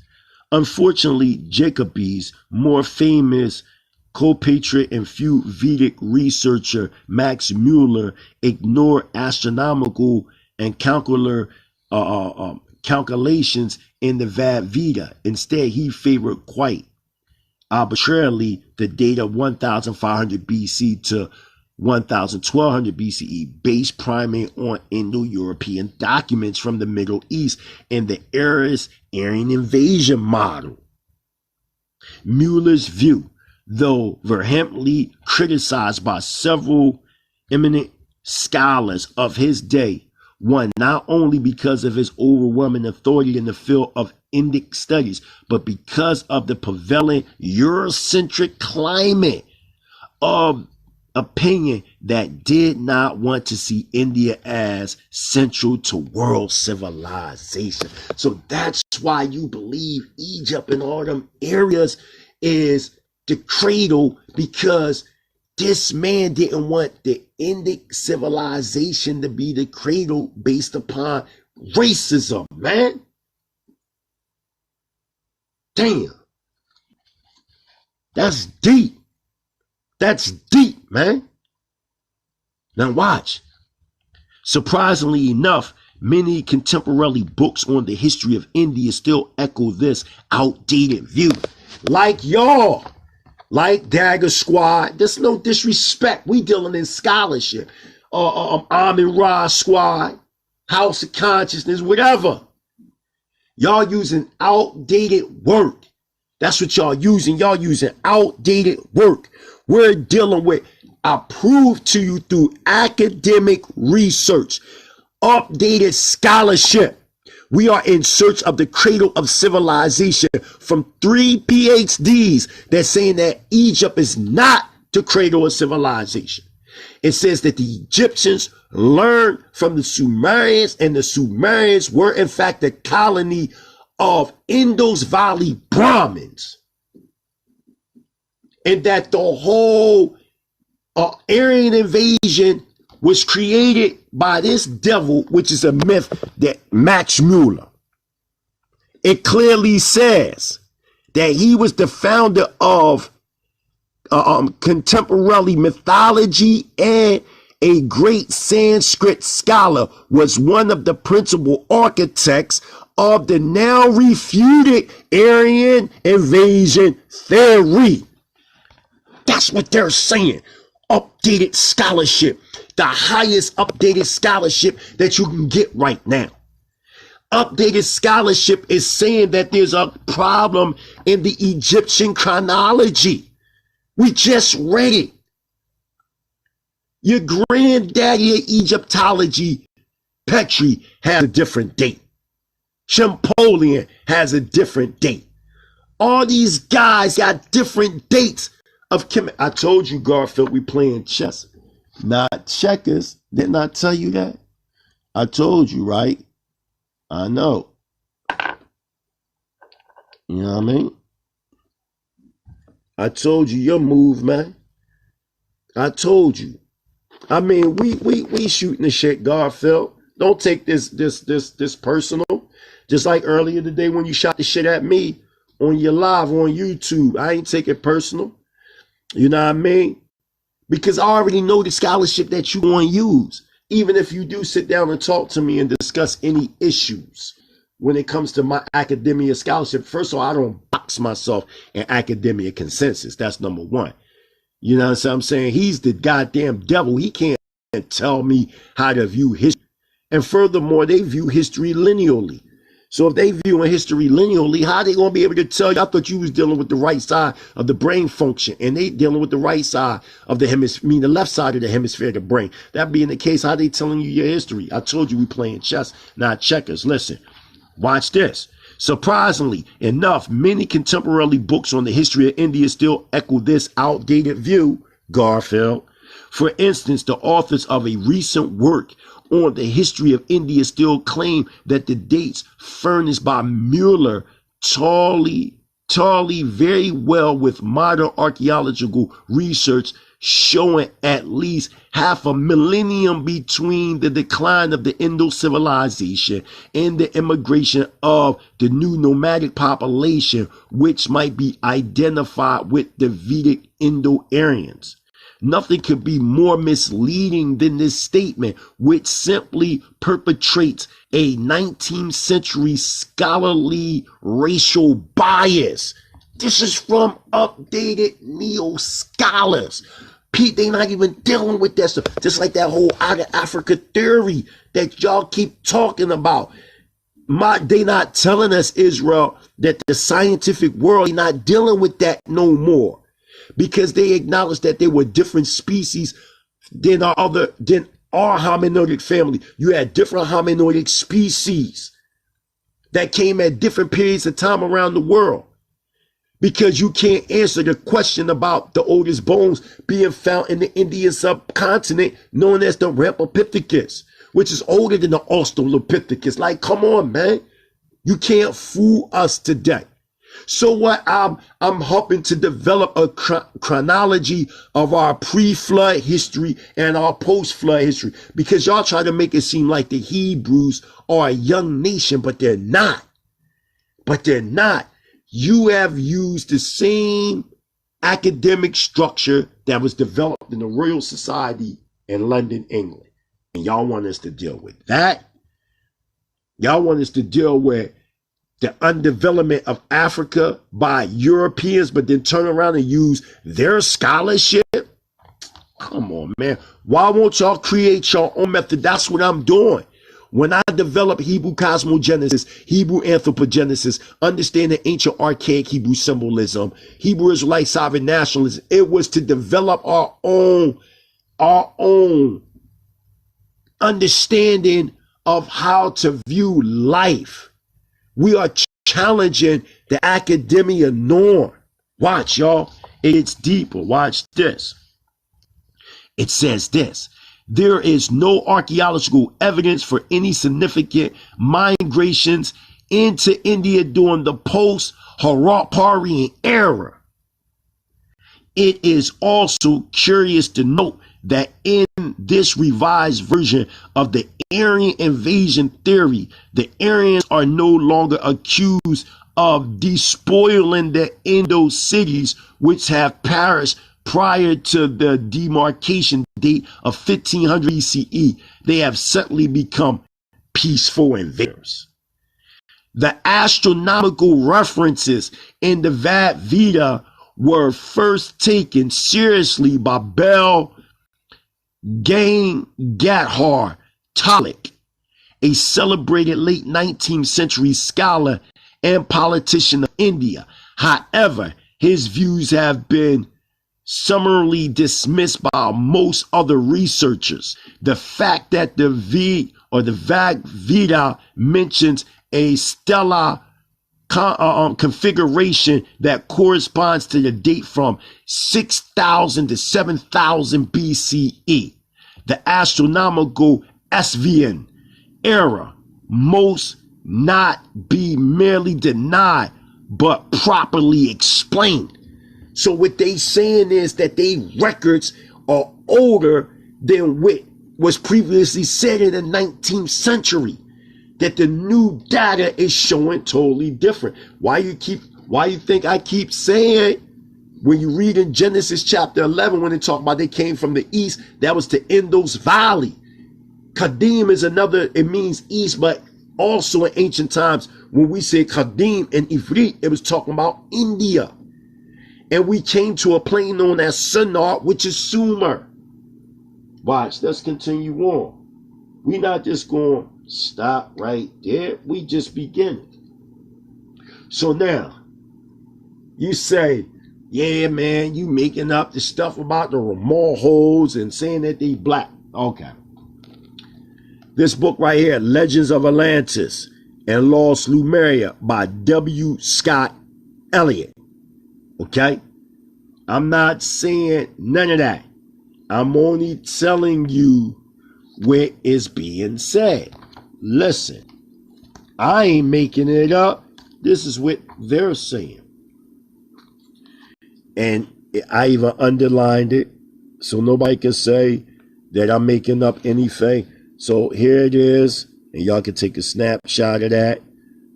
Unfortunately, Jacobi's more famous compatriot and few Vedic researcher Max Muller ignored astronomical and calculations in the Veda. Instead, he favored quite arbitrarily the date of 1500 BC to 1200 BCE, based primarily on Indo-European documents from the Middle East and the Aryan invasion model. Muller's view, though vehemently criticized by several eminent scholars of his day, won not only because of his overwhelming authority in the field of Indic studies, but because of the prevailing Eurocentric climate of opinion that did not want to see India as central to world civilization. So that's why you believe Egypt and all them areas is the cradle, because this man didn't want the Indic civilization to be the cradle based upon racism, man. Damn. That's deep. That's deep, man. Now watch. Surprisingly enough, many contemporary books on the history of India still echo this outdated view. Like y'all, like Dagger Squad. There's no disrespect. We dealing in scholarship. Amin Ra Squad, House of Consciousness, whatever. Y'all using outdated work. That's what y'all using. Y'all using outdated work. We're dealing with, I prove to you through academic research, updated scholarship. We are in search of the cradle of civilization from 3 PhDs that's saying that Egypt is not the cradle of civilization. It says that the Egyptians learned from the Sumerians, and the Sumerians were in fact a colony of Indus Valley Brahmins. And that the whole Aryan invasion was created by this devil, which is a myth that Max Muller. It clearly says that he was the founder of contemporary mythology, and a great Sanskrit scholar, was one of the principal architects of the now refuted Aryan invasion theory. That's what they're saying. Updated scholarship, the highest updated scholarship that you can get right now. Updated scholarship is saying that there's a problem in the Egyptian chronology. We just read it. Your granddaddy of Egyptology, Petri, has a different date. Champollion has a different date. All these guys got different dates of I told you, Garfield, we playing chess, not checkers. Didn't I tell you that? I told you, right? I know. You know what I mean? I told you your move, man. I told you. I mean, we shooting the shit, Garfield. Don't take this personal. Just like earlier today when you shot the shit at me on your live on YouTube. I ain't take it personal. You know what I mean? Because I already know the scholarship that you want to use. Even if you do sit down and talk to me and discuss any issues when it comes to my academia scholarship. First of all, I don't box myself in academia consensus. That's number one. You know what I'm saying? He's the goddamn devil. He can't tell me how to view history. And furthermore, they view history linearly. So if they viewing history linearly, how they gonna be able to tell you? I thought you was dealing with the right side of the brain function, and they dealing with the right side of the hemisphere, the left side of the hemisphere of the brain. That being the case, how they telling you your history? I told you we playing chess, not checkers. Listen, watch this. Surprisingly enough, many contemporary books on the history of India still echo this outdated view, Garfield. For instance, the authors of a recent work on the history of India still claim that the dates furnished by Mueller tally very well with modern archaeological research, showing at least half a millennium between the decline of the Indo civilization and the immigration of the new nomadic population, which might be identified with the Vedic Indo-Aryans. Nothing could be more misleading than this statement, which simply perpetrates a 19th century scholarly racial bias. This is from updated neo-scholars. Pete, they not even dealing with that stuff. Just like that whole out of Africa theory that y'all keep talking about. They not telling us, Israel, that the scientific world is not dealing with that no more. Because they acknowledge that there were different species than our hominoidic family. You had different hominoidic species that came at different periods of time around the world. Because you can't answer the question about the oldest bones being found in the Indian subcontinent known as the Ramphithecus, which is older than the Australopithecus. Like, come on, man. You can't fool us today. So what I'm hoping to develop a chronology of our pre-flood history and our post-flood history, because y'all try to make it seem like the Hebrews are a young nation, but they're not. But they're not. You have used the same academic structure that was developed in the Royal Society in London, England. And y'all want us to deal with that? Y'all want us to deal with the undevelopment of Africa by Europeans, but then turn around and use their scholarship? Come on, man. Why won't y'all create your own method? That's what I'm doing. When I develop Hebrew cosmogenesis, Hebrew anthropogenesis, understanding ancient archaic Hebrew symbolism, Hebrew Israelite sovereign nationalism, it was to develop our own understanding of how to view life. We are challenging the academia norm. Watch, y'all. It's deeper. Watch this. It says this. There is no archaeological evidence for any significant migrations into India during the post-Harappan era. It is also curious to note that in this revised version of the Aryan invasion theory, the Aryans are no longer accused of despoiling the Indo cities which have perished prior to the demarcation date of 1500 BCE. They have suddenly become peaceful invaders. The astronomical references in the Veda were first taken seriously by Bel Gangadhar Tilak, a celebrated late 19th century scholar and politician of India. However, his views have been summarily dismissed by most other researchers. The fact that the Veda mentions a stellar configuration that corresponds to the date from 6000 to 7000 BCE. The astronomical Svian era must not be merely denied, but properly explained. So what they saying is that they records are older than what was previously said in the 19th century. That the new data is showing totally different. Why you think I keep saying, when you read in Genesis chapter 11, when they talk about they came from the east, that was to Indus Valley. Kadim is another, it means east, but also in ancient times, when we say Kadim in Ivrit, it was talking about India. And we came to a plain known as Sinar, which is Sumer. Watch, let's continue on. We're not just going Stop right there. We just beginning. So now, you say, yeah, man, you making up the stuff about the Ramorhos and saying that they black. Okay. This book right here, Legends of Atlantis and Lost Lemuria by W. Scott Elliott. Okay? I'm not saying none of that. I'm only telling you what is being said. Listen, I ain't making it up. This is what they're saying. And I even underlined it so nobody can say that I'm making up anything. So here it is, and y'all can take a snapshot of that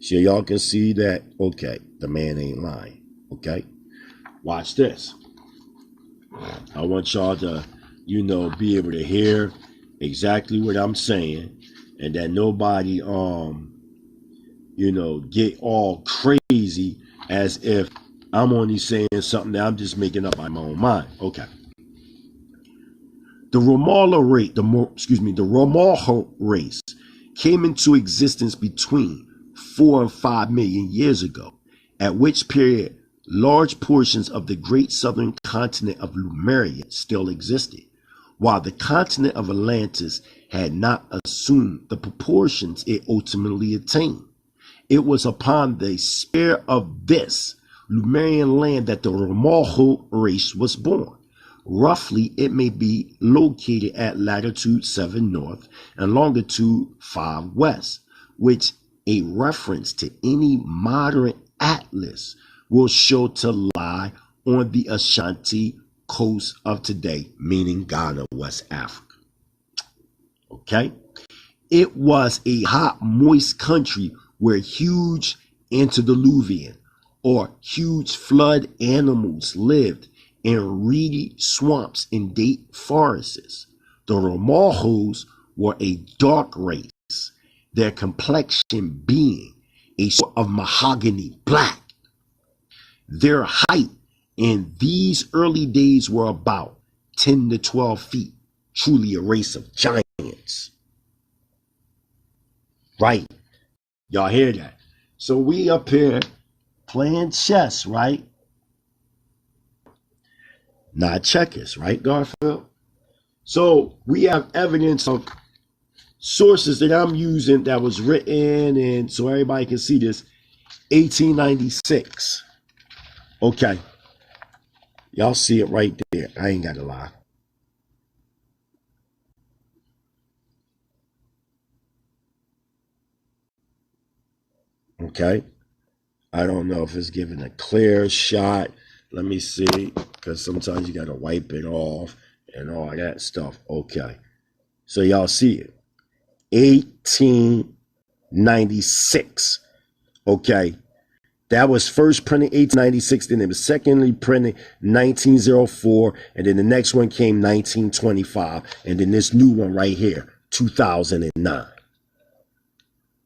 so y'all can see that, okay, the man ain't lying, okay? Watch this. I want y'all to, be able to hear exactly what I'm saying, and that nobody, get all crazy as if I'm only saying something that I'm just making up my own mind. Okay. The Ramorho race came into existence between 4 and 5 million years ago, at which period large portions of the great southern continent of Lemuria still existed, while the continent of Atlantis had not assumed the proportions it ultimately attained. It was upon the sphere of this Lemurian land that the Ramorho race was born. Roughly, it may be located at latitude 7 north and longitude 5 west, which a reference to any modern atlas will show to lie on the Ashanti coast of today, meaning Ghana, West Africa. Okay? It was a hot, moist country where huge antediluvian or huge flood animals lived in reedy swamps and date forests. The Ramorhos were a dark race, their complexion being a sort of mahogany black. Their height in these early days were about 10 to 12 feet, truly a race of giants. Right? Y'all hear that? So we up here playing chess, right? Not checkers, right, Garfield? So we have evidence of sources that I'm using that was written, and so everybody can see this, 1896. Okay. Y'all see it right there. I ain't got to lie. Okay. I don't know if it's giving a clear shot. Let me see, because sometimes you got to wipe it off and all that stuff. Okay. So y'all see it. 1896. Okay. That was first printed 1896, then it was secondly printed 1904, and then the next one came 1925, and then this new one right here, 2009.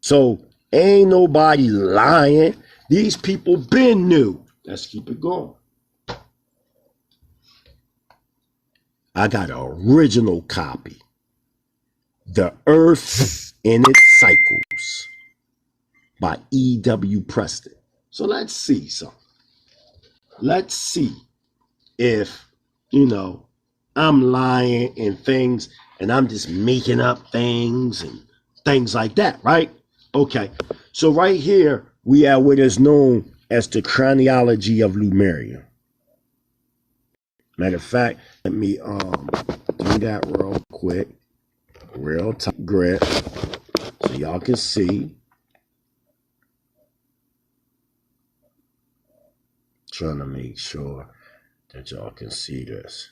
So ain't nobody lying. These people been new. Let's keep it going. I got an original copy. The Earth in Its Cycles by E.W. Preston. So let's see something. Let's see if, I'm lying and things, and I'm just making up things and things like that, right? Okay. So right here, we have what is known as the Chronology of Lemuria. Matter of fact, let me do that real quick. Real tight grip. So y'all can see. Trying to make sure that y'all can see this.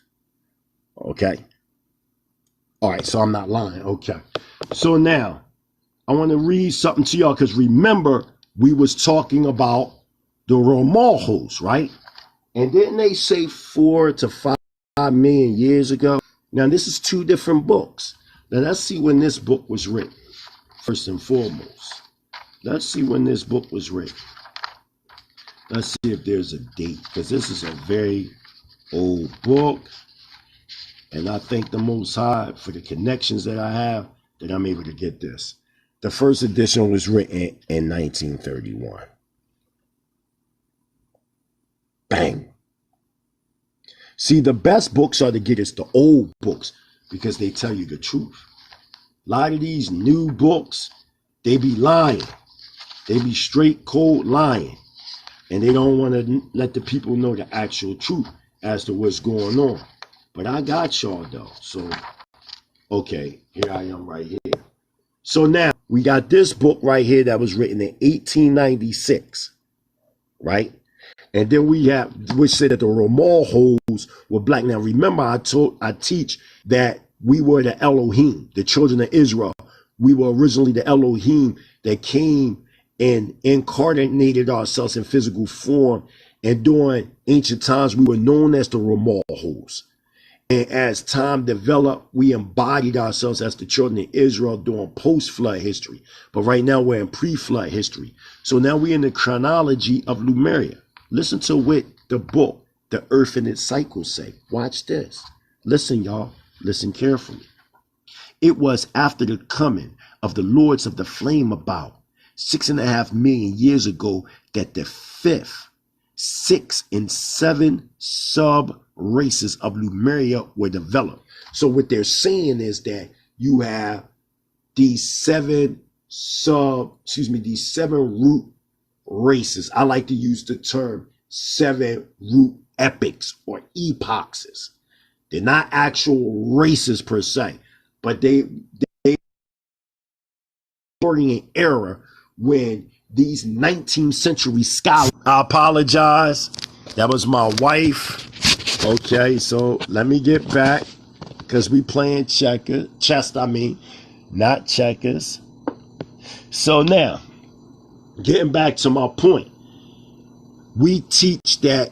Okay. All right, so I'm not lying. Okay. So now, I want to read something to y'all, because remember, we was talking about the Ramorhos, right? And didn't they say 4 to 5 million years ago? Now, this is 2 different books. Now, let's see when this book was written, first and foremost. Let's see when this book was written. Let's see if there's a date, because this is a very old book. And I thank the Most High for the connections that I have, that I'm able to get this. The first edition was written in 1931. Bang. See, the best books are to get us the old books because they tell you the truth. A lot of these new books, they be lying. They be straight cold lying. And they don't want to let the people know the actual truth as to what's going on. But I got y'all though. So, okay, here I am right here. So now we got this book right here that was written in 1896, right? And then we have, which said that the Ramahos were black. Now remember, I teach that we were the Elohim, the children of Israel. We were originally the Elohim that came and incarnated ourselves in physical form. And during ancient times, we were known as the Ramahos. And as time developed, we embodied ourselves as the children of Israel during post-flood history. But right now we're in pre-flood history. So now we're in the chronology of Lemuria. Listen to what the book, The Earth and Its Cycle, say. Watch this. Listen, y'all. Listen carefully. It was after the coming of the Lords of the Flame about 6.5 million years ago that the fifth, 6 and 7 sub-races of Lemuria were developed. So what they're saying is that you have these seven root races. I like to use the term 7 root epics or epochs. They're not actual races per se, but they during an era when these 19th century scholars. I apologize. That was my wife. Okay, so let me get back because we playing chess, not checkers. So now, getting back to my point, we teach that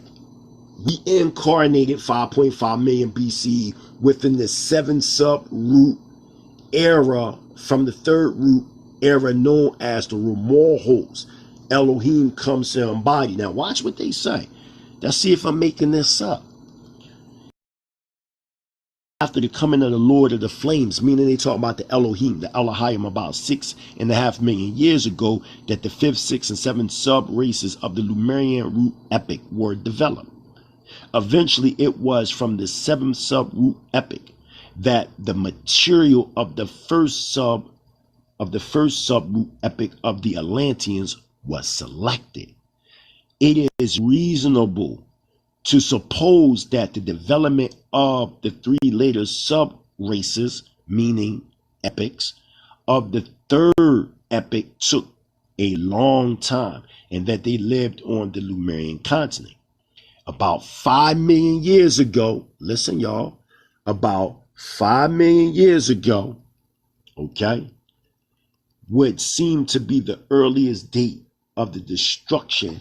we incarnated 5.5 million BCE within the 7 sub-root era from the 3rd root era known as the Ramahos. Elohim comes to embody. Now watch what they say. Let's see if I'm making this up. After the coming of the Lord of the Flames, meaning they talk about the Elohim, the Elohim, about 6.5 million years ago, that the 5th, 6th, and 7th sub-races of the Lemurian root epic were developed. Eventually, it was from the 7th sub-root epic that the material of the first sub-root epic of the Atlanteans was selected. It is reasonable to suppose that the development of the 3 later sub-races, meaning epics, of the 3rd epic took a long time and that they lived on the Lemurian continent. About 5 million years ago, listen y'all, about 5 million years ago, okay, would seem to be the earliest date of the destruction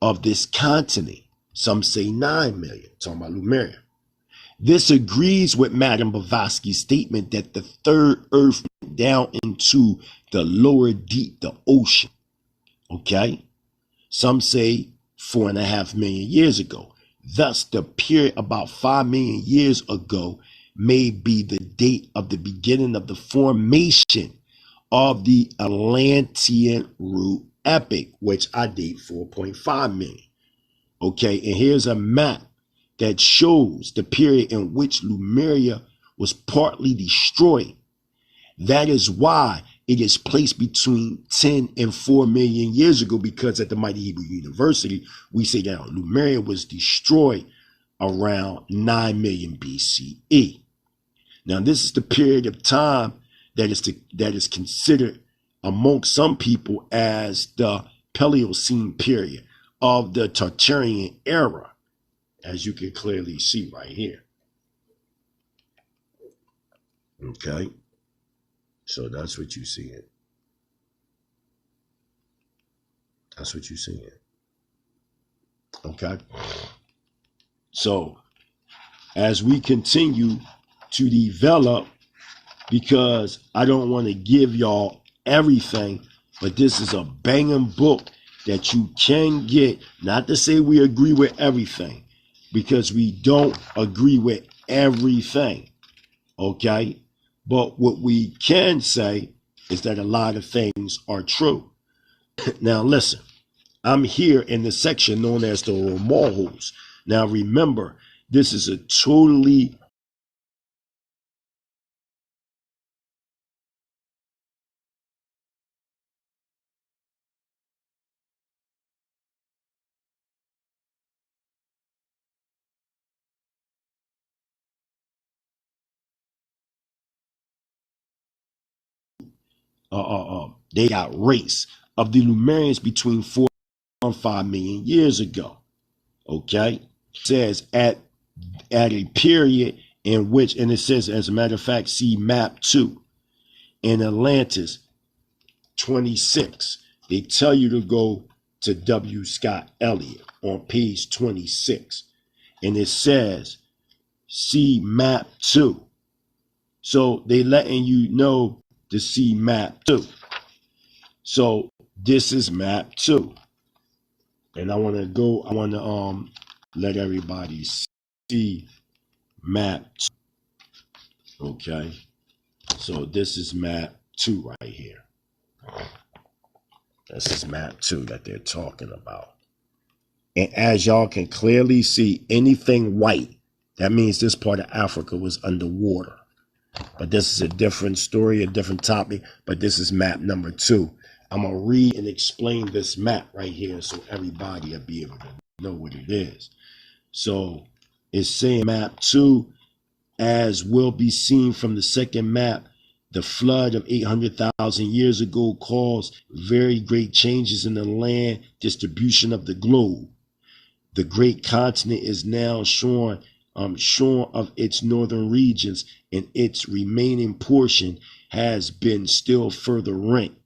of this continent. Some say 9 million, talking about Lemuria. This agrees with Madame Blavatsky's statement that the 3rd Earth went down into the lower deep, the ocean. Okay? Some say 4.5 million years ago. Thus, the period about 5 million years ago may be the date of the beginning of the formation of the Atlantean root epic, which I date 4.5 million. Okay, and here's a map that shows the period in which Lemuria was partly destroyed. That is why it is placed between 10 and 4 million years ago, because at the Mighty Hebrew University, we say that Lemuria was destroyed around 9 million BCE. Now, this is the period of time that is considered amongst some people as the Paleocene period of the Tartarian era, as you can clearly see right here. Okay, so that's what you see. That's what you see. Okay, so as we continue to develop, because I don't want to give y'all everything, but this is a banging book that you can get. Not to say we agree with everything, because we don't agree with everything, okay? But what we can say is that a lot of things are true. Now listen, I'm here in the section known as the Romorhos. Now remember, this is a totally they got race of the Lemurians between 4 and 5 million years ago. Okay, it says at a period in which, and it says, as a matter of fact, see map 2 in Atlantis 26. They tell you to go to W. Scott Elliott on page 26, and it says see map 2. So they letting you know to see map 2. So this is map 2, and I want to let everybody see map 2. Okay, so this is map 2 right here. This is map 2 that they're talking about. And as y'all can clearly see, anything white, that means this part of Africa was underwater. But this is a different story, a different topic, but this is map number 2. I'm going to read and explain this map right here so everybody will be able to know what it is. So it's saying map 2, as will be seen from the second map, the flood of 800,000 years ago caused very great changes in the land distribution of the globe. The great continent is now shorn of its northern regions, and its remaining portion has been still further rent.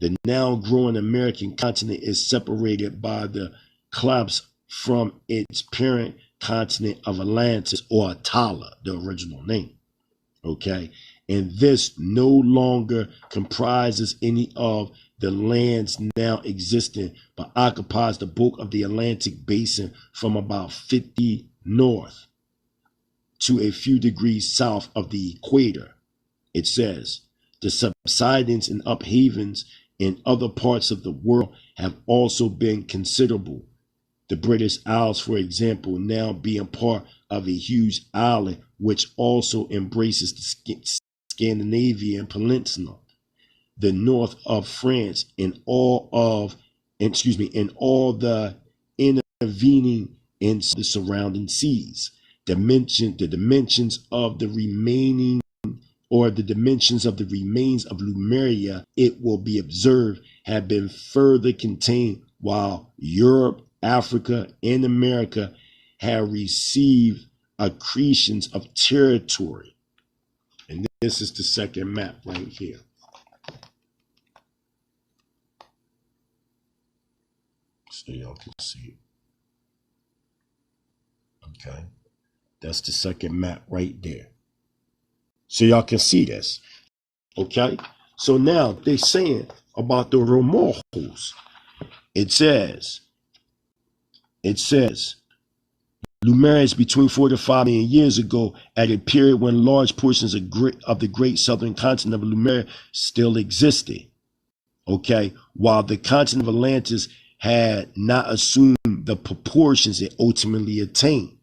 The now growing American continent is separated by the collapse from its parent continent of Atlantis, or Atala, the original name. Okay, and this no longer comprises any of the lands now existing, but occupies the bulk of the Atlantic basin from about 50 north to a few degrees south of the equator. It says the subsidence and upheavings in other parts of the world have also been considerable. The British Isles, for example, now being part of a huge island which also embraces the Scandinavian peninsula, the north of France, and all the intervening in the surrounding seas. The dimensions of the remains of Lemuria, it will be observed, have been further contained, while Europe, Africa, and America have received accretions of territory. And this is the second map right here. So y'all can see it. Okay, that's the second map right there. So y'all can see this. Okay, so now they're saying about the Romorhos. It says Lemurians between 4 to 5 million years ago, at a period when large portions of the great southern continent of Lemuria still existed. Okay, while the continent of Atlantis had not assumed the proportions it ultimately attained.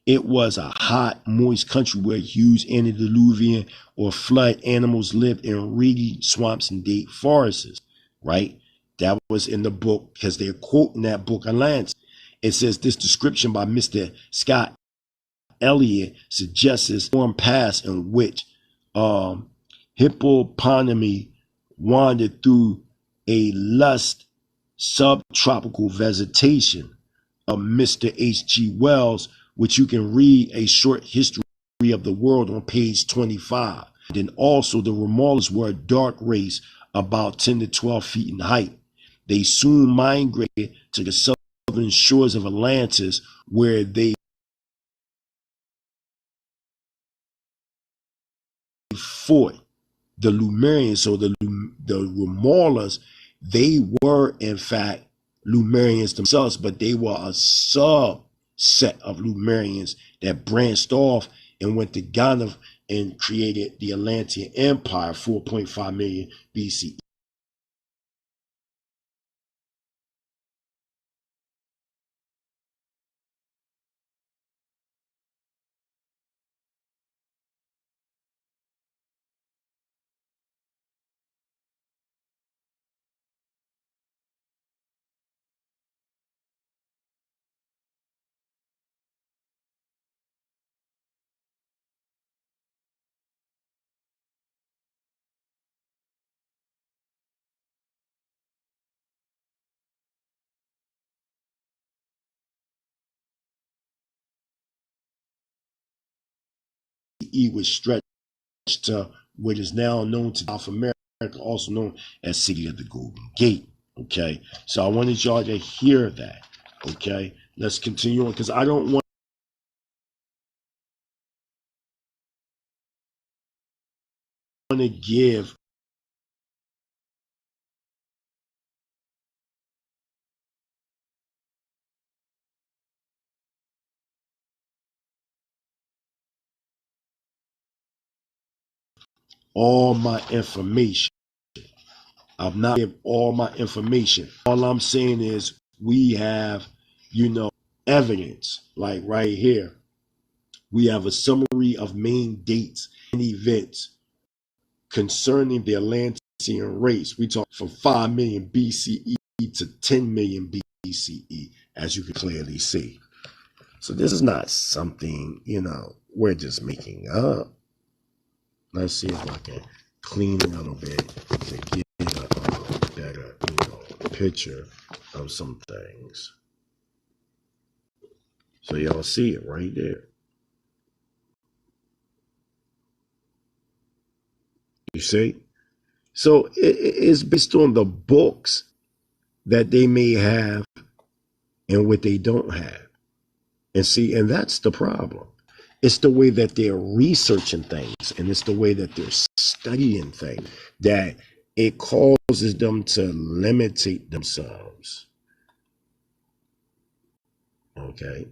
It was a hot, moist country where huge antediluvian or flood animals lived in reedy swamps and deep forests, right? That was in the book, because they're quoting that book Atlantis. It says this description by Mr. Scott Elliott suggests a storm past in which hippopotami wandered through a lush subtropical vegetation of Mr. H.G. Wells, which you can read a short history of the world on page 25. Then also the Romulans were a dark race about 10 to 12 feet in height. They soon migrated to the southern shores of Atlantis, where they fought the Lemurians. So the Romulans, they were in fact Lemurians themselves, but they were a subset of Lemurians that branched off and went to Ghana and created the Atlantean Empire 4.5 million BCE. Was stretched to what is now known to South America, also known as City of the Golden Gate. Okay, so I wanted y'all to hear that. Okay, let's continue on because I don't want to give all my information. I'm not giving all my information. All I'm saying is we have, evidence, like right here. We have a summary of main dates and events concerning the Atlantean race. We talk from 5 million BCE to 10 million BCE, as you can clearly see. So this is not something, we're just making up. Let's see if I can clean a little bit to get a better, picture of some things. So y'all see it right there. You see? So it's based on the books that they may have and what they don't have. And see, and that's the problem. It's the way that they're researching things and it's the way that they're studying things that it causes them to limitate themselves. Okay.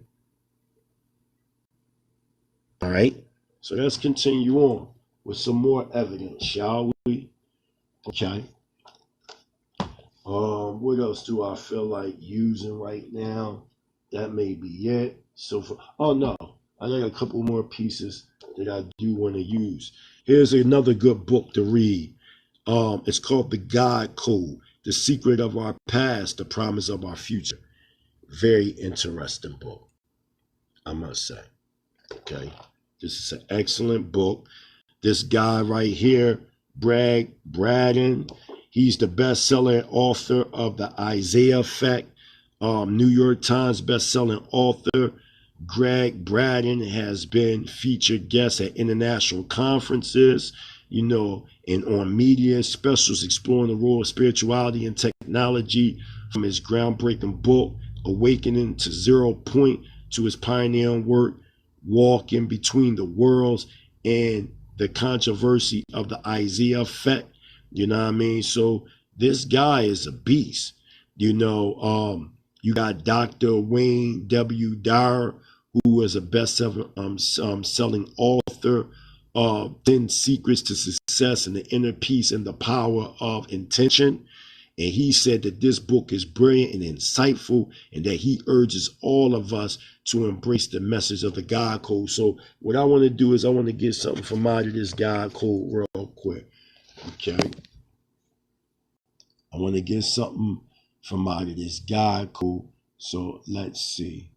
All right. So let's continue on with some more evidence, shall we? Okay. What else do I feel like using right now? That may be it. So oh no, I got a couple more pieces that I do want to use. Here's another good book to read. It's called The God Code: The Secret of Our Past, The Promise of Our Future. Very interesting book, I must say. Okay. This is an excellent book. This guy right here, Brad Braden, he's the best-selling author of The Isaiah Effect, New York Times best-selling author. Greg Braden has been featured guest at international conferences, and on media specials exploring the role of spirituality and technology, from his groundbreaking book, Awakening to Zero Point, to his pioneering work, Walking Between the Worlds, and the controversy of the Isaiah Effect. You know what I mean? So this guy is a beast. You got Dr. Wayne W. Dyer, who is a best-selling author of 10 Secrets to Success and the Inner Peace and the Power of Intention. And he said that this book is brilliant and insightful, and that he urges all of us to embrace the message of the God Code. So what I want to do is I want to get something from out of this God Code real quick. Okay. I want to get something from out of this God Code. So let's see.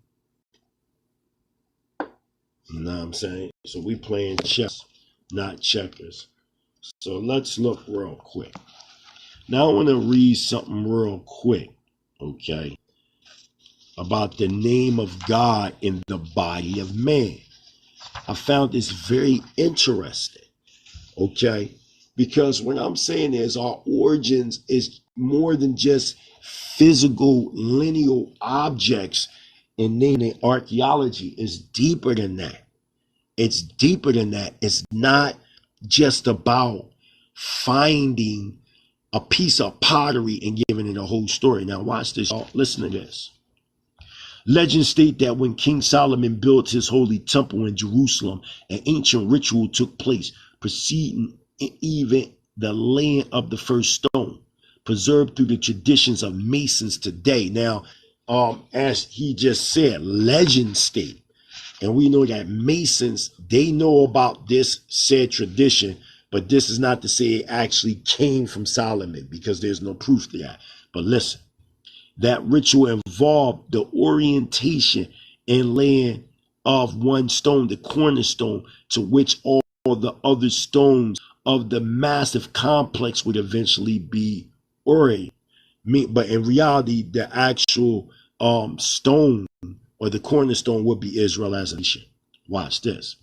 You know what I'm saying? So we playing chess, not checkers. So let's look real quick. Now I want to read something real quick, okay, about the name of God in the body of man. I found this very interesting, okay, because what I'm saying is our origins is more than just physical lineal objects, and naming archaeology is deeper than that. It's deeper than that. It's not just about finding a piece of pottery and giving it a whole story. Now watch this. Listen to this. Legends state that when King Solomon built his holy temple in Jerusalem, an ancient ritual took place, preceding even the laying of the first stone, preserved through the traditions of Masons today. Now, as he just said, legends state, and we know that Masons, they know about this said tradition, but this is not to say it actually came from Solomon, because there's no proof to that. But listen, that ritual involved the orientation and laying of one stone, the cornerstone, to which all the other stones of the massive complex would eventually be oriented. But in reality, the actual stone or the cornerstone would be Israel as a nation. Watch this.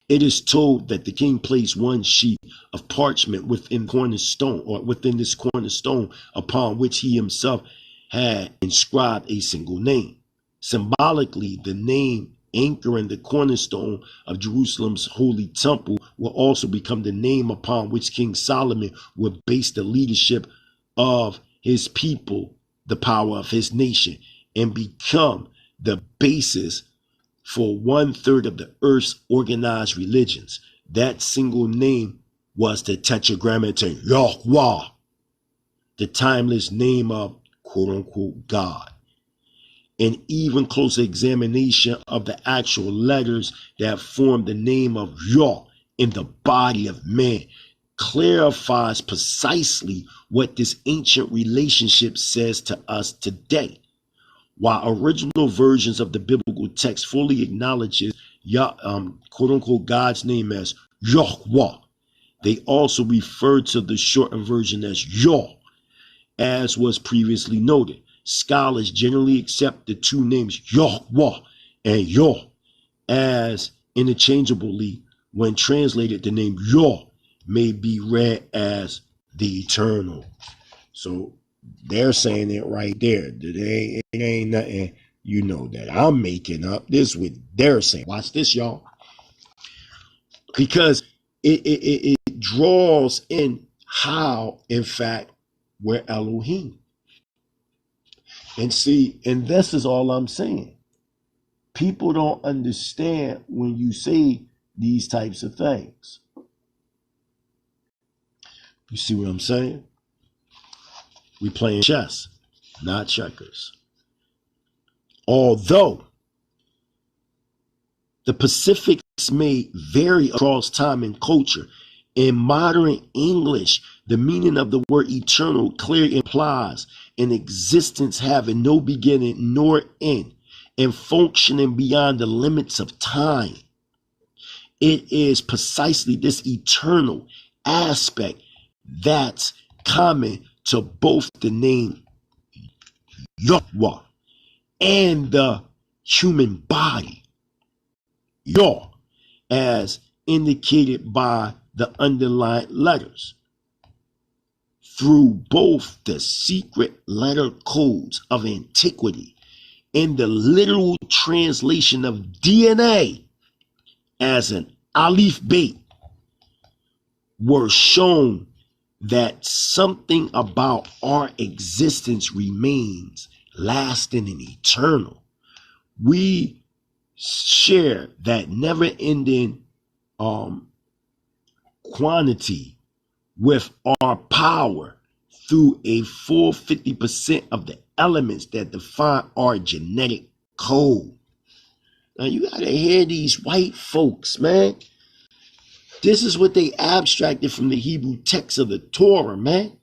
It is told that the king placed one sheet of parchment within cornerstone, or within this cornerstone, upon which he himself had inscribed a single name. Symbolically, the name anchoring the cornerstone of Jerusalem's holy temple will also become the name upon which King Solomon would base the leadership of his people, the power of his nation, and become the basis for 1/3 of the earth's organized religions. That single name was the Tetragrammaton Yahweh, the timeless name of quote-unquote God. An even closer examination of the actual letters that form the name of Yah in the body of man clarifies precisely what this ancient relationship says to us today. While original versions of the biblical text fully acknowledges quote-unquote God's name as Yahweh, they also refer to the shortened version as Yah, as was previously noted. Scholars generally accept the two names Yahweh and Yah as interchangeably. When translated, the name Yah may be read as the eternal. So they're saying it right there. It ain't nothing, you know, that I'm making up. This what they're saying. Watch this, y'all. Because it draws in how, in fact, we're Elohim. And see, and this is all I'm saying. People don't understand when you say these types of things. You see what I'm saying? We playing chess, not checkers. Although the Pacifics may vary across time and culture, in modern English, the meaning of the word eternal clearly implies an existence having no beginning nor end and functioning beyond the limits of time. It is precisely this eternal aspect that's common to both the name Yahweh and the human body, Yah, as indicated by the underlined letters. Through both the secret letter codes of antiquity and the literal translation of DNA as an Aleph Beit, were shown that something about our existence remains lasting and eternal. We share that never-ending quantity with our power through a full 50% of the elements that define our genetic code. Now you gotta hear these white folks, man. This is what they abstracted from the Hebrew text of the Torah, man.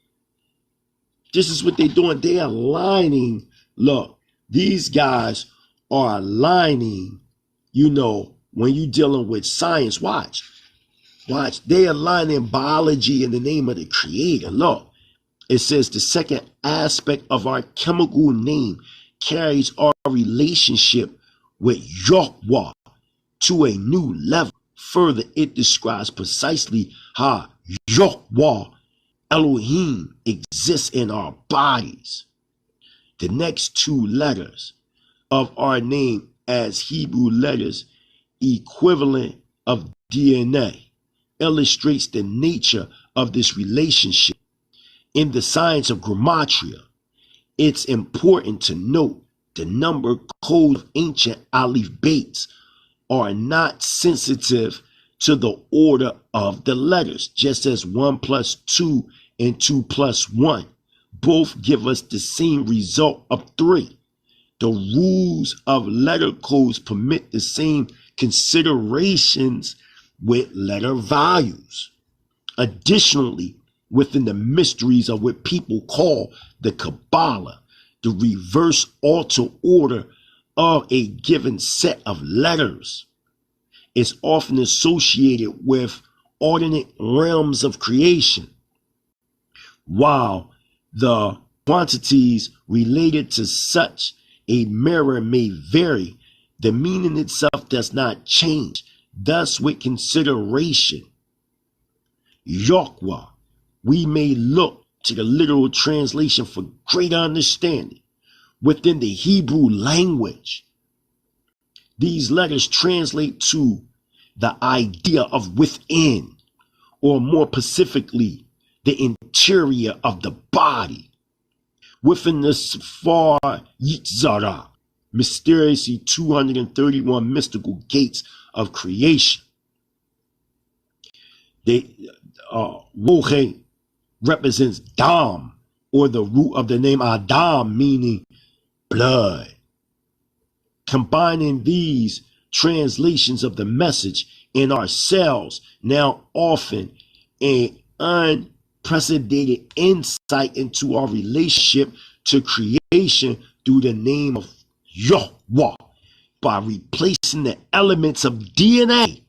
This is what they're doing. They are aligning. Look, these guys are aligning, you know, when you're dealing with science. Watch. They aligning biology in the name of the Creator. Look, it says the second aspect of our chemical name carries our relationship with Yahweh to a new level. Further, it describes precisely how Yahweh, Elohim, exists in our bodies. The next two letters of our name as Hebrew letters equivalent of DNA illustrates the nature of this relationship. In the science of grammatria, it's important to note The number codes of ancient alphabets are not sensitive to the order of the letters, just as 1 plus 2 and 2 plus 1 both give us the same result of 3. The rules of letter codes permit the same considerations with letter values. Additionally, within the mysteries of what people call the Kabbalah, the reverse alter order of a given set of letters is often associated with alternate realms of creation, while the quantities related to such a mirror may vary. The meaning itself does not change. Thus, with consideration, Yahweh, we may look to the literal translation for greater understanding. Within the Hebrew language, these letters translate to the idea of within, or more specifically, the interior of the body. Within the Sfar Yitzhara, mysteriously 231 mystical gates of creation, Wohe represents Dam, or the root of the name Adam, meaning blood. Combining these translations of the message in ourselves now often an unprecedented insight into our relationship to creation through the name of Yahweh, by replacing the elements of DNA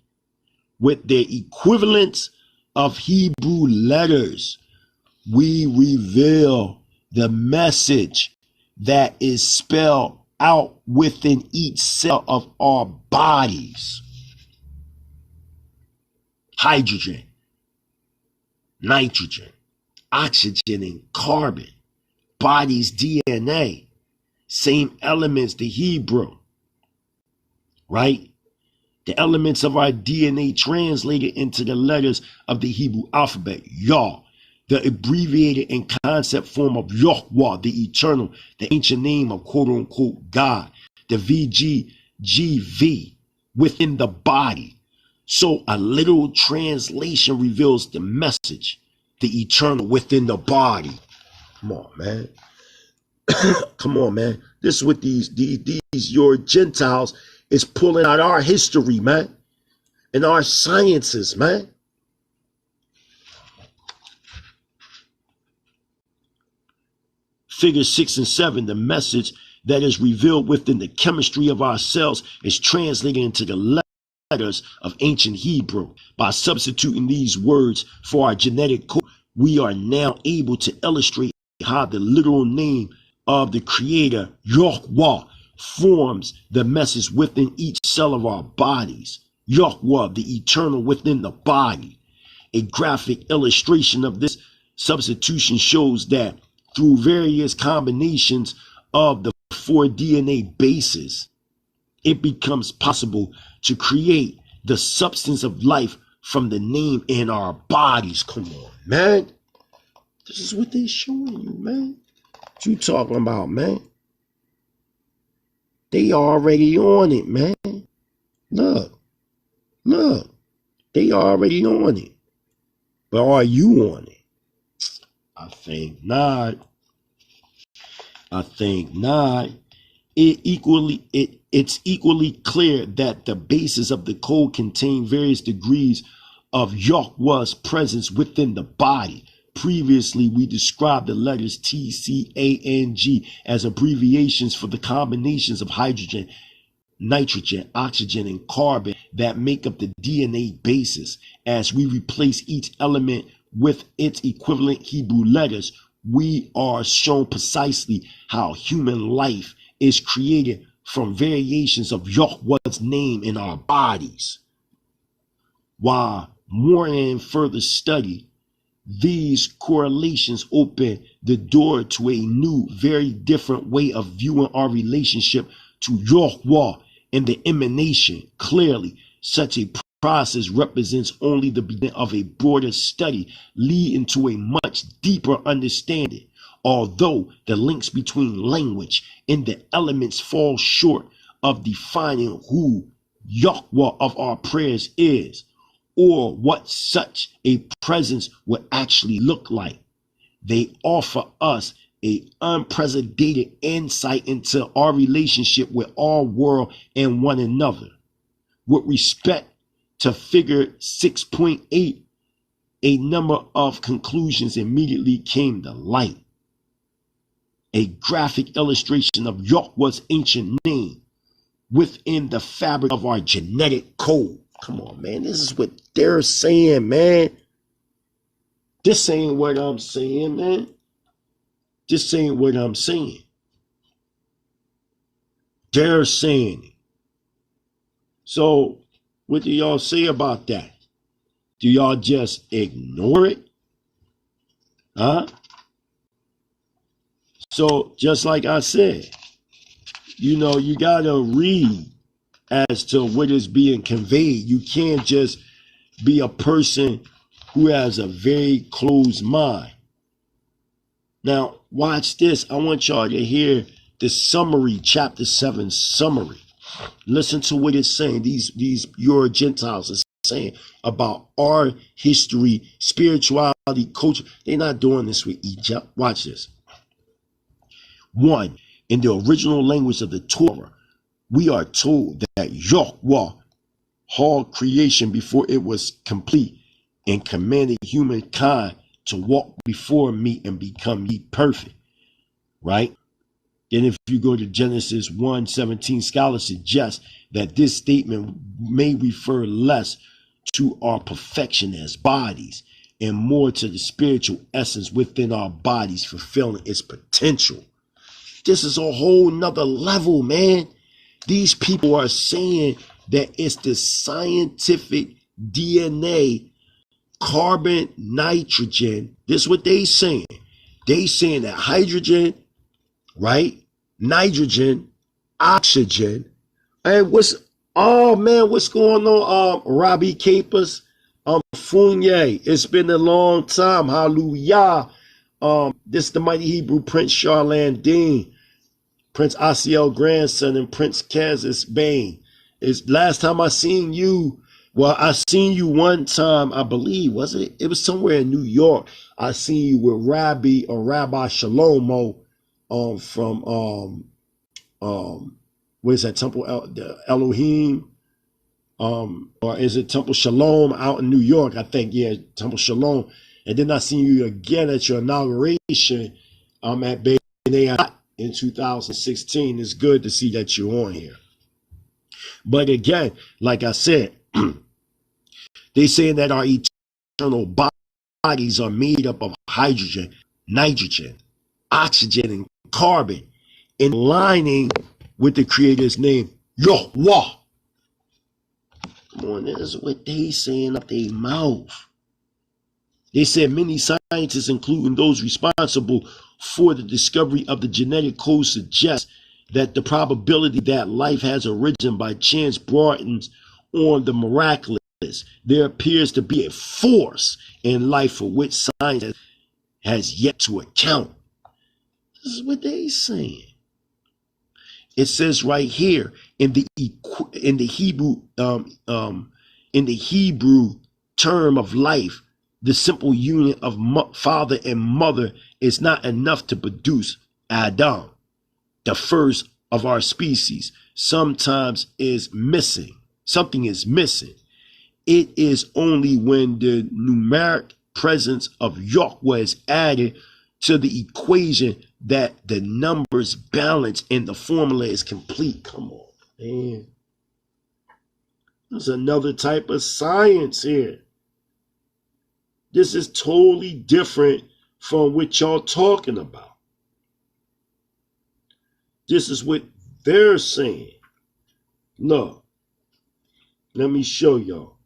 with their equivalents of Hebrew letters. We reveal the message that is spelled out within each cell of our bodies. Hydrogen, nitrogen, oxygen, and carbon. Body's DNA, same elements, the Hebrew, right? The elements of our DNA translated into the letters of the Hebrew alphabet, Yah, the abbreviated and concept form of Yahweh, the eternal, the ancient name of quote unquote God, the VGGV within the body. So a literal translation reveals the message, the eternal within the body. Come on, man. Come on, man. This is what these your Gentiles is pulling out our history, man, and our sciences, man. Figures 6 and 7, the message that is revealed within the chemistry of our cells is translated into the letters of ancient Hebrew. By substituting these words for our genetic code, we are now able to illustrate how the literal name of the Creator, Yahweh, forms the message within each cell of our bodies. Yahweh, the eternal within the body. A graphic illustration of this substitution shows that through various combinations of the 4 DNA bases, it becomes possible to create the substance of life from the name in our bodies. Come on, man. This is what they're showing you, man. What you talking about, man? They already on it, man. Look. They already on it. But are you on it? I think not. It's equally clear that the bases of the code contain various degrees of Yahweh's presence within the body. Previously, we described the letters T, C, A, and G as abbreviations for the combinations of hydrogen, nitrogen, oxygen, and carbon that make up the DNA basis. As we replace each element with its equivalent Hebrew letters, we are shown precisely how human life is created from variations of Yahweh's name in our bodies. While more and further study, these correlations open the door to a new, very different way of viewing our relationship to Yahweh and the emanation. Clearly, such a process represents only the beginning of a broader study leading to a much deeper understanding Although the links between language and the elements fall short of defining who Yahweh of our prayers is, or what such a presence would actually look like, they offer us an unprecedented insight into our relationship with our world and one another. With respect to figure 6.8, a number of conclusions immediately came to light. A graphic illustration of Yahweh's ancient name within the fabric of our genetic code. Come on, man. This is what they're saying, man. This ain't what I'm saying, man. This ain't what I'm saying. They're saying it. So, what do y'all say about that? Do y'all just ignore it? Huh? So, just like I said, you know, you got to read as to what is being conveyed. You can't just be a person who has a very closed mind. Now, watch this. I want y'all to hear the summary, chapter 7 summary. Listen to what it's saying. These your Gentiles are saying about our history, spirituality, culture. They're not doing this with Egypt. Watch this. 1. In the original language of the Torah, we are told that Yahweh hauled creation before it was complete and commanded humankind to walk before me and become ye perfect. Right? Then if you go to Genesis 1:17, scholars suggest that this statement may refer less to our perfection as bodies and more to the spiritual essence within our bodies fulfilling its potential. This is a whole nother level, man. These people are saying that it's the scientific DNA, carbon, nitrogen. This is what they saying. They saying that hydrogen, right? Nitrogen, oxygen, and what's going on? Robbie Capers, Fournier. It's been a long time. Hallelujah. This is the mighty Hebrew Prince Charland Dean, Prince Asiel grandson, and Prince Kazis Bain. It's last time I seen you. Well, I seen you one time, I believe, was it? It was somewhere in New York. I seen you with Rabbi Shalomo. From what is that, Temple Elohim, or is it Temple Shalom out in New York? I think, yeah, Temple Shalom. And then I seen you again at your inauguration at B'nai in 2016. It's good to see that you're on here. But again, like I said, they saying that our eternal bodies are made up of hydrogen, nitrogen, oxygen, and carbon, in lining with the Creator's name, Yahweh. Come on, this is what they saying up their mouth. They said many scientists, including those responsible for the discovery of the genetic code, suggest that the probability that life has arisen by chance broadens on the miraculous. There appears to be a force in life for which science has yet to account. This is what they saying. It says right here in the Hebrew term of life, the simple union of father and mother is not enough to produce Adam, the first of our species. Sometimes is missing. Something is missing. It is only when the numeric presence of Yahweh is added to the equation that the numbers balance and the formula is complete. Come on, man. There's another type of science here. This is totally different from what y'all talking about. This is what they're saying. Look, let me show y'all.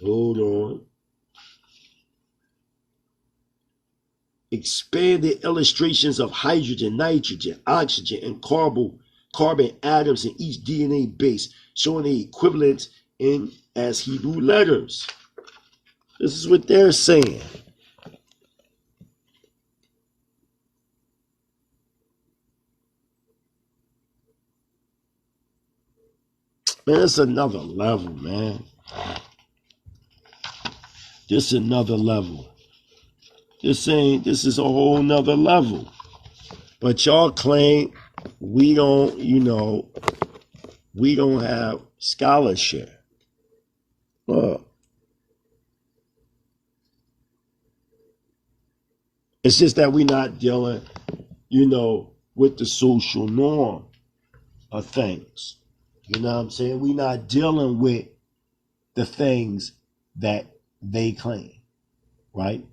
Hold on. Expanded illustrations of hydrogen, nitrogen, oxygen, and carbon atoms in each DNA base, showing the equivalents in as Hebrew letters. This is what they're saying. Man, it's another level, man. This another level. This is a whole nother level. But y'all claim we don't, we don't have scholarship. Look. It's just that we're not dealing, with the social norm of things. You know what I'm saying? We're not dealing with the things that they claim, right?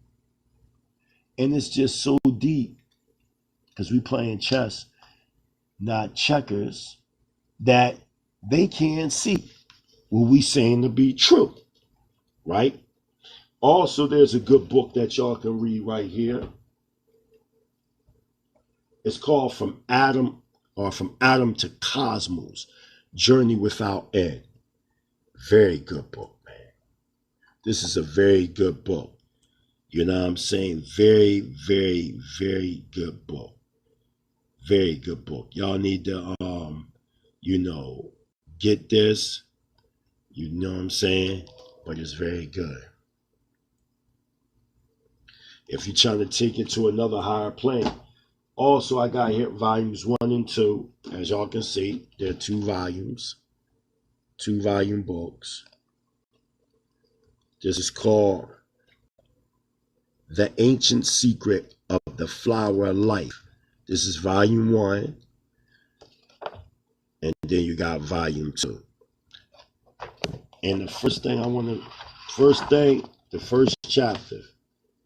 And it's just so deep because we playing chess, not checkers, that they can't see what we saying to be true, right? Also, there's a good book that y'all can read right here. It's called From Adam to Cosmos, Journey Without End. Very good book, man. This is a very good book. You know what I'm saying? Very, very, very good book. Very good book. Y'all need to, get this. You know what I'm saying? But it's very good. If you're trying to take it to another higher plane. Also, I got here volumes 1 and 2. As y'all can see, there are 2 volumes. 2-volume books. This is called The Ancient Secret of the Flower of Life. This is volume 1. And then you got volume 2. And the first chapter,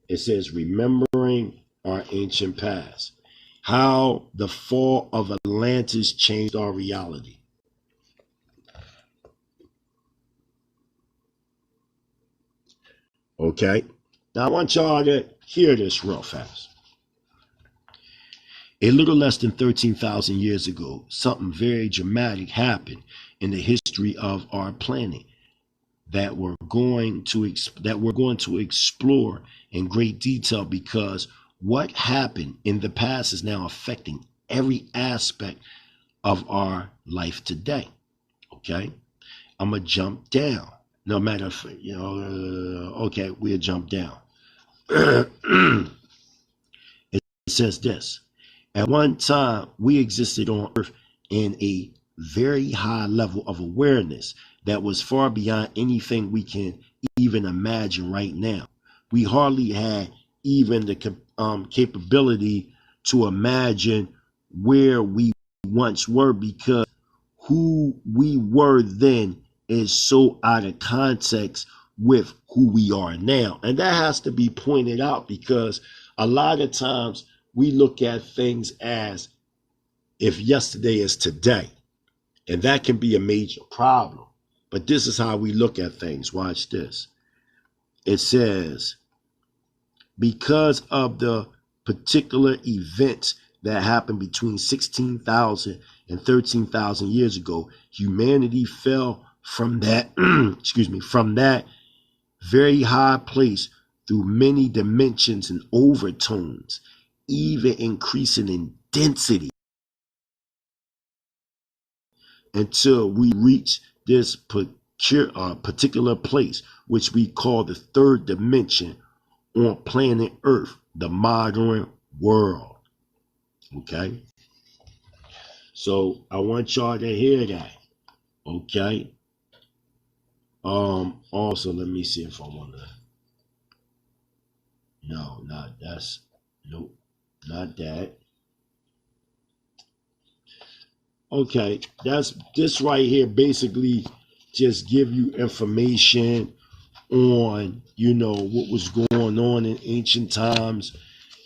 it says, Remembering Our Ancient Past. How the fall of Atlantis changed our reality. Okay? Now I want y'all to hear this real fast. A little less than 13,000 years ago, something very dramatic happened in the history of our planet that we're going to explore in great detail, because what happened in the past is now affecting every aspect of our life today. Okay? I'm going to jump down. No matter if, okay, we'll jump down. It says this. At one time, we existed on Earth in a very high level of awareness that was far beyond anything we can even imagine right now. We hardly had even the capability to imagine where we once were, because who we were then is so out of context with who we are now. And that has to be pointed out, because a lot of times we look at things as if yesterday is today. And that can be a major problem. But this is how we look at things. Watch this. It says, because of the particular events that happened between 16,000 and 13,000 years ago, humanity fell from that, from that very high place through many dimensions and overtones, even increasing in density, until we reach this particular place, which we call the third dimension on planet Earth, the modern world. Okay? So I want y'all to hear that. Okay? Also, let me see if I want to. No, not that's. Nope, not that. Okay, that's this right here basically just give you information on, what was going on in ancient times,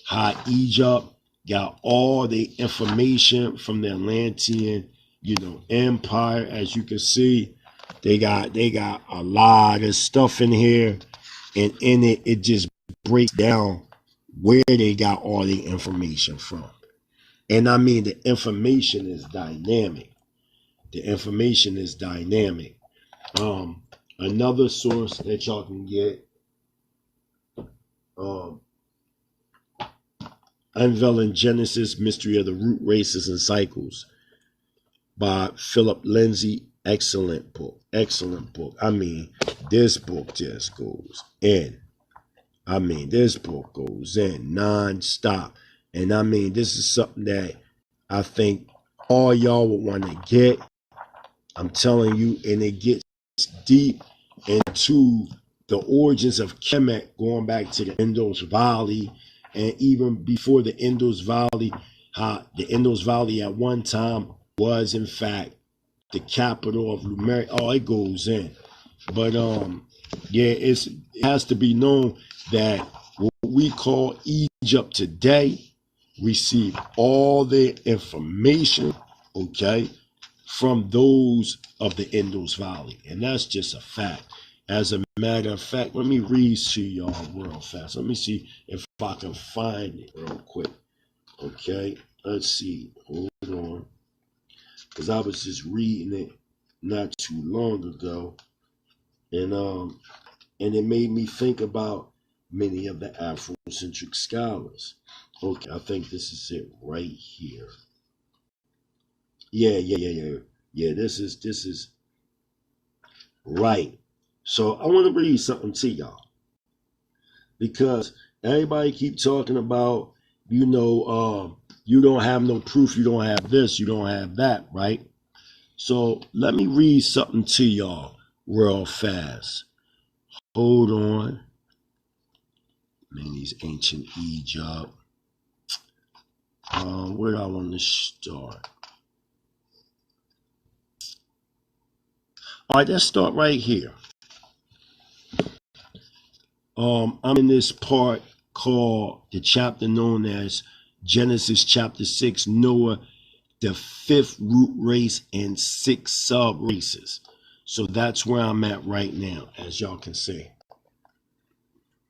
how Egypt got all the information from the Atlantean, empire. As you can see, they got a lot of stuff in here, and in it just breaks down where they got all the information from. And I mean, the information is dynamic. The information is dynamic. Another source that y'all can get, Unveiling Genesis, Mystery of the Root Races and Cycles by Philip Lindsay, Excellent book. Excellent book. I mean, this book just goes in. I mean, this book goes in non-stop. And I mean, this is something that I think all y'all would want to get. I'm telling you, and it gets deep into the origins of Kemet, going back to the Indus Valley, and even before the Indus Valley, how the Indus Valley at one time was, in fact, the capital of Lemuria. Oh, it goes in. But yeah, it has to be known that what we call Egypt today received all their information, okay, from those of the Indus Valley. And that's just a fact. As a matter of fact, let me read to y'all real fast. Let me see if I can find it real quick. Okay, let's see. Hold on. Because I was just reading it not too long ago. And it made me think about many of the Afrocentric scholars. Okay, I think this is it right here. Yeah, this is right. So I want to read something to y'all, because everybody keep talking about, you don't have no proof, you don't have this, you don't have that, right? So let me read something to y'all real fast. Hold on. Man, these ancient Egypt. Where do I want to start? All right, let's start right here. I'm in this part called the chapter known as Genesis chapter 6, Noah, the 5th root race and 6 sub races. So that's where I'm at right now, as y'all can see.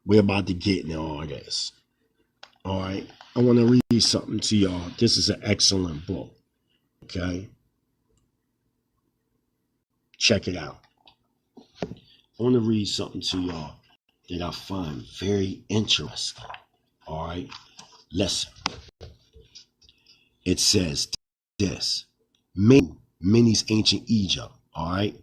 We're about to get into all this. All right, I want to read something to y'all. This is an excellent book. Okay, check it out. I want to read something to y'all that I find very interesting. All right, listen. It says this: Many's ancient Egypt. All right,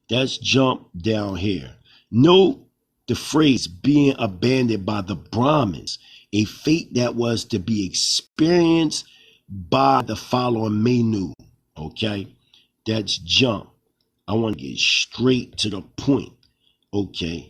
let's jump down here. Note the phrase being abandoned by the Brahmins, a fate that was to be experienced by the following menu. Okay, that's jump. I want to get straight to the point. Okay.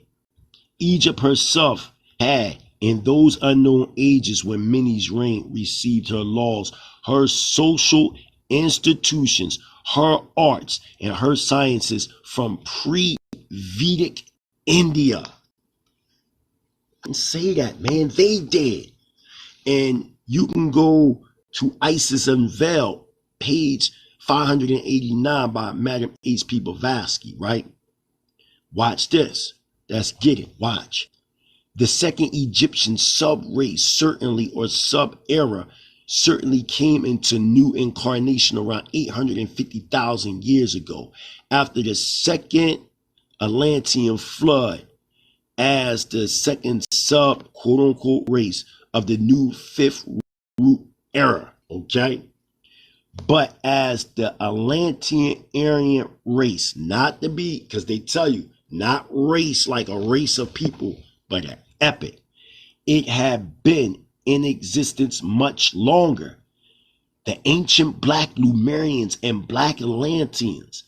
Egypt herself had, in those unknown ages when Mini's reign, received her laws, her social institutions, her arts, and her sciences from pre-Vedic India. And say that, man, they did. And you can go to Isis Unveiled, page 589 by Madam H.P. Blavatsky, right? Watch this. Let's get it. Watch. The second Egyptian sub-race certainly, or sub-era, certainly came into new incarnation around 850,000 years ago, after the second Atlantean flood, as the second sub, quote-unquote, race of the new 5th root era, okay? But as the Atlantean Aryan race, not to be, because they tell you, not race like a race of people, but an epic. It had been in existence much longer. The ancient black Lemurians and black Atlanteans,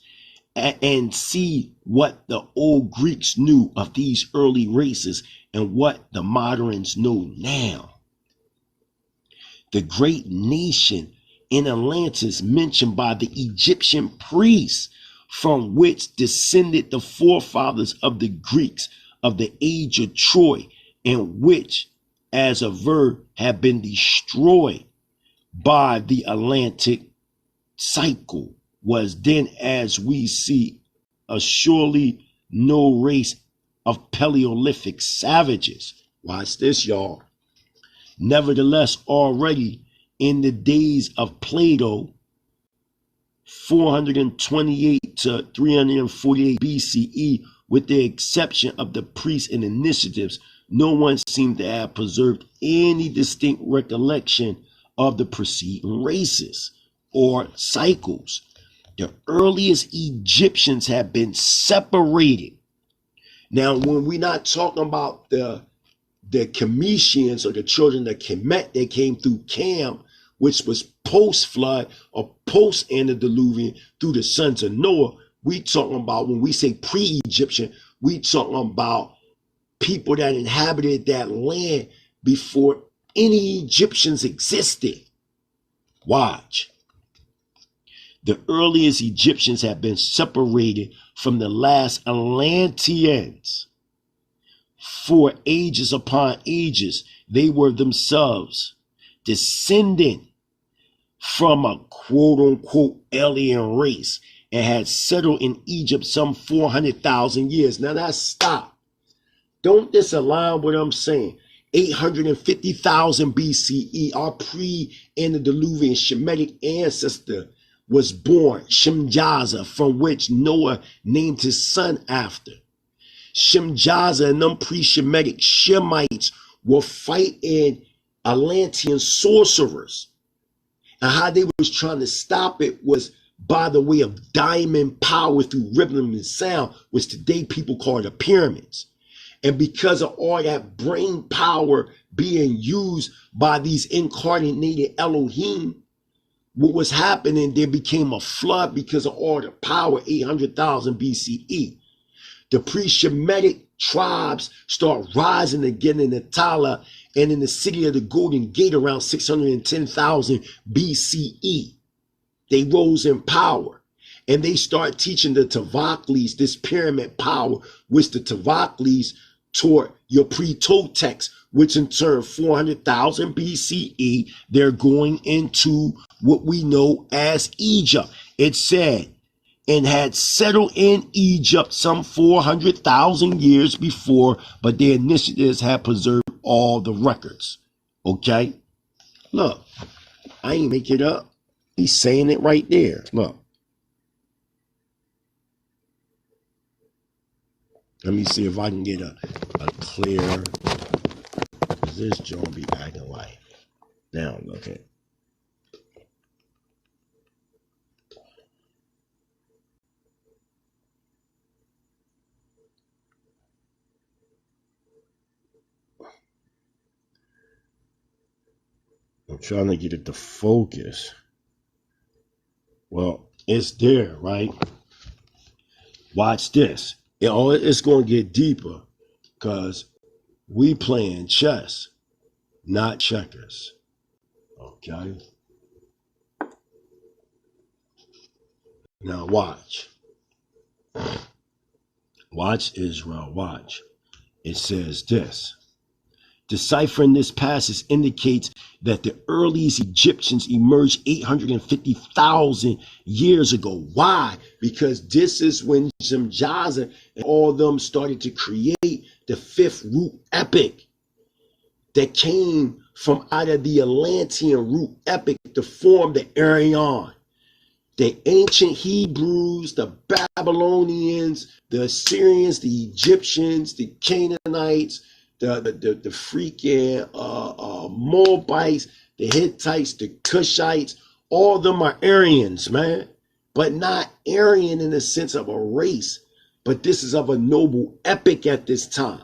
and see what the old Greeks knew of these early races and what the moderns know now. The great nation in Atlantis mentioned by the Egyptian priests, from which descended the forefathers of the Greeks of the age of Troy, and which, as a verb, have been destroyed by the Atlantic cycle, was then, as we see, a surely no race of Paleolithic savages. Watch this, y'all. Nevertheless, already in the days of Plato, 428 to 348 BCE, with the exception of the priests and initiatives, no one seemed to have preserved any distinct recollection of the preceding races or cycles. The earliest Egyptians have been separated. Now, when we're not talking about the Cometians or the children of Kemet that came through Cam, which was post-flood or post-antediluvian through the sons of Noah, we talking about, when we say pre-Egyptian, we talking about people that inhabited that land before any Egyptians existed. Watch. The earliest Egyptians have been separated from the last Atlanteans. For ages upon ages, they were themselves descendant from a quote-unquote alien race and had settled in Egypt some 400,000 years. Now that's stop. Don't disalign what I'm saying. 850,000 BCE, our pre-antediluvian Shemitic ancestor was born, Shemjaza, from which Noah named his son after. Shemjaza and them pre-Shemitic Shemites were fighting Atlantean sorcerers. And how they was trying to stop it was by the way of diamond power through rhythm and sound, which today people call the pyramids. And because of all that brain power being used by these incarnated Elohim, what was happening, there became a flood because of all the power, 800,000 BCE. The pre-Shemitic tribes start rising again in Atala and in the city of the Golden Gate around 610,000 BCE. They rose in power and they start teaching the Tavaklis this pyramid power, which the Tavaklis taught your pre-Toltecs, which in turn 400,000 BCE, they're going into what we know as Egypt. It said, and had settled in Egypt some 400,000 years before, but their initiatives had preserved all the records. Okay? Look, I ain't make it up. He's saying it right there. Look. Let me see if I can get a clear, because this joint be acting like. Now look at. I'm trying to get it to focus. Well, it's there, right? Watch this. It's going to get deeper because we playing chess, not checkers. Okay? Now watch. Watch, Israel, watch. It says this. Deciphering this passage indicates that the earliest Egyptians emerged 850,000 years ago. Why? Because this is when Shemjaza and all of them started to create the fifth root epic that came from out of the Atlantean root epic to form the Aryan. The ancient Hebrews, the Babylonians, the Assyrians, the Egyptians, the Canaanites, the freaking Moabites, the Hittites, the Cushites, all of them are Aryans, man. But not Aryan in the sense of a race, but this is of a noble epic at this time.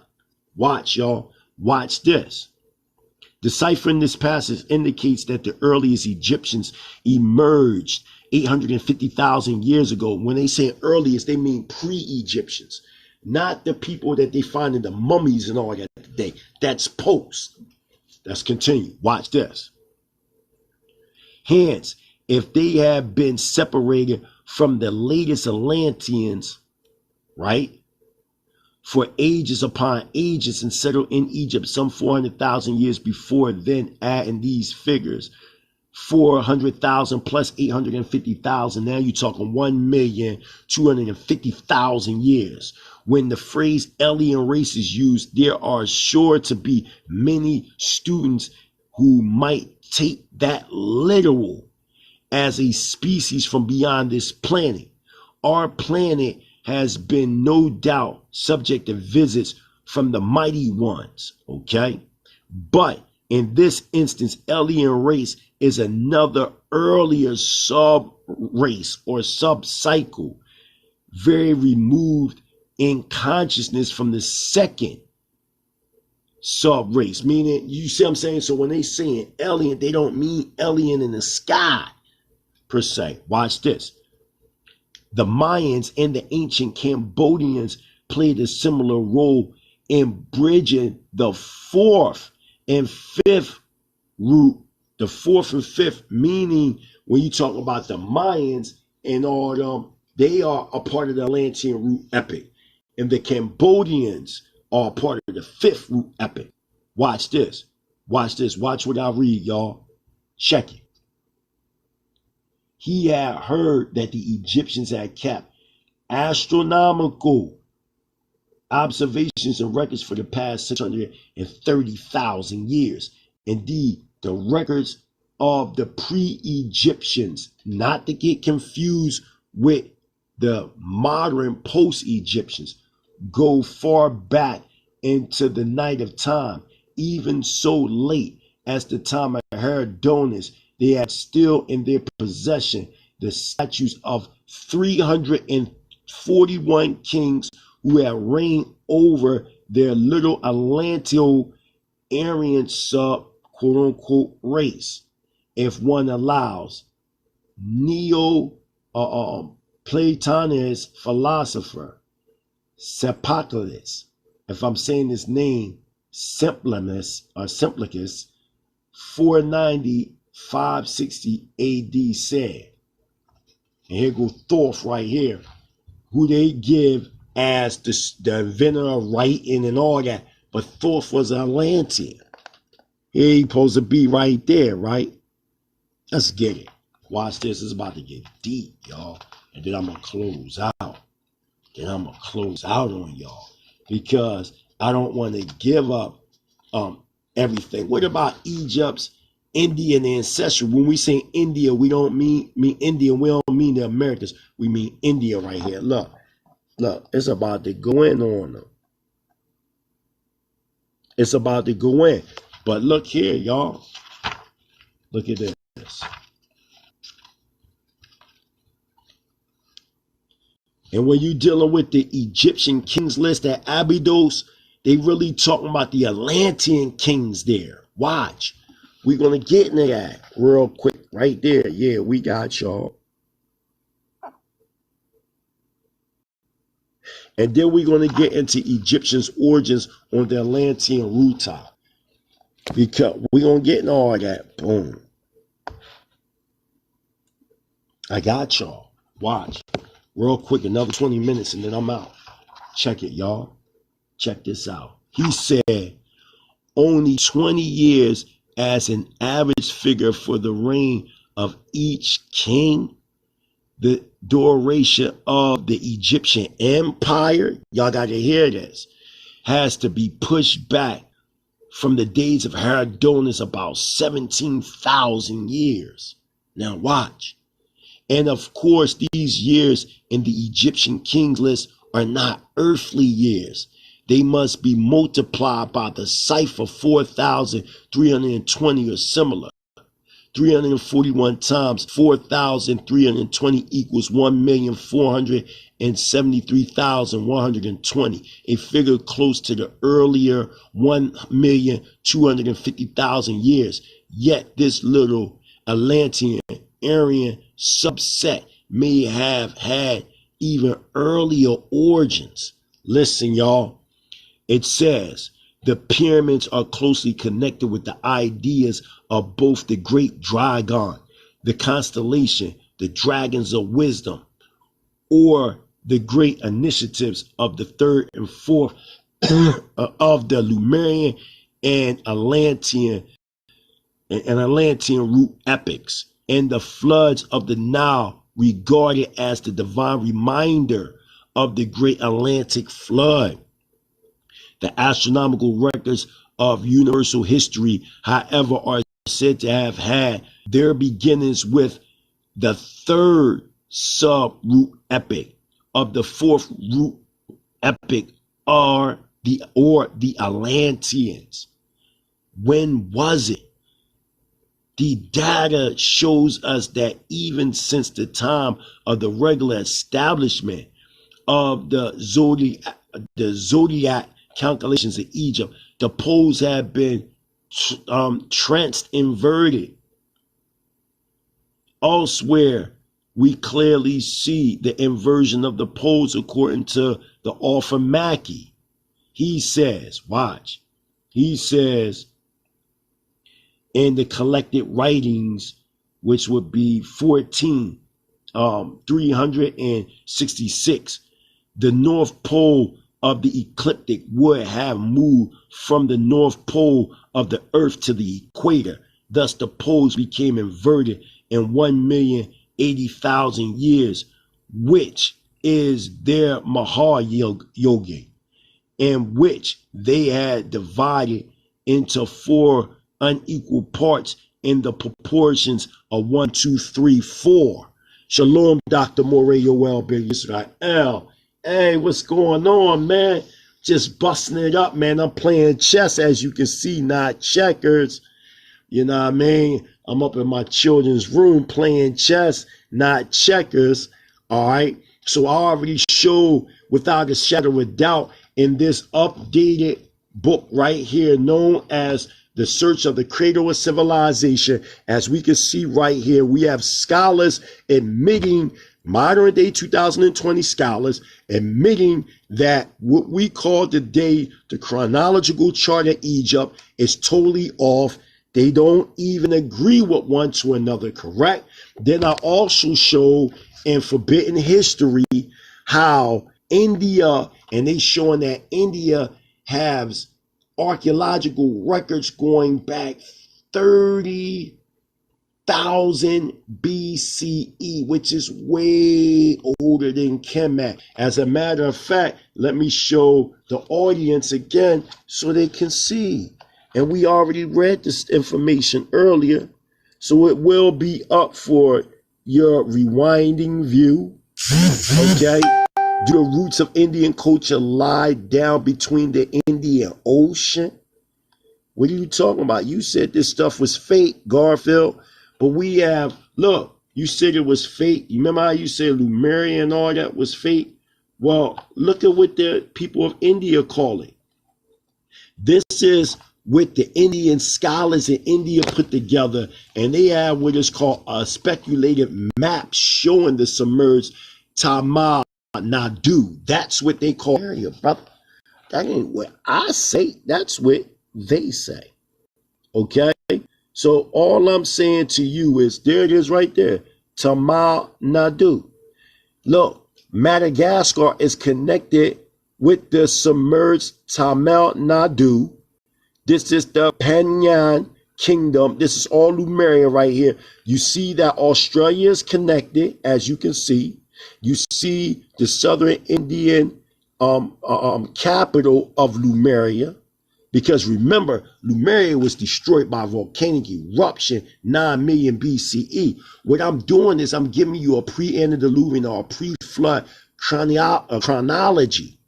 Watch, y'all. Watch this. Deciphering this passage indicates that the earliest Egyptians emerged 850,000 years ago. When they say earliest, they mean pre-Egyptians. Not the people that they find in the mummies and all that today. That's post. Let's continue. Watch this. Hence, if they have been separated from the latest Atlanteans, right, for ages upon ages and settled in Egypt some 400,000 years before, then adding these figures, 400,000 plus 850,000. Now you're talking 1,250,000 years. When the phrase alien race is used, there are sure to be many students who might take that literal as a species from beyond this planet. Our planet has been no doubt subject to visits from the mighty ones, okay? But in this instance, alien race is another earlier sub-race or sub-cycle, very removed in consciousness from the second sub-race. Meaning, you see what I'm saying? So when they saying alien, they don't mean alien in the sky, per se. Watch this. The Mayans and the ancient Cambodians played a similar role in bridging the fourth and fifth root. The fourth and fifth, meaning when you talk about the Mayans and all them, they are a part of the Atlantean root epic. And the Cambodians are a part of the fifth root epic. Watch this. Watch this. Watch what I read, y'all. Check it. He had heard that the Egyptians had kept astronomical observations and records for the past 630,000 years. Indeed, the records of the pre-Egyptians, not to get confused with the modern post-Egyptians, go far back into the night of time, even so late as the time of Herodotus. They had still in their possession the statues of 341 kings who had reigned over their little Atlanto-Aryan sub quote-unquote race, if one allows. Neo-Platonist philosopher Sophocles, if I'm saying his name, Simplicus, 490-560 AD said, and here goes Thorpe right here, who they give as the inventor of writing and all that, but Thorpe was an Atlantean. He supposed to be right there, right? Let's get it. Watch this. It's about to get deep, y'all. And then I'm going to close out. On y'all. Because I don't want to give up everything. What about Egypt's Indian ancestry? When we say India, we don't mean India. We don't mean the Americas. We mean India right here. Look. It's about to go in on them. It's about to go in. But look here, y'all. Look at this. And when you're dealing with the Egyptian kings list at Abydos, they really talking about the Atlantean kings there. Watch. We're going to get into that real quick right there. Yeah, we got y'all. And then we're going to get into Egyptians' origins on the Atlantean rooftop. Because we're going to get in all that. Boom. I got y'all. Watch. Real quick, another 20 minutes and then I'm out. Check it, y'all. Check this out. He said only 20 years as an average figure for the reign of each king. The duration of the Egyptian empire, y'all got to hear this, has to be pushed back from the days of Herodotus about 17,000 years. Now watch. And of course, these years in the Egyptian kings list are not earthly years. They must be multiplied by the cipher 4,320 or similar. 341 times 4,320 equals 1,473,120, a figure close to the earlier 1,250,000 years. Yet this little Atlantean Aryan subset may have had even earlier origins. Listen, y'all. It says the pyramids are closely connected with the ideas of both the great dragon, the constellation, the dragons of wisdom, or the great initiatives of the third and fourth of the Lemurian and Atlantean root epics, and the floods of the Nile regarded as the divine reminder of the great Atlantic flood. The astronomical records of universal history, however, are said to have had their beginnings with the third sub-root epic of the fourth root epic, or the Atlanteans. When was it? the data shows us that even since the time of the regular establishment of the zodiac calculations in Egypt, the poles have been trans-inverted. Elsewhere, we clearly see the inversion of the poles according to the author Mackey. He says, watch, he says in the collected writings, which would be 366, the North Pole of the ecliptic would have moved from the North Pole of the Earth to the equator. Thus, the poles became inverted in 1,080,000 years, which is their Mahayogi, in which they had divided into 4 unequal parts in the proportions of 1, 2, 3, 4. Shalom, Dr. Morey Yoel Ben Yisrael. Hey, what's going on, man? Just busting it up, man. I'm playing chess, as you can see, not checkers. You know what I mean? I'm up in my children's room playing chess, not checkers. All right. So I already showed without a shadow of a doubt in this updated book right here, known as The Search of the Cradle of Civilization. As we can see right here, we have scholars admitting, modern day 2020 scholars admitting that what we call today the chronological chart of Egypt is totally off. They don't even agree with one to another, correct? Then I also show in Forbidden History how India, and they showing that India has archaeological records going back 30,000 BCE, which is way older than Kemet. As a matter of fact, let me show the audience again so they can see. And we already read this information earlier, so it will be up for your rewinding view. Okay? Do the roots of Indian culture lie down between the Indian Ocean? What are you talking about? You said this stuff was fake, Garfield. But we have, look, you said it was fake. You remember how you said Lemuria and all that was fake? Well, look at what the people of India call it. This is what the Indian scholars in India put together, and they have what is called a speculative map showing the submerged Tamil Nadu. That's what they call area, brother. That ain't what I say. That's what they say. Okay? So all I'm saying to you is, there it is right there. Tamil Nadu. Look, Madagascar is connected with the submerged Tamil Nadu. This is the Panyan Kingdom. This is all Lemuria right here. You see that Australia is connected, as you can see. You see the southern Indian capital of Lemuria. Because remember, Lemuria was destroyed by volcanic eruption 9 million BCE. What I'm doing is I'm giving you a pre-antediluvian or a pre-flood chronology.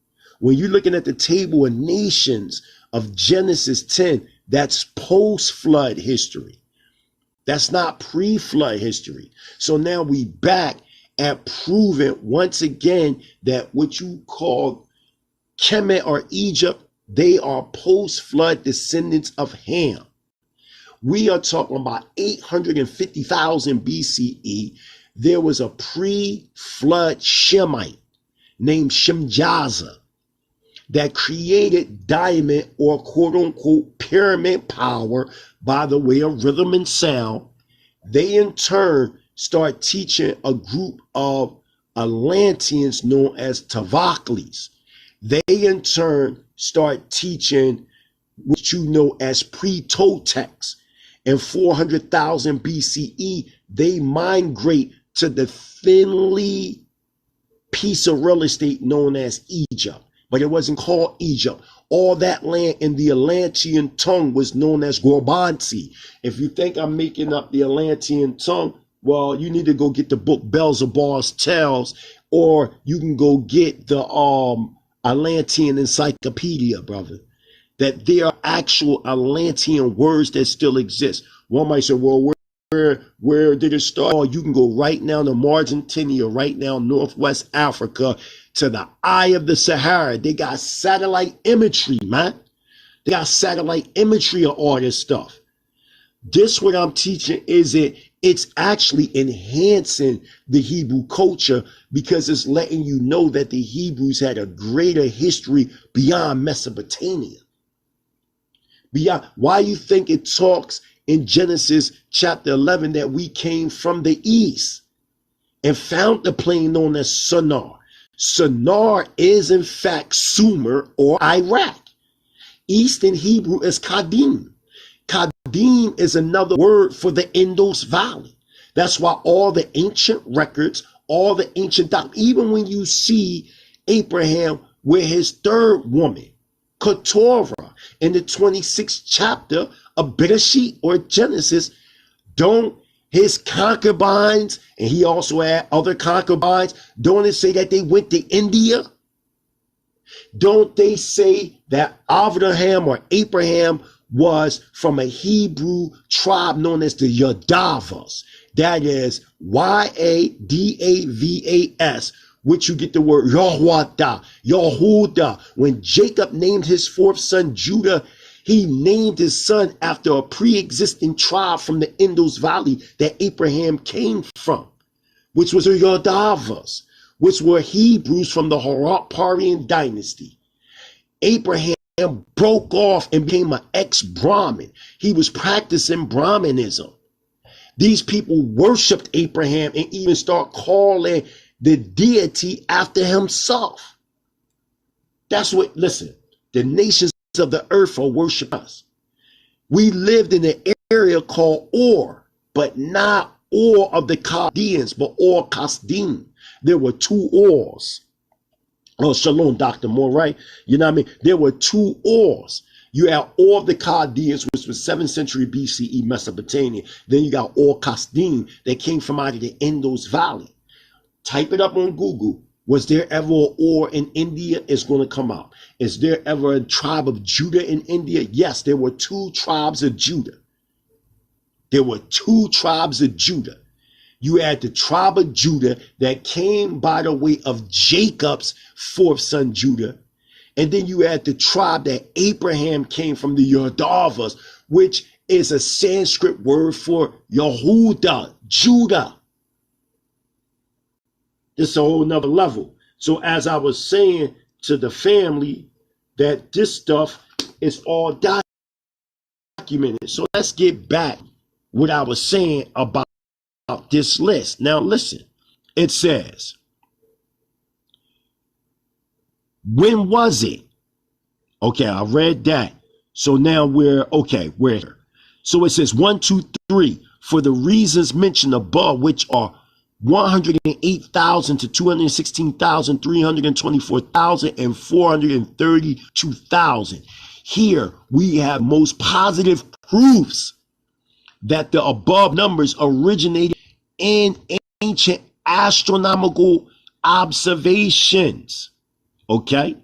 When you're looking at the table of nations of Genesis 10, that's post-flood history. That's not pre-flood history. So now we back at proving once again that what you call Kemet or Egypt, they are post-flood descendants of Ham. We are talking about 850,000 BCE. There was a pre-flood Shemite named Shemjaza that created diamond or quote-unquote pyramid power by the way of rhythm and sound. They in turn start teaching a group of Atlanteans known as Tavaklis. They in turn start teaching what you know as pre-Toltecs. In 400,000 BCE, they migrate to the thinly piece of real estate known as Egypt. But it wasn't called Egypt. All that land in the Atlantean tongue was known as Gorbanti. If you think I'm making up the Atlantean tongue, well, you need to go get the book Beelzebub's Tales, or you can go get the Atlantean Encyclopedia, brother. That there are actual Atlantean words that still exist. One might say, well, where did it start? Oh, you can go right now to Argentina, right now Northwest Africa, to the eye of the Sahara. They got satellite imagery, man. They got satellite imagery of all this stuff. This what I'm teaching is it's actually enhancing the Hebrew culture, because it's letting you know that the Hebrews had a greater history beyond Mesopotamia. Beyond, why you think it talks in Genesis chapter 11 that we came from the east and found the plain known as Shinar. Shinar is in fact Sumer or Iraq. East in Hebrew is Kadim. Kadim is another word for the Indus Valley. That's why all the ancient records, all the ancient doctrine, even when you see Abraham with his third woman, Keturah, in the 26th chapter of Bereshit or Genesis, don't his concubines, and he also had other concubines, don't it say that they went to India? Don't they say that Abraham or Abraham was from a Hebrew tribe known as the Yadavas? That is Yadavas, which you get the word Yahuda. When Jacob named his fourth son Judah, he named his son after a pre-existing tribe from the Indus Valley that Abraham came from, which was the Yadavas, which were Hebrews from the Haraparian dynasty. Abraham broke off and became an ex-Brahmin. He was practicing Brahmanism. These people worshiped Abraham and even start calling the deity after himself. That's what, listen, the nations of the earth are worship us. We lived in an area called Ur, but not Ur of the Chaldeans, but Ur Kasdim. There were two Urs. Oh, shalom, Dr. Moore, right? You know what I mean? There were two Urs. You had Ur of the Chaldeans, which was 7th century BCE Mesopotamia. Then you got Ur Kasdim that came from out of the Indus Valley. Type it up on Google. Was there ever an Ur in India? It's going to come out. Is there ever a tribe of Judah in India? Yes, there were two tribes of Judah. There were two tribes of Judah. You had the tribe of Judah that came by the way of Jacob's fourth son Judah. And then you had the tribe that Abraham came from, the Yadavas, which is a Sanskrit word for Yehuda, Judah. It's a whole nother level. So as I was saying to the family, that this stuff is all documented. So let's get back what I was saying about this list. Now listen, it says, when was it? Okay, I read that. So now we're here. So it says 1, 2, 3, for the reasons mentioned above, which are 108,000 to 216,000, 324,000, and 432,000. Here we have most positive proofs that the above numbers originated in ancient astronomical observations. Okay?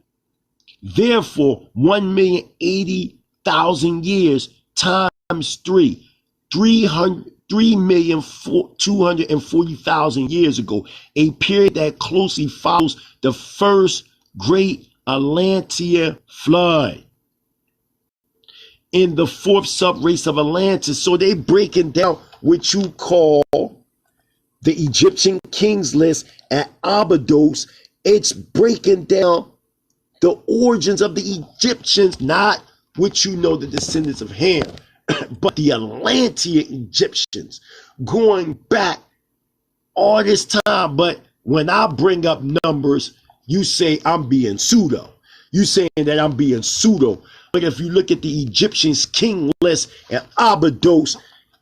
Therefore, 1,080,000 years times 3,240,000 years ago, a period that closely follows the first great Atlantean flood in the fourth subrace of Atlantis. So they breaking down what you call the Egyptian kings list at Abydos. It's breaking down the origins of the Egyptians, not what you know, the descendants of Ham, but the Atlantean Egyptians going back all this time. But when I bring up numbers, you say I'm being pseudo. You saying that I'm being pseudo. But if you look at the Egyptians king list at Abydos,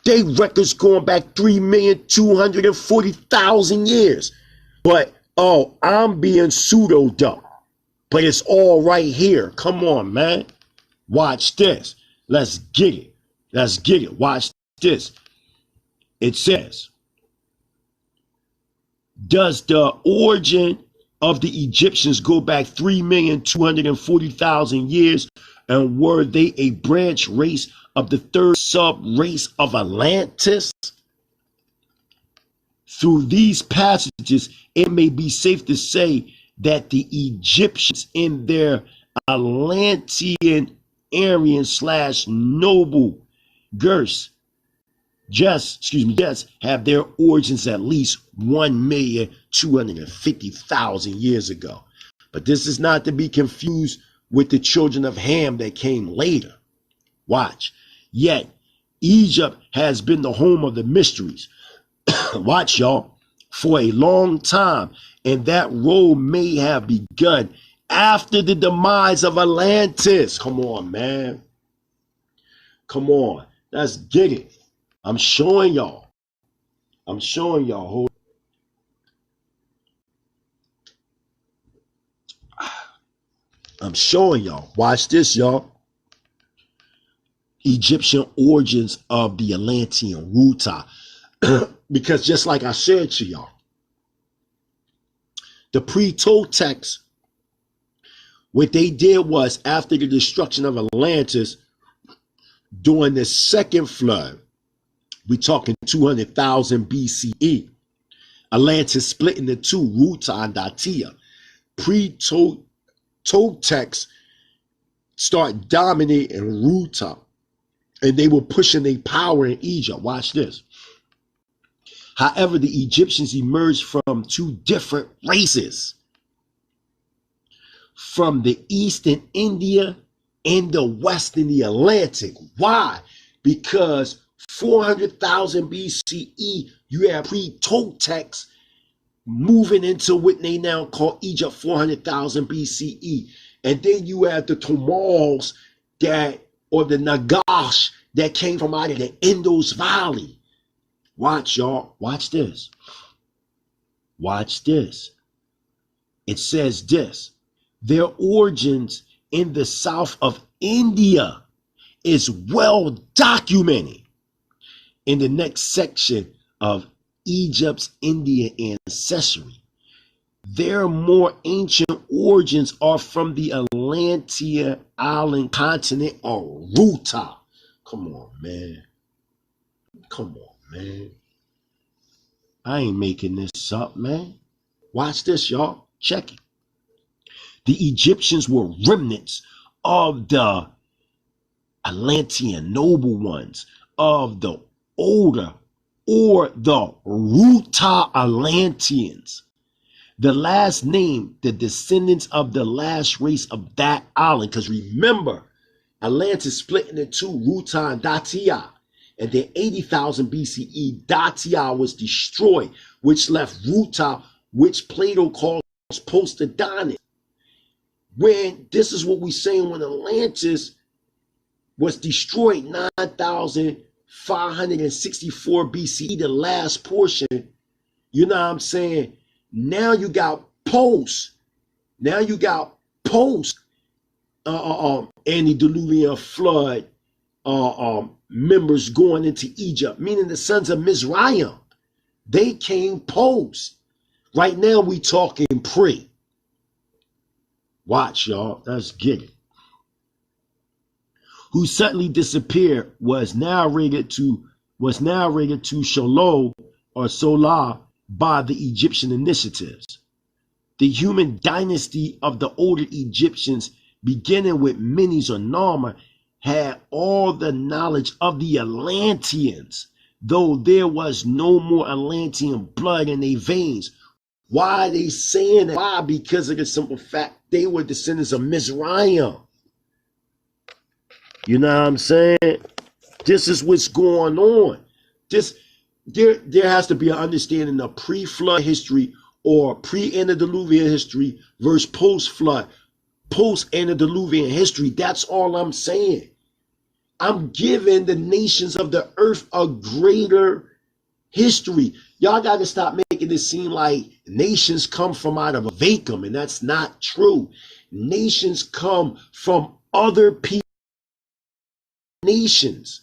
they records going back 3,240,000 years. But oh, I'm being pseudo dumb. But it's all right here. Come on, man. Watch this. Let's get it. Let's get it. Watch this. It says, does the origin of the Egyptians go back 3,240,000 years? And were they a branch race of the third sub race of Atlantis? Through these passages, it may be safe to say that the Egyptians in their Atlantean Aryan / noble girths just have their origins at least 1,250,000 years ago. But this is not to be confused with the children of Ham that came later. Watch. Yet, Egypt has been the home of the mysteries. Watch, y'all, for a long time. And that role may have begun after the demise of Atlantis. Come on, man. Come on. Let's get it. I'm showing y'all. I'm showing y'all. I'm showing y'all. Watch this, y'all. Egyptian origins of the Atlantean Ruta. Because just like I said to y'all, the pre-Toltecs, what they did was, after the destruction of Atlantis, during the second flood, we talking 200,000 BCE, Atlantis split into two, Ruta and Datia. Pre-Toltecs start dominating Ruta, and they were pushing their power in Egypt. Watch this. However, the Egyptians emerged from two different races, from the east in India and the west in the Atlantic. Why? Because 400,000 BCE, you have pre-Toltecs moving into what they now call Egypt, 400,000 BCE. And then you have the Tamals or the Nagash that came from out of the Indus Valley. Watch, y'all. Watch this. Watch this. It says this. Their origins in the south of India is well documented in the next section of Egypt's Indian ancestry. Their more ancient origins are from the Atlantean island continent of Ruta. Come on, man. Come on, man. I ain't making this up, man. Watch this, y'all. Check it. The Egyptians were remnants of the Atlantean noble ones, of the older or the Ruta Atlanteans. The last name, the descendants of the last race of that island. Because remember, Atlantis split into two, Ruta and Datia. And then 80,000 BCE, Datia was destroyed, which left Ruta, which Plato calls post-Adonic. When this is what we're saying, when Atlantis was destroyed 9,564 BCE, the last portion, you know what I'm saying? Now you got antediluvian flood members going into Egypt, meaning the sons of Mizraim. They came post. Right now we talking pre. Watch, y'all. Let's get it. Who suddenly disappeared was narrated to Sholol or Solar by the Egyptian initiatives. The human dynasty of the older Egyptians, beginning with Menes or Narmer, had all the knowledge of the Atlanteans, though there was no more Atlantean blood in their veins. Why are they saying that? Why? Because of the simple fact they were descendants of Mizraim. You know what I'm saying? This is what's going on. There has to be an understanding of pre-flood history or pre-antediluvian history versus post-flood, post-antediluvian history. That's all I'm saying. I'm giving the nations of the earth a greater history. Y'all got to stop making it seem like nations come from out of a vacuum, and that's not true. Nations come from other people. Nations.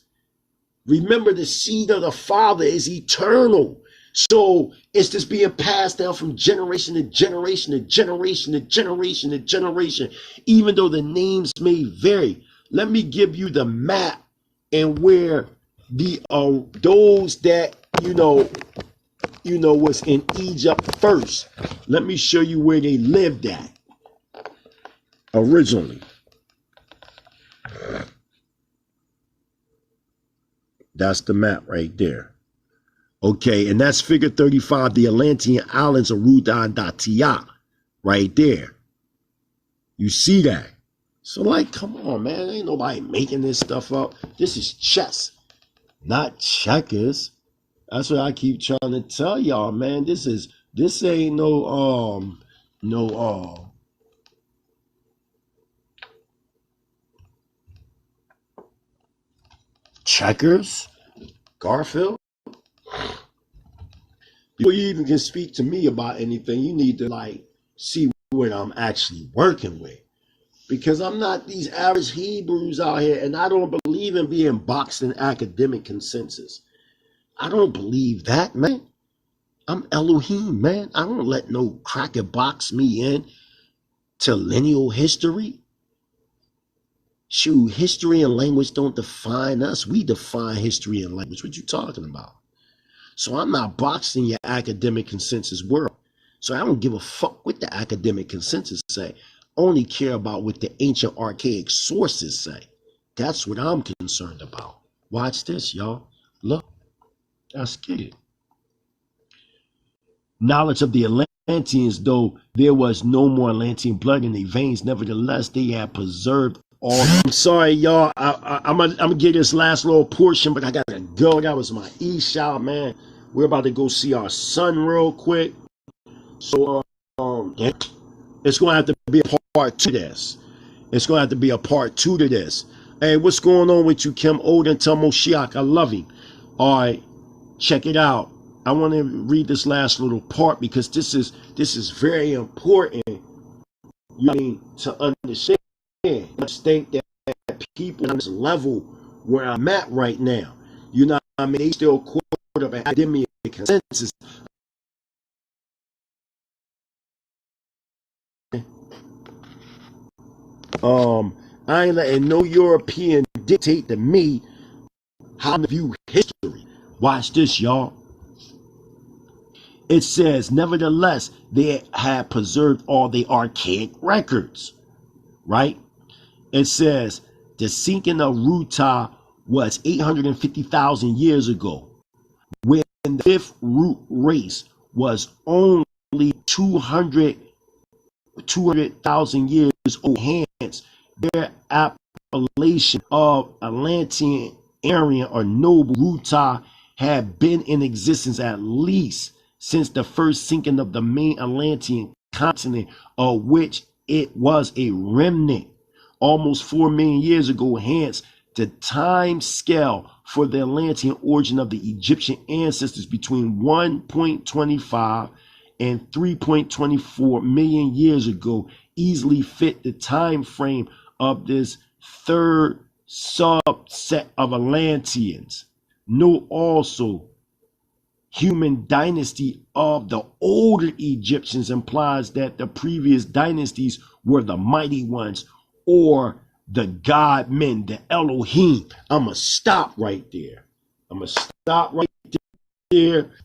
Remember, the seed of the Father is eternal. So it's just being passed down from generation to generation to generation to generation to generation, even though the names may vary. Let me give you the map and where the those that, you know, was in Egypt first. Let me show you where they lived at originally. That's the map right there. Okay, and that's figure 35, the Atlantean Islands of Ruda and Datia, right there. You see that? So like, come on, man. Ain't nobody making this stuff up. This is chess, not checkers. That's what I keep trying to tell y'all, man. This ain't no checkers, Garfield. Before you even can speak to me about anything, you need to like see what I'm actually working with. Because I'm not these average Hebrews out here, and I don't believe in being boxed in academic consensus. I don't believe that, man. I'm Elohim, man. I don't let no cracker box me in to lineal history. Shoot, history and language don't define us. We define history and language. What you talking about? So I'm not boxed in your academic consensus world. So I don't give a fuck what the academic consensus say. Only care about what the ancient archaic sources say. That's what I'm concerned about. Watch this, y'all. Look, let's get it. Knowledge of the Atlanteans, though there was no more Atlantean blood in their veins, nevertheless, they had preserved all. I'm sorry, y'all. I'm gonna get this last little portion, but I gotta go. That was my e-shout, man. We're about to go see our son real quick. So, it's gonna have to be a part to this. It's gonna have to be a part 2 to this. Hey, what's going on with you, Kim Odin? Tell Moshiach I love him. All right, check it out. I want to read this last little part because this is very important. You know, to understand. I just think that people on this level where I'm at right now, you know what I mean, they still caught up in academic consensus. I ain't letting no European dictate to me how to view history. Watch this, y'all. It says, nevertheless, they had preserved all the archaic records, right? It says, the sinking of Ruta was 850,000 years ago, when the fifth root race was only 200,000 years old. Hence, their appellation of Atlantean, Aryan, or Noble Ruta had been in existence at least since the first sinking of the main Atlantean continent, of which it was a remnant, almost 4 million years ago. Hence, the time scale for the Atlantean origin of the Egyptian ancestors between 1.25 and 3.24 million years ago easily fit the time frame of this third subset of Atlanteans. Note also, human dynasty of the older Egyptians implies that the previous dynasties were the mighty ones, or the God men, the Elohim. I'm going to stop right there.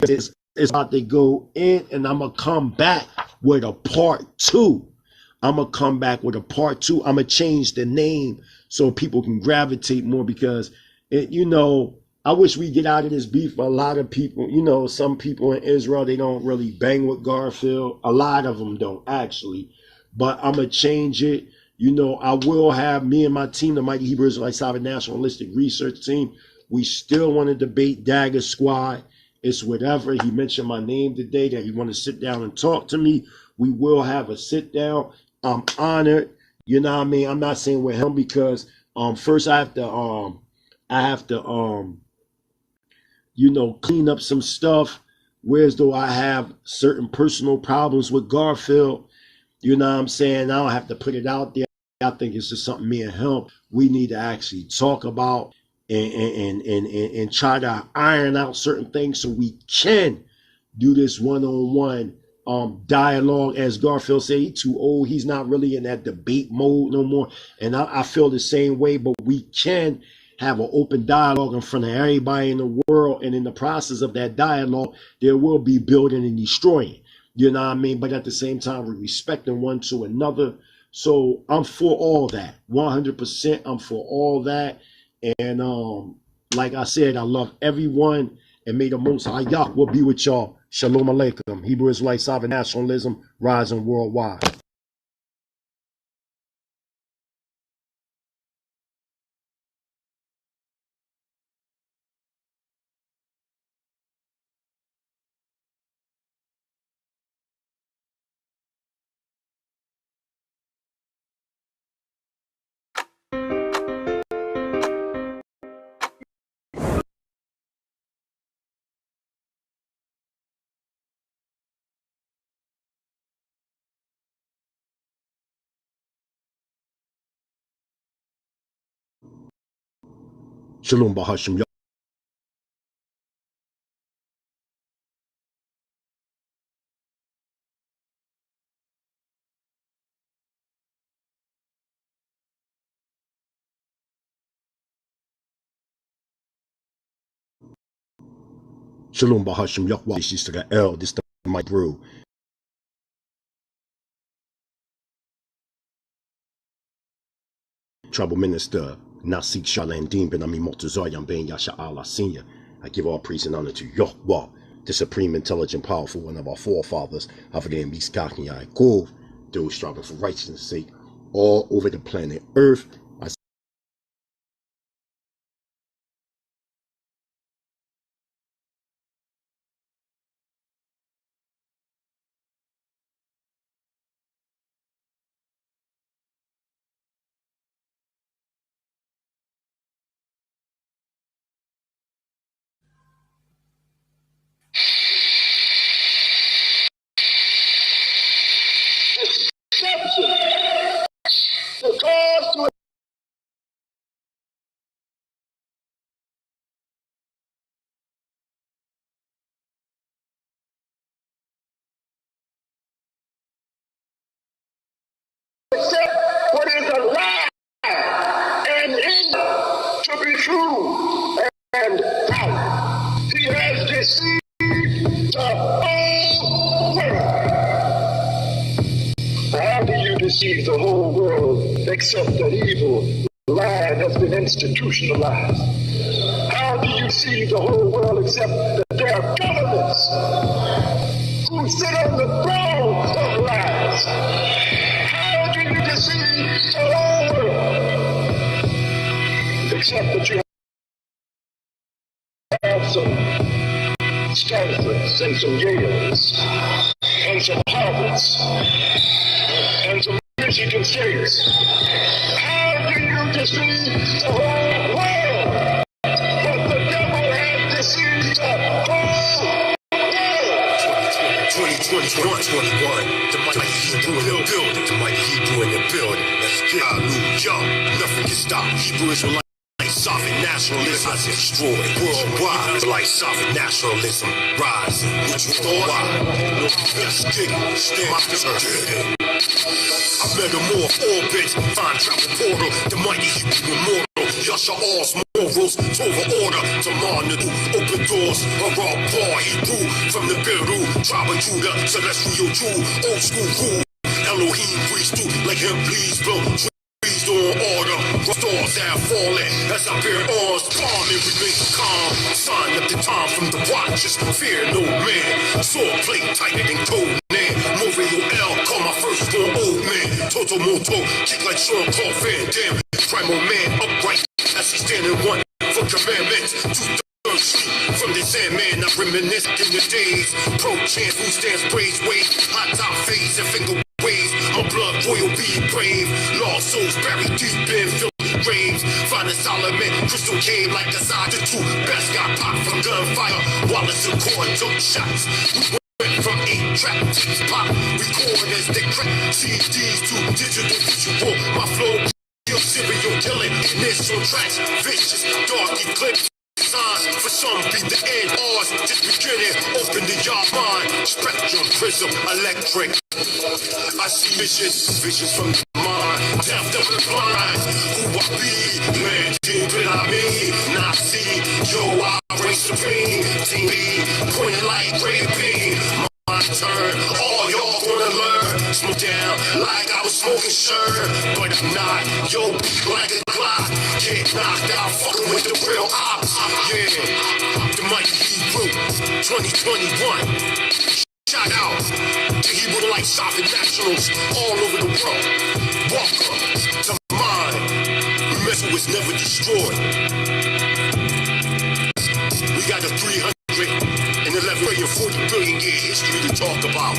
It's about to go in, and I'm going to come back with a part 2. I'm going to change the name so people can gravitate more, because, I wish we get out of this beef. A lot of people, some people in Israel, they don't really bang with Garfield. A lot of them don't, actually. But I'm going to change it. I will have me and my team, the Mighty Hebrew Israelite Sovereign Nationalistic Research Team. We still want to debate Dagger Squad. It's whatever. He mentioned my name today, that he want to sit down and talk to me. We will have a sit down. I'm honored. You know what I mean? I'm not saying with him because first I have to clean up some stuff. Whereas though I have certain personal problems with Garfield, you know what I'm saying? I don't have to put it out there. I think it's just something me and him we need to actually talk about and try to iron out certain things so we can do this one-on-one dialogue. As Garfield said, he's too old. He's not really in that debate mode no more. And I feel the same way, but we can have an open dialogue in front of everybody in the world. And in the process of that dialogue, there will be building and destroying. You know what I mean? But at the same time, we're respecting one to another. So I'm for all that. 100%. I'm for all that. And like I said, I love everyone. And may the Most High Yah will be with y'all. Shalom Aleichem. Hebrew Israelite sovereign nationalism rising worldwide. Shalom Bahashim. Shalom Bahashim Yahweh. This is the L. This is my brew. Tribal Minister Nasik Shalandim Ben Ami Mortazoyam Ben Yasha Allah Senior. I give all praise and honor to Yahweh, the supreme, intelligent, powerful one of our forefathers. Havadam Biskakin Yaakov, those striving for righteousness' sake, all over the planet Earth. Accept what is a lie and in to be true and right. He has deceived the whole world. How do you deceive the whole world except that evil lie has been institutionalized? How do you deceive the whole world except that there are governments who sit on the throne of lies? Except that you have some Stanfords and some Yales and some Harvards and some Michigan States. How do you deceive the whole world? But the devil has deceived the whole world. 2021, the mighty Hebrew in the building, the mighty Hebrew in the building. Let's get hallelujah. Nothing can stop Hebrew Israelite sovereign nationalism is destroyed worldwide. Like sovereign nationalism rising. What you thought? Let's get it. Stand my turn. I metamorph orbits, find travel portal, the mighty Hebrew immortal. Yasha all's morals, Torah order, to monitor, open doors, Arab bar, Hebrew, from the Beru, tribe of Judah, celestial Jew, old school rule, Elohim breeze through, like him please blow, trees on order, stars have fallen, as I bear arms, palm and remain calm, sign of the time from the watchers, fear no man, sword plate tighter than cold man, Morio L, call my firstborn old man, Toto Moto, kick like Sean Claude Van Damme, primal man, upright, as he standing one for commandments, 2/3 street from the Sandman. I reminisce in the days. Pro chance, who stands praise, wave, hot top phase and finger waves. My blood royal be brave. Lost souls buried deep in filthy graves. Find a Solomon, crystal cave like a side. The two best got popped from gunfire. Wallace and Cord took shots. We went from 8-track to pop. Record as they crack CDs to digital visual. My flow. Serial killing, initial tracks, vicious, dark eclipse. Signs for some be the end, ours just beginning. Open the yard mind, spectrum, prism, electric. I see visions from the mind. Death, the blind. Who I be? Man, deep in I mean. Not see, yo, I reign supreme. Team B, pointing like great beam. My turn, all y'all gonna learn. Smoke down like I was smoking sure, but I'm not. Yo, like a clock, get knocked out, fucking with the real ops. Yeah, the mighty Hebrew, 2021. Shout out to Hebrew like sovereign nationals all over the world. Welcome to mine. Remember, was never destroyed. We got a 311 billion, 40 billion year history to talk about.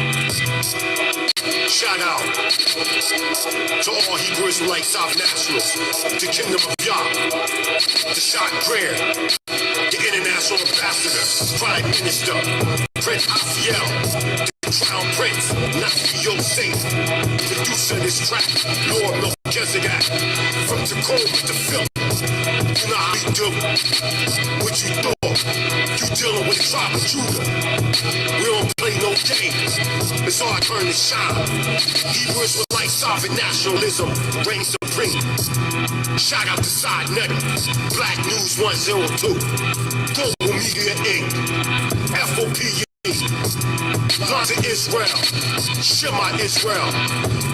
Shout out to all Hebrew Israelite South Nationals, the Kingdom of Yah, the Shot Prayer, the International Ambassador, Prime Minister, Prince Afiel, the Crown Prince, Nafio Saint, producer of this track, Lord Melchizedek, from Tacoma to Philly. You know how we do. What you thought? You dealing with the tribe of Judah. We don't play no games. It's our turn to shine. Hebrews with like sovereign nationalism reign supreme. Shout out to Side Netter, Black News 102, Global Media Inc., FOP. Gaza Israel, Shema Israel,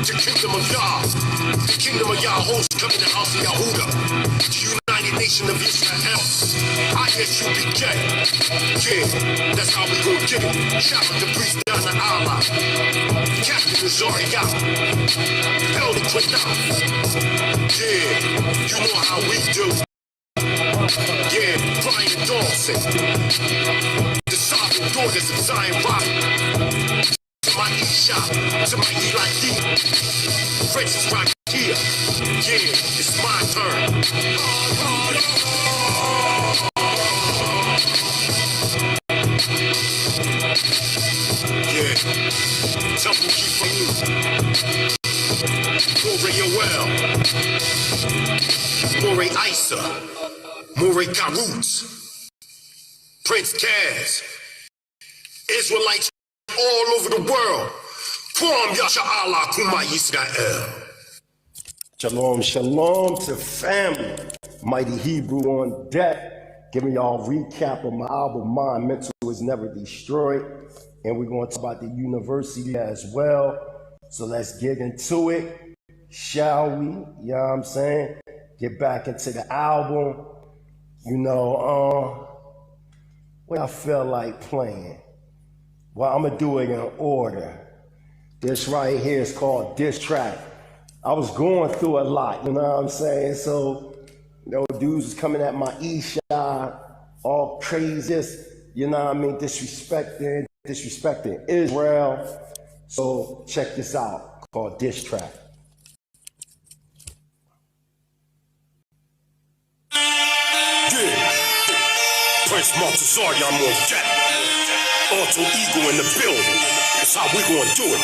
the Kingdom of Yah. The Kingdom of Yah hosts coming to House of Yahudah, the United Nation of Israel. ISUBK. Yeah, that's how we gon' get it. Shout out to Pre-Dynastic Allah, Captain Azaria, Elder Quintal. Yeah, you know how we do. Yeah, Brian Dawson, the sovereign daughters of Zion Rock. To my Isha, to my Eli, Princess Rakia. Yeah, it's my turn. Yeah, Temple Key for you. More Yoel, More Isa, More Karoots, Prince Kaz, Israelites all over the world. Kwam Yasha Allah Kuma Yisrael. Shalom, shalom to family. Mighty Hebrew on deck. Giving y'all a recap of my album, Mind Mental is Never Destroyed. And we're going to talk about the university as well. So let's get into it. Shall we? You know what I'm saying? Get back into the album. You know, what I feel like playing. Well, I'm going to do it in order. This right here is called Diss Track. I was going through a lot, you know what I'm saying? So, you know, dudes was coming at my Isha, all craziest, you know what I mean, disrespecting Israel. So check this out, called Diss Track. Yeah, Prince Montezari, I'm on deck. Alter ego in the building. That's how we gonna do it.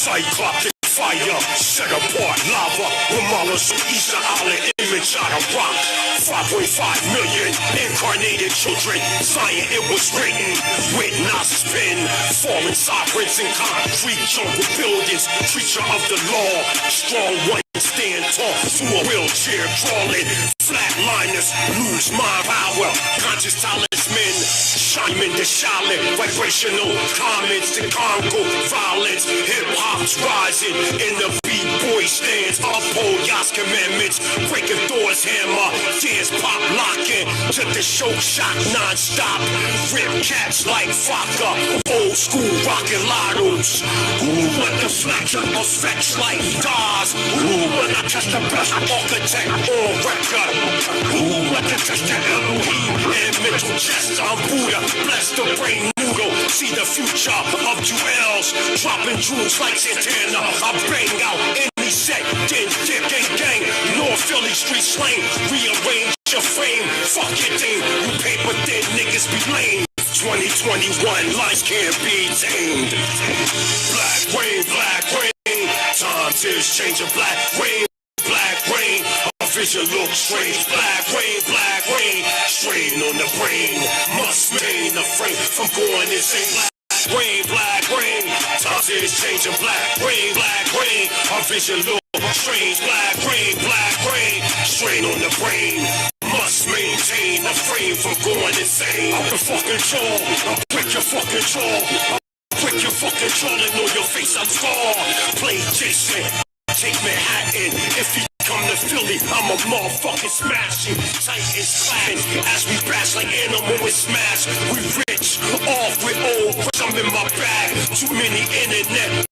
Cyclops fire, set apart lava. Ramala's Isa Island image out of rock. 5.5 million incarnated children. Zion, it was written with Nas's pen. Fallen sovereigns in concrete jungle buildings. Creature of the law, strong one. Stand tall through a wheelchair, crawling. Flatliners lose mind power. Conscious talisman, shaman to Shaolin. Vibrational comments to Congo violence. Hip hop's rising in the B-boy stands. Uphold Yah's commandments. Breaking doors, hammer. Dance pop locking to the show shot non-stop. Rip cats like Faka. Old school rockin' lottos. Who want the flash effects like stars? Who when I touch the best architect on record? Who let the touch the Elohim and mental chest? I'm Buddha, bless the brain noodle. See the future of jewels, dropping jewels like Santana. I bang out any set, then dip, gang. North Philly street slang, rearrange your frame. Fuck your team, you paper thin niggas be lame. 2021, life can't be tamed. Black rain. Times is changing. Black rain. A vision looks strange. Black rain. Strain on the brain. Must maintain the frame from going insane. Black rain. Time is changing. Black rain, our vision look strange. Black rain, strain on the brain. Must maintain the frame from going insane. I'll fucking jaw, I'll break your fucking jaw. Break your fucking jaw and know your face, I'm scarred. Play Jason, take Manhattan. If you come to Philly, I'm a motherfucking smashing. Titans clashing as we bash like animal with smash. We rich, off with old, I'm in my bag. Too many internet